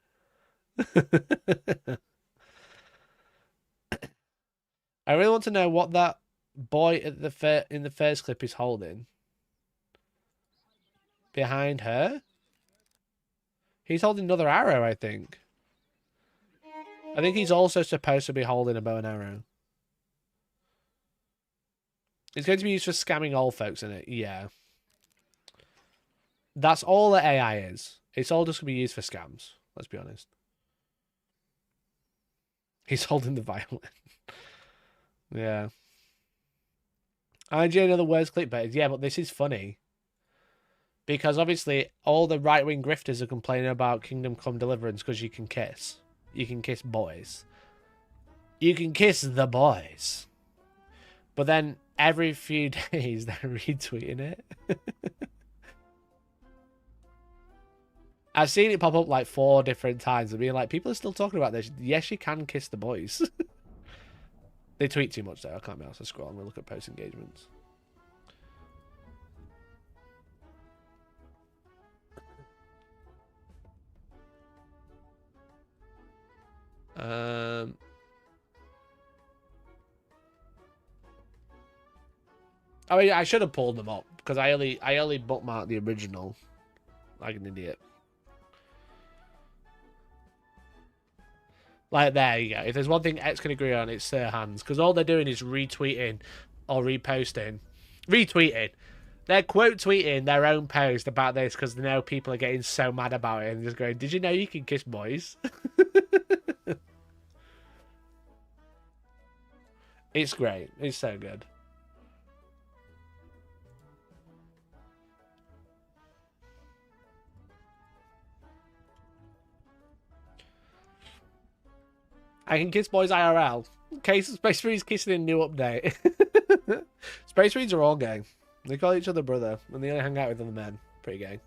I really want to know what that boy at in the first clip is holding. Behind her? He's holding another arrow, I think. I think he's also supposed to be holding a bow and arrow. It's going to be used for scamming old folks, isn't it? Yeah. That's all the AI is. It's all just going to be used for scams. Let's be honest. He's holding the violin. Yeah. IGN are the worst clickbaiters. Yeah, but this is funny. Because obviously, all the right-wing grifters are complaining about Kingdom Come Deliverance because you can kiss. You can kiss boys. You can kiss the boys. But then, every few days, they're retweeting it. I've seen it pop up like 4 different times and being like, people are still talking about this. Yes, you can kiss the boys. They tweet too much though. I can't be able to scroll and look at post engagements. Oh yeah, I should have pulled them up because I only bookmarked the original, like an idiot. Like, there you go. If there's one thing X can agree on, it's Sir Hans. Because all they're doing is retweeting or reposting. Retweeting. They're quote tweeting their own post about this because they know people are getting so mad about it and just going, did you know you can kiss boys? It's great. It's so good. I can kiss boys IRL. Case of Space Marine's kissing in new update. Space Marines are all gay. They call each other brother, and they only hang out with other men. Pretty gay.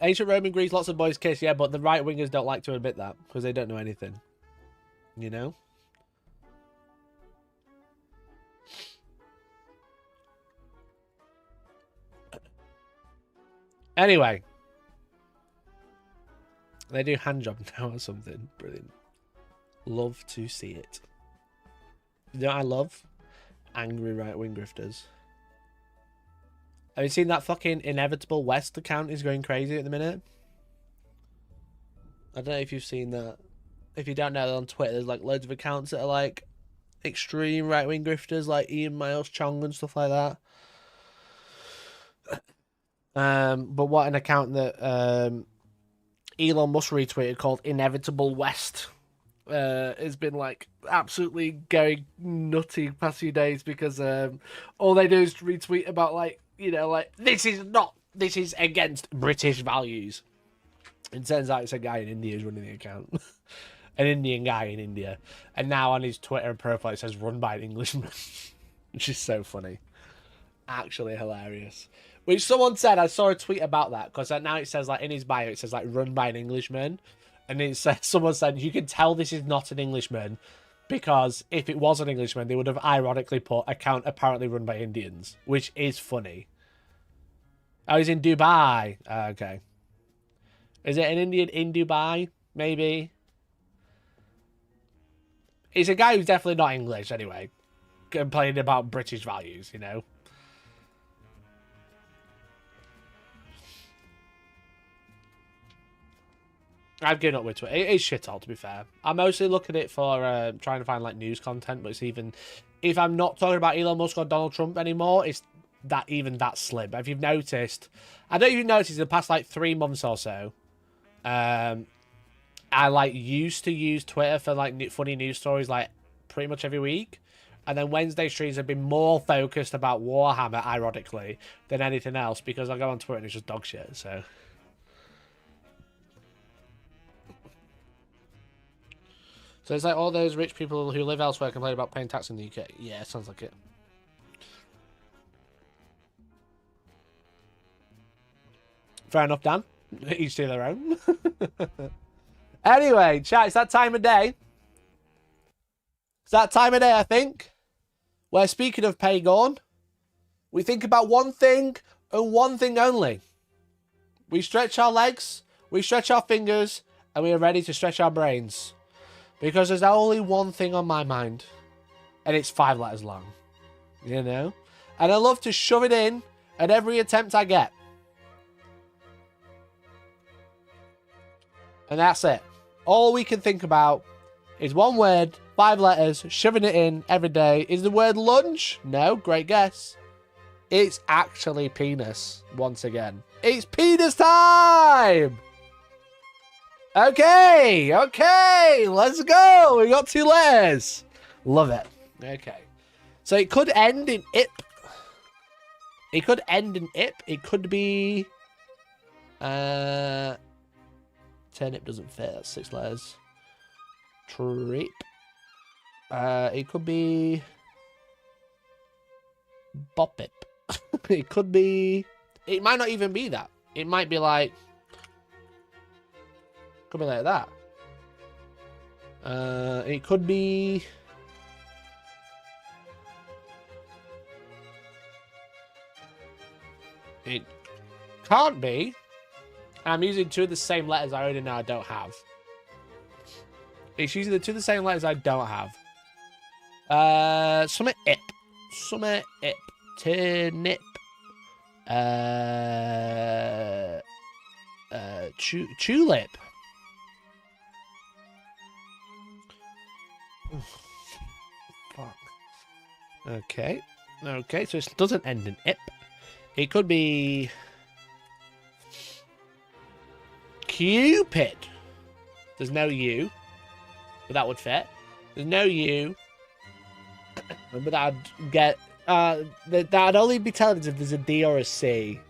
Ancient Roman Greece, lots of boys kiss, yeah, but the right wingers don't like to admit that because they don't know anything. You know? Anyway. They do hand job now or something. Brilliant. Love to see it. You know what I love? Angry right-wing grifters. Have you seen that fucking Inevitable West account is going crazy at the minute? I don't know if you've seen that. If you don't know, on Twitter, there's like loads of accounts that are like extreme right-wing grifters, like Ian Miles Chong and stuff like that. But what an account that Elon Musk retweeted called Inevitable West has been like absolutely going nutty past few days because all they do is retweet about like, you know, like this is against British values. It turns out it's a guy in India who's running the account. An Indian guy in India. And now on his Twitter profile it says run by an Englishman. Which is so funny. Actually hilarious. Which someone said, I saw a tweet about that, because now it says, like, in his bio, it says, like, run by an Englishman. And it says, someone said, you can tell this is not an Englishman, because if it was an Englishman, they would have ironically put account apparently run by Indians, which is funny. Oh, he's in Dubai. Okay. Is it an Indian in Dubai? Maybe. He's a guy who's definitely not English, anyway. Complaining about British values, you know. I've given up with Twitter. It is shit all, to be fair. I mostly look at it for trying to find like news content, but it's even if I'm not talking about Elon Musk or Donald Trump anymore, it's that slim. If you've noticed, I don't even notice in the past like 3 months or so, I like used to use Twitter for like funny news stories like pretty much every week, and then Wednesday streams have been more focused about Warhammer, ironically, than anything else because I go on Twitter and it's just dog shit. So. So it's like all those rich people who live elsewhere complain about paying tax in the UK. Yeah, sounds like it. Fair enough, Dan. Each to their own. Anyway, chat, it's that time of day. It's that time of day, I think. where, speaking of pagan, we think about one thing and one thing only. We stretch our legs, we stretch our fingers, and we are ready to stretch our brains. Because there's only one thing on my mind, and it's 5 letters long. You know? And I love to shove it in at every attempt I get. And that's it. All we can think about is one word, 5 letters, shoving it in every day. Is the word lunch? No, great guess. It's actually penis, once again. It's penis time! Okay, let's go. We got 2 letters. Love it. Okay. So it could end in ip. It could end in ip. It could be... turnip doesn't fit. That's 6 letters. Trip. It could be... Bop-ip. It could be... It might not even be that. It might be like... Could be like that. It could be... It can't be. I'm using 2 of the same letters I already know I don't have. It's using the 2 of the same letters I don't have. Summit ip. Summit ip. Turnip. Tulip. Fuck. Okay. Okay, so it doesn't end in ip. It could be... Cupid. There's no U. But that would fit. There's no U. But that'd get... that'd only be telling us if there's a D or a C.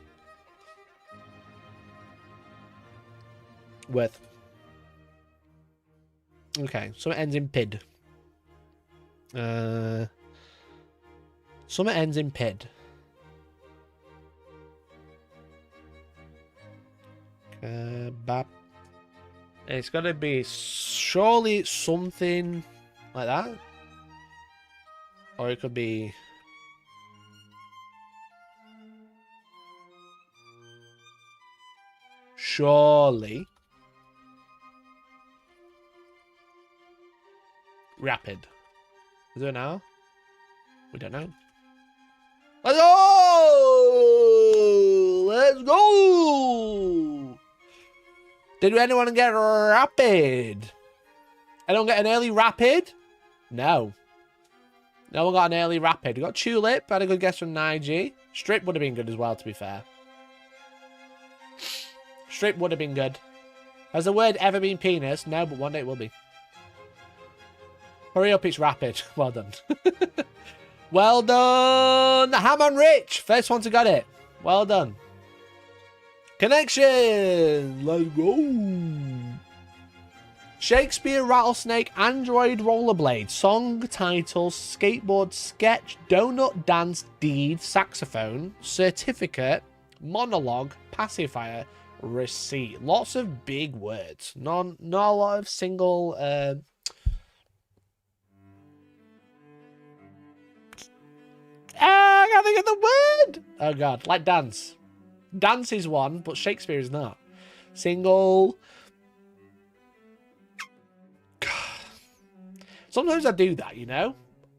With. Okay, so it ends in PID. Some it ends in PID. Bap. It's got to be surely something like that. Or it could be... Surely. Rapid. Is it now? We don't know. Let's go! Let's go! Did anyone get rapid? Anyone get an early rapid? No. No one got an early rapid. We got tulip. Had a good guess from Nige. Strip would have been good as well, to be fair. Strip would have been good. Has the word ever been penis? No, but one day it will be. Hurry up, it's rapid. Well done. Well done. Hammond Rich. First one to got it. Well done. Connection. Let's go. Shakespeare, Rattlesnake, Android, Rollerblade, Song, Title, Skateboard, Sketch, Donut, Dance, Deed, Saxophone, Certificate, Monologue, Pacifier, Receipt. Lots of big words. Not a lot of single... I can't think of the word! Oh god, like dance. Dance is one, but Shakespeare is not. Single... Sometimes I do that, you know?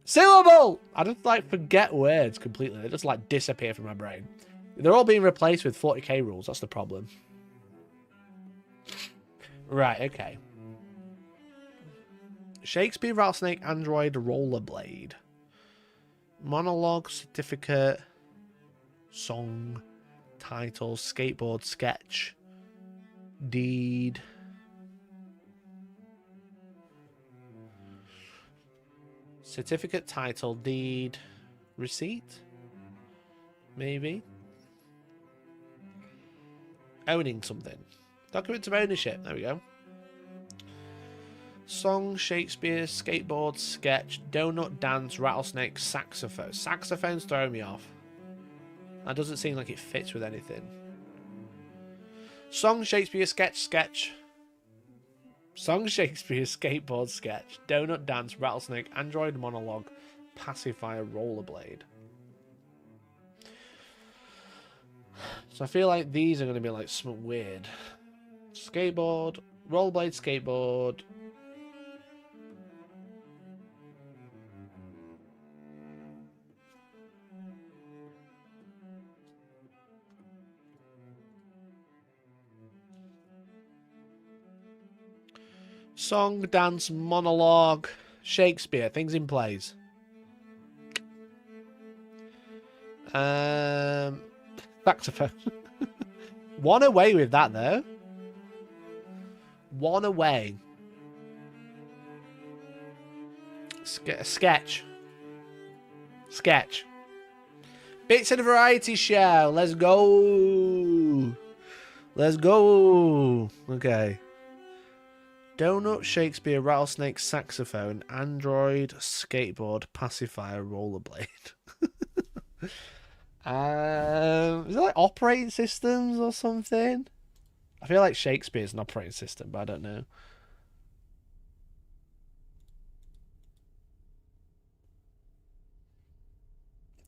Syllable! I just, like, forget words completely. They just, like, disappear from my brain. They're all being replaced with 40k rules. That's the problem. Right, okay. Shakespeare, Rattlesnake, Android, Rollerblade. Monologue, Certificate, Song, Title, Skateboard, Sketch, Deed... Certificate, title, deed, receipt? Maybe. Owning something. Documents of ownership. There we go. Song, Shakespeare, skateboard, sketch, donut, dance, rattlesnake, saxophone. Saxophone's throwing me off. That doesn't seem like it fits with anything. Song, Shakespeare, sketch. Song, Shakespeare, skateboard, sketch, donut, dance, rattlesnake, android, monologue, pacifier rollerblade. So I feel like these are going to be like something weird. Skateboard, rollerblade, skateboard. Song, dance, monologue, Shakespeare, things in plays. Saxophone. One away with that, though. One away. Sketch. Sketch. Bits of the variety show. Let's go. Let's go. Okay. Donut, Shakespeare, rattlesnake, saxophone, android, skateboard, pacifier, rollerblade. Is it like operating systems or something? I feel like Shakespeare's an operating system, but I don't know.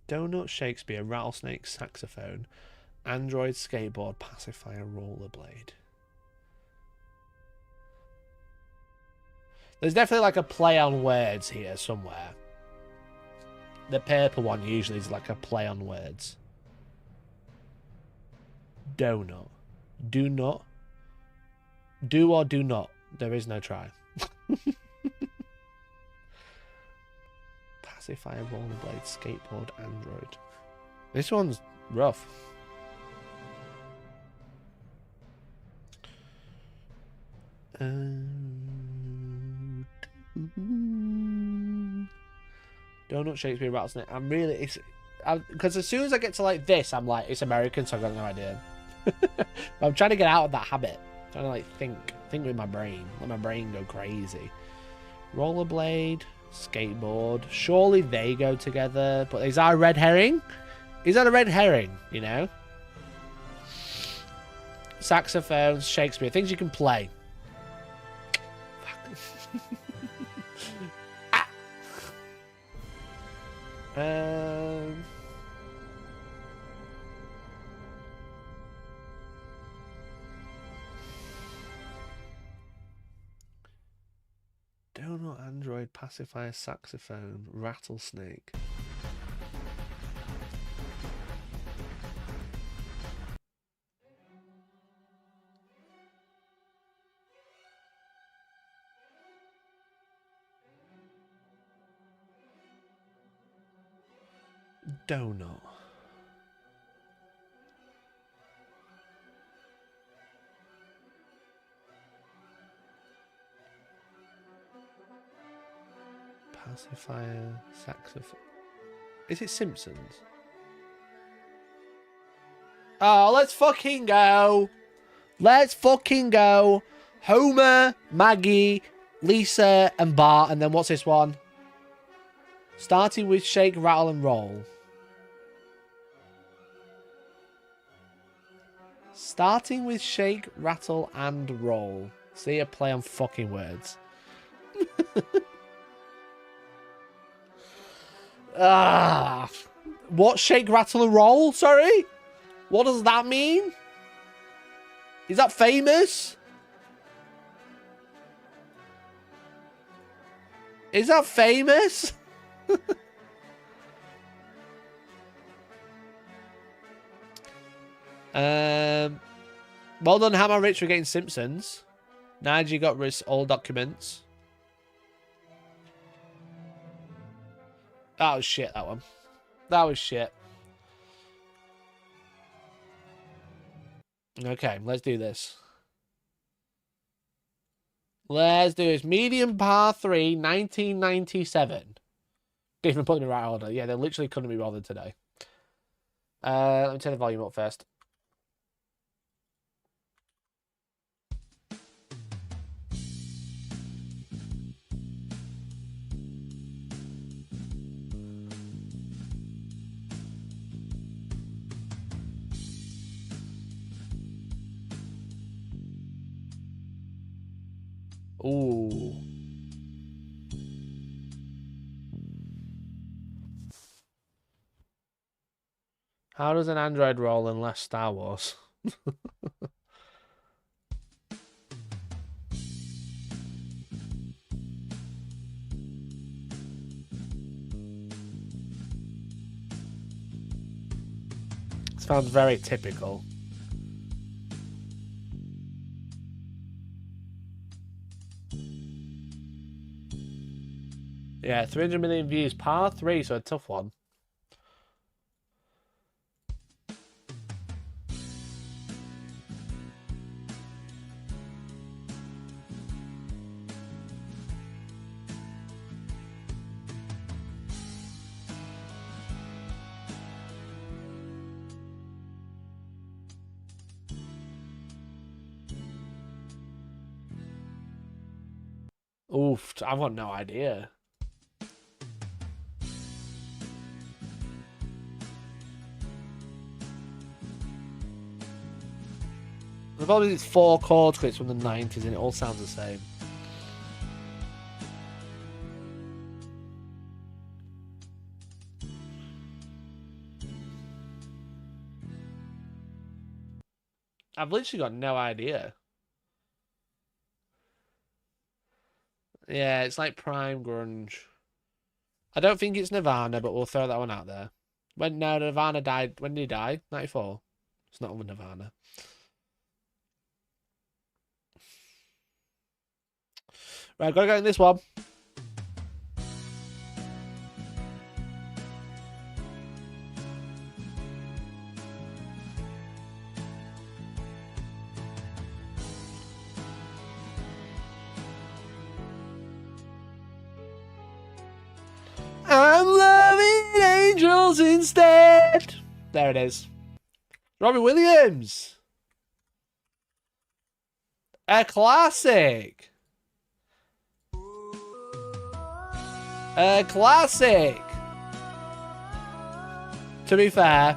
Donut, Shakespeare, rattlesnake, saxophone, android, skateboard, pacifier, rollerblade. There's definitely like a play on words here somewhere. The purple one usually is like a play on words. Donut. Do not. Do or do not. There is no try. Pacifier, rollerblade, skateboard, android. This one's rough. Donut, Shakespeare, rattlesnake. I'm really... because as soon as I get to like this, I'm like, it's American, so I've got no idea. I'm trying to get out of that habit. I'm trying to like think with my brain. Let my brain go crazy. Rollerblade, skateboard. Surely they go together. But is that a red herring? Is that a red herring? You know? Saxophone, Shakespeare. Things you can play. Donut, android, pacifier, saxophone, rattlesnake. Donut. Pacifier, saxophone. Is it Simpsons? Oh, let's fucking go. Let's fucking go. Homer, Maggie, Lisa, and Bart. And then what's this one? Starting with shake, rattle, and roll. Starting with shake, rattle, and roll. See a play on fucking words. What? Shake, rattle, and roll? Sorry? What does that mean? Is that famous? Is that famous? Well done, Hammer Rich, for getting Simpsons. Nigel got all documents. That was shit, that one. That was shit. Okay, let's do this. Let's do this. Medium par 3, 1997. Didn't even put them in the right order. Yeah, they literally couldn't be bothered today. Let me turn the volume up first. Ooh. How does an android roll in less Star Wars? Sounds very typical. Yeah, 300 million views. Part 3, so a tough one. Oof, I've got no idea. The problem is it's 4 chord clips from the 90s and it all sounds the same. I've literally got no idea. Yeah, it's like prime grunge. I don't think it's Nirvana, but we'll throw that one out there. No, Nirvana died. When did he die? 94. It's not with Nirvana. Right, gotta go in this one. I'm loving angels instead. There it is. Robbie Williams. A classic. A classic. To be fair,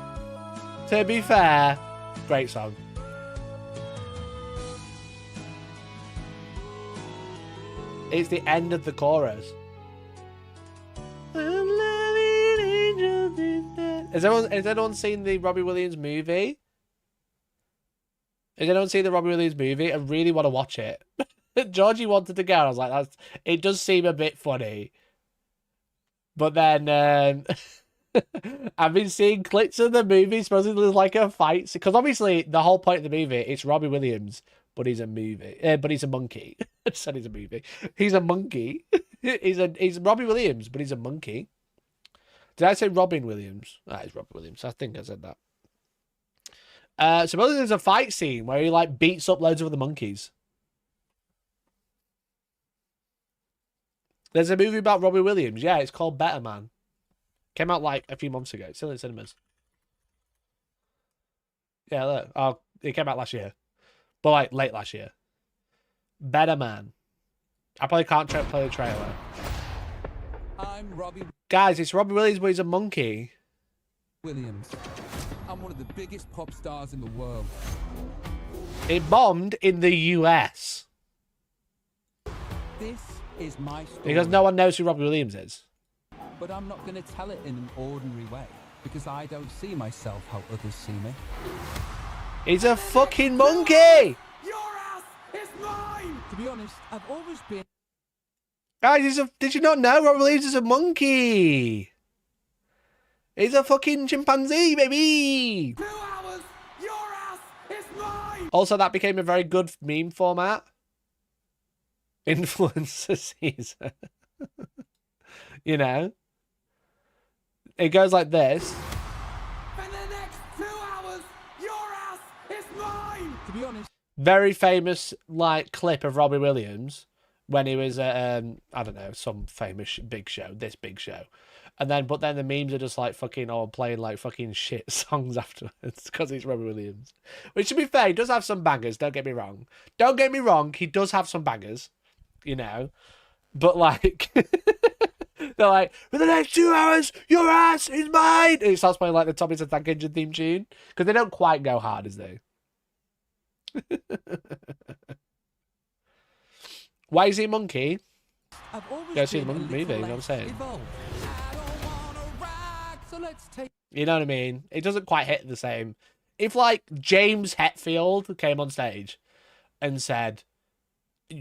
great song. It's the end of the chorus. Has anyone seen the Robbie Williams movie? Has anyone seen the Robbie Williams movie? I really want to watch it. Georgie wanted to go. I was like, it does seem a bit funny. But then I've been seeing clips of the movie. Supposedly there's like a fight. Because obviously the whole point of the movie, it's Robbie Williams, but he's a movie. But he's a monkey. I said he's a movie. He's a monkey. He's Robbie Williams, but he's a monkey. Did I say Robin Williams? That is Robin Williams. I think I said that. Supposedly there's a fight scene where he like beats up loads of the monkeys. There's a movie about Robbie Williams. Yeah, it's called Better Man. Came out like a few months ago. It's still in cinemas. Yeah, look. Oh, it came out last year. But like late last year. Better Man. I probably can't play the trailer. I'm Robbie Guys, it's Robbie Williams, but he's a monkey. Williams. I'm one of the biggest pop stars in the world. It bombed in the US. This is my story. Because no one knows who Robbie Williams is. But I'm not going to tell it in an ordinary way. Because I don't see myself how others see me. He's a fucking monkey! Your ass is mine! To be honest, I've always been... Guys, did you not know Robbie Williams is a monkey? He's a fucking chimpanzee, baby! 2 hours! Your ass is mine! Also, that became a very good meme format. Influencer Caesar. You know? It goes like this. For the next 2 hours, your ass is mine! To be honest... Very famous, like, clip of Robbie Williams when he was at, I don't know, some famous big show, this big show. But then the memes are just like fucking, playing like fucking shit songs afterwards because it's Robbie Williams. Which, to be fair, he does have some bangers, don't get me wrong. Don't get me wrong, he does have some bangers, you know. But like, they're like, for the next 2 hours, your ass is mine! And it starts playing like the Tommy's Attack Engine theme tune. Because they don't quite go hard, as they. Why is he a monkey? Go see the monkey movie, you know what I'm saying? I don't wanna rock, so let's take... You know what I mean? It doesn't quite hit the same. If, like, James Hetfield came on stage and said,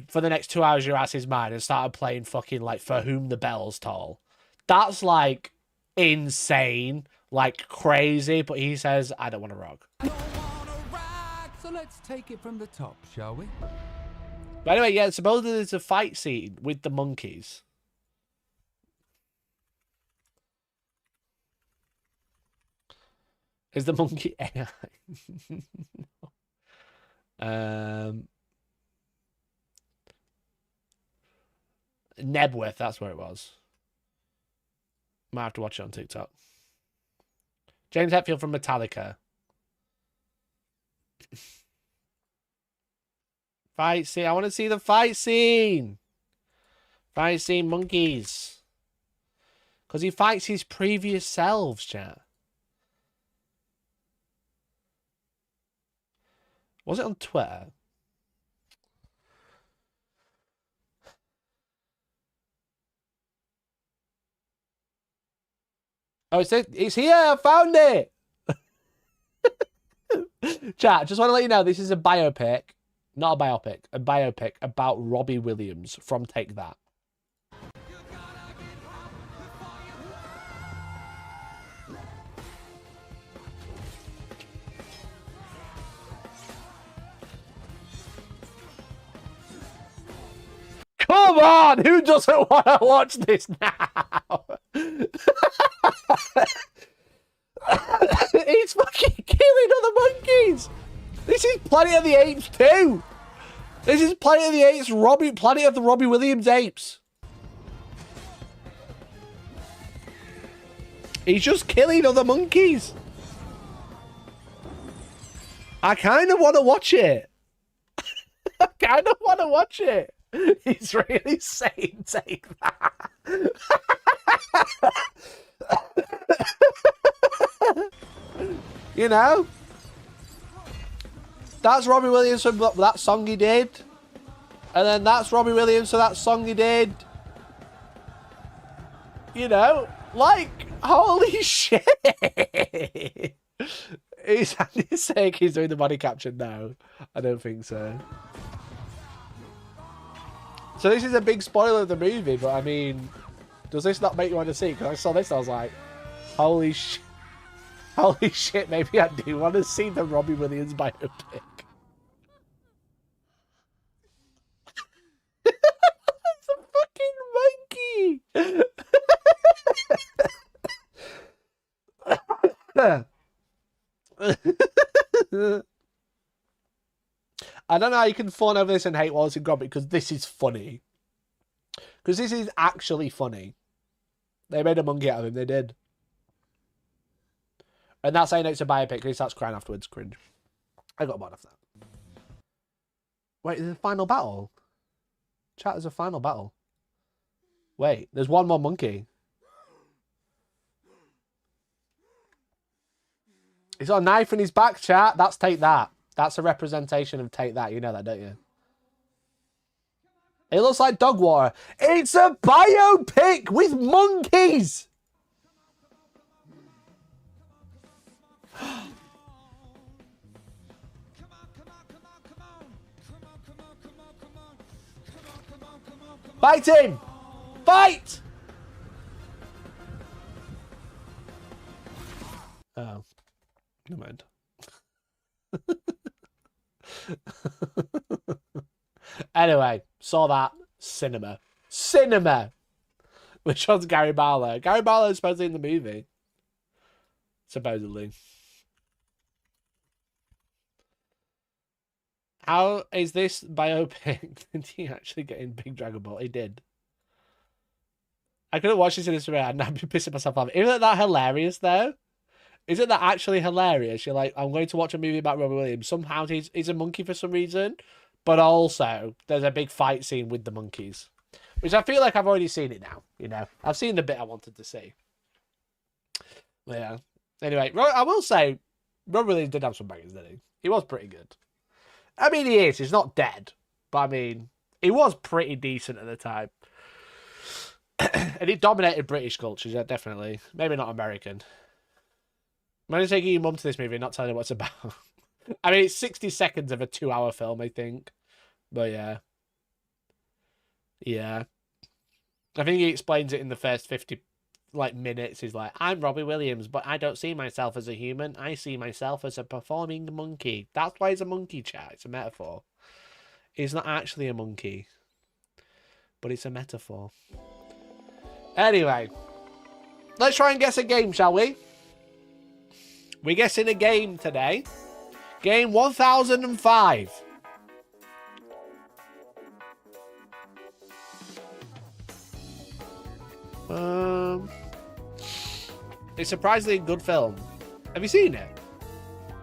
for the next 2 hours, your ass is mine, and started playing fucking, like, For Whom the Bells Toll, that's, like, insane, like, crazy, but he says, I don't want to rock. So let's take it from the top, shall we? But anyway, yeah, supposedly there's a fight scene with the monkeys. Is the monkey AI? Nebworth, that's where it was. Might have to watch it on TikTok. James Hetfield from Metallica. Fight scene. I want to see the fight scene. Fight scene, monkeys. Because he fights his previous selves, chat. Was it on Twitter? Oh, it's here. I found it. Chat, just want to let you know, this is a biopic. Not a biopic. A biopic about Robbie Williams from Take That. Come on! Who doesn't want to watch this now? He's fucking killing other monkeys! This is Planet of the Apes too! This is Planet of the Apes, Planet of the Robbie Williams apes. He's just killing other monkeys. I kind of want to watch it. I kind of want to watch it. He's really saying Take That. You know? That's Robbie Williams from that song he did. And then that's Robbie Williams for that song he did. You know? Like, holy shit. Is Andy saying he's doing the body capture? No, I don't think so. So this is a big spoiler of the movie, but I mean, does this not make you want to see? Because I saw this, I was like, holy shit. Holy shit, maybe I do want to see the Robbie Williams biopic. It's a fucking monkey! I don't know how you can fawn over this and hate Wallace and Gromit, because this is funny. Because this is actually funny. They made a monkey out of him, they did. And that's how you know it's a biopic, because he starts crying afterwards. Cringe. I got bored of that. Wait, there's a final battle? Chat, there's a final battle. Wait, there's one more monkey. He's got a knife in his back, chat. That's Take That. That's a representation of Take That. You know that, don't you? It looks like dog water. It's a biopic with monkeys! Fight him! Fight! Oh. Never mind. Anyway, saw that. Cinema. Cinema! Which one's Gary Barlow? Gary Barlow is supposedly in the movie. Supposedly. How is this biopic? Did he actually get in Big Dragon Ball? He did. I couldn't watch this in this way. I'd be pissing myself off. Isn't that hilarious, though? Isn't that actually hilarious? You're like, I'm going to watch a movie about Robbie Williams. Somehow he's a monkey for some reason. But also, there's a big fight scene with the monkeys. Which I feel like I've already seen it now. You know, I've seen the bit I wanted to see. But yeah. Anyway, I will say, Robbie Williams did have some bangers, didn't he? He was pretty good. I mean, he is. He's not dead. But I mean, he was pretty decent at the time. And he dominated British culture, yeah, definitely. Maybe not American. I'm only taking your mum to this movie and not telling her what it's about. I mean, it's 60 seconds of a 2-hour film, I think. But yeah. Yeah. I think he explains it in the first 50 minutes. He's like, I'm Robbie Williams, but I don't see myself as a human. I see myself as a performing monkey. That's why he's a monkey, chat. It's a metaphor. He's not actually a monkey. But it's a metaphor. Anyway. Let's try and guess a game, shall we? We're guessing a game today. Game 1005. It's surprisingly a good film. Have you seen it?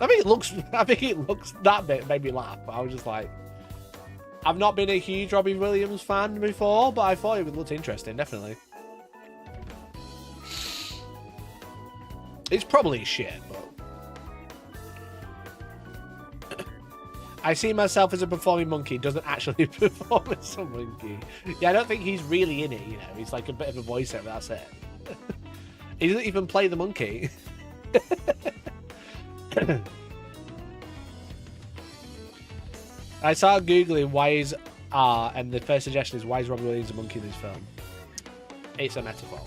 I think it looks that bit made me laugh. I was just like, I've not been a huge Robbie Williams fan before, but I thought it looked interesting, definitely. It's probably shit, but I see myself as a performing monkey. Doesn't actually perform as a monkey. Yeah, I don't think he's really in it, you know. He's like a bit of a voiceover, that's it. He doesn't even play the monkey. I started Googling why is and the first suggestion is why is Robbie Williams a monkey in this film? It's a metaphor.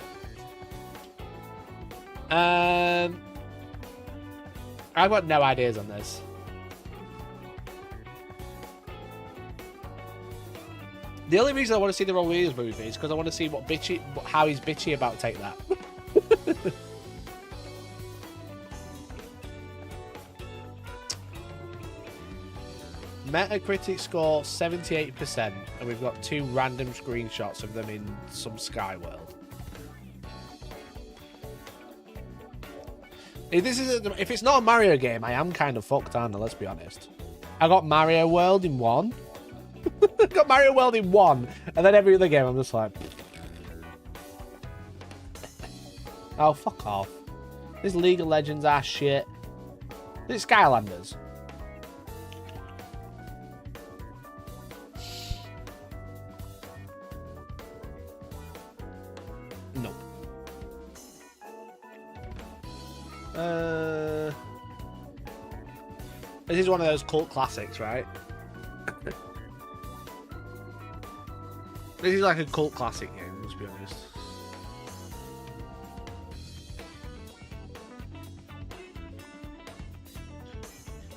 I've got no ideas on this. The only reason I want to see the Robbie Williams movie is because I want to see how he's bitchy about Take That. Metacritic score 78%, and we've got 2 random screenshots of them in some sky world. If it's not a Mario game, I am kind of fucked, aren't I? Let's be honest. I got Mario World in 1. I got Mario World in 1, and then every other game I'm just like, oh, fuck off. This League of Legends ass shit. This Skylanders. Nope. This is one of those cult classics, right? This is like a cult classic game, let's be honest.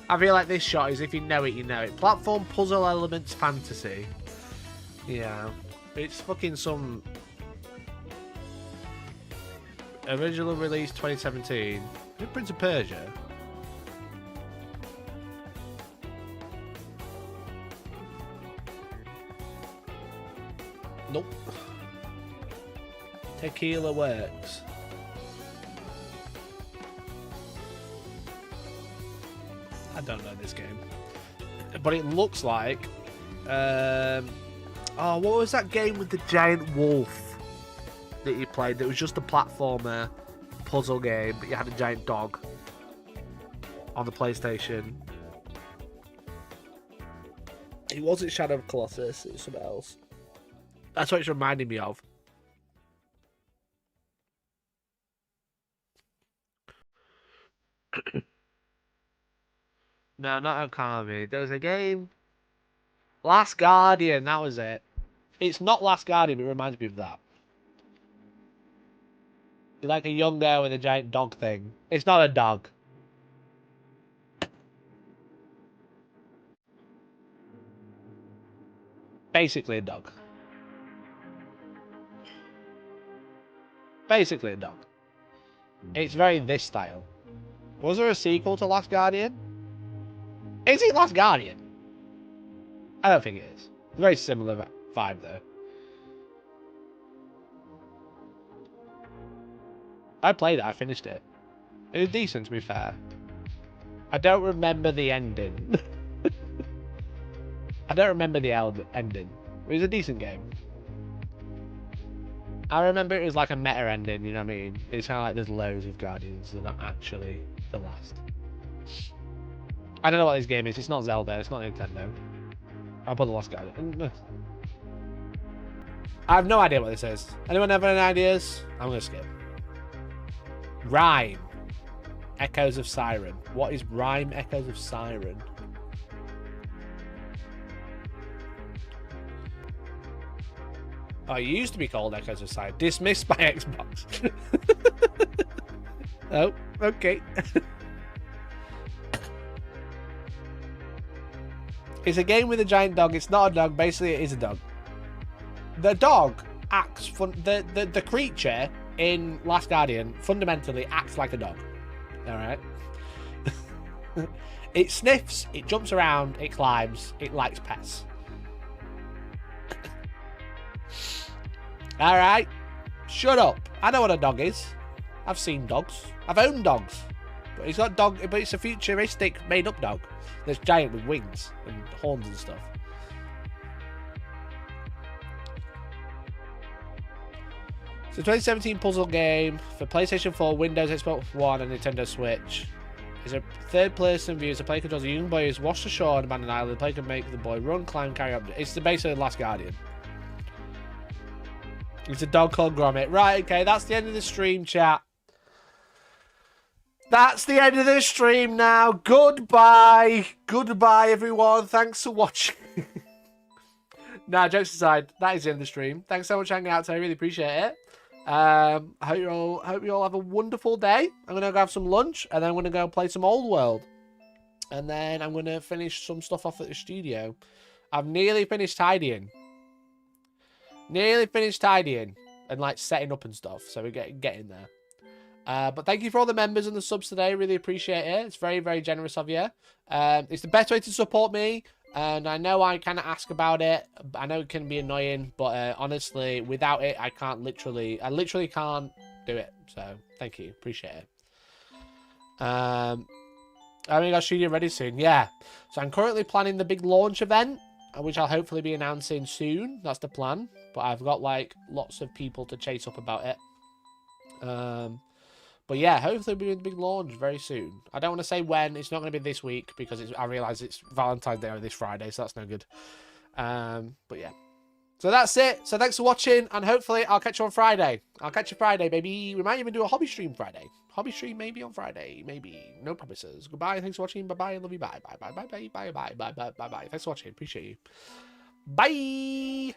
I feel like this shot is if you know it, you know it. Platform, puzzle elements, fantasy. Yeah. It's fucking some... Original release 2017. Is it Prince of Persia? Nope. Tequila works. I don't know this game. But it looks like... oh, what was that game with the giant wolf that you played? That was just a platformer puzzle game, but you had a giant dog on the PlayStation. It wasn't Shadow of Colossus, it was something else. That's what it's reminding me of. No, not Okami. There was a game. Last Guardian, that was it. It's not Last Guardian, but it reminds me of that. You're like a young girl with a giant dog thing. It's not a dog. Basically a dog. Basically a dog. It's very this style. Was there a sequel to Last Guardian? Is it Last Guardian? I don't think it is. Very similar vibe though. I played it, I finished it. It was decent to be fair. I don't remember the ending. I don't remember the ending. It was a decent game. I remember it was like a meta ending, you know what I mean? It's kind of like there's loads of Guardians, they're not actually the last. I don't know what this game is, it's not Zelda, it's not Nintendo. I'll put the Last Guardian. I have no idea what this is. Anyone have any ideas? I'm gonna skip. Rhyme. Echoes of Siren. What is rhyme Echoes of Siren? Oh, it used to be called Echoes of Siren. Dismissed by Xbox. Oh, okay. It's a game with a giant dog. It's not a dog. Basically, it is a dog. The dog acts... The creature in Last Guardian fundamentally acts like a dog. Alright? It sniffs, it jumps around, it climbs, it likes pets. Alright? Shut up. I know what a dog is. I've seen dogs. I've owned dogs. But it's got dog, but it's a futuristic made-up dog. That's giant with wings and horns and stuff. It's a 2017 puzzle game for PlayStation 4, Windows, Xbox One, and Nintendo Switch. It's a third-person view. As the player controls a young boy who's washed ashore on abandoned island. The player can make the boy run, climb, carry up. It's the base of The Last Guardian. It's a dog called Gromit. Right, okay, that's the end of the stream, chat. That's the end of the stream now. Goodbye. Goodbye, everyone. Thanks for watching. Nah, jokes aside, that is the end of the stream. Thanks so much for hanging out today. I really appreciate it. I hope you all have a wonderful day. I'm going to go have some lunch, and then I'm going to go play some Old World. And then I'm going to finish some stuff off at the studio. I've nearly finished tidying. Nearly finished tidying and like setting up and stuff. So we're getting there. But thank you for all the members and the subs today. Really appreciate it. It's very, very generous of you. It's the best way to support me. And I know I kind of ask about it. I know it can be annoying. But honestly, without it, I literally can't do it. So thank you. Appreciate it. I mean, I'll studio ready soon. Yeah. So I'm currently planning the big launch event, which I'll hopefully be announcing soon. That's the plan. But I've got like lots of people to chase up about it. But yeah, hopefully we'll be doing the big launch very soon. I don't want to say when. It's not going to be this week because I realise it's Valentine's Day this Friday, so that's no good. But yeah. So that's it. So thanks for watching, and hopefully I'll catch you on Friday. I'll catch you Friday, baby. We might even do a hobby stream Friday. Hobby stream maybe on Friday. Maybe. No promises. Goodbye. Thanks for watching. Bye-bye. Love you. Bye. Bye. Bye. Bye. Bye. Bye. Bye. Bye. Bye. Bye. Bye. Thanks for watching. Appreciate you. Bye.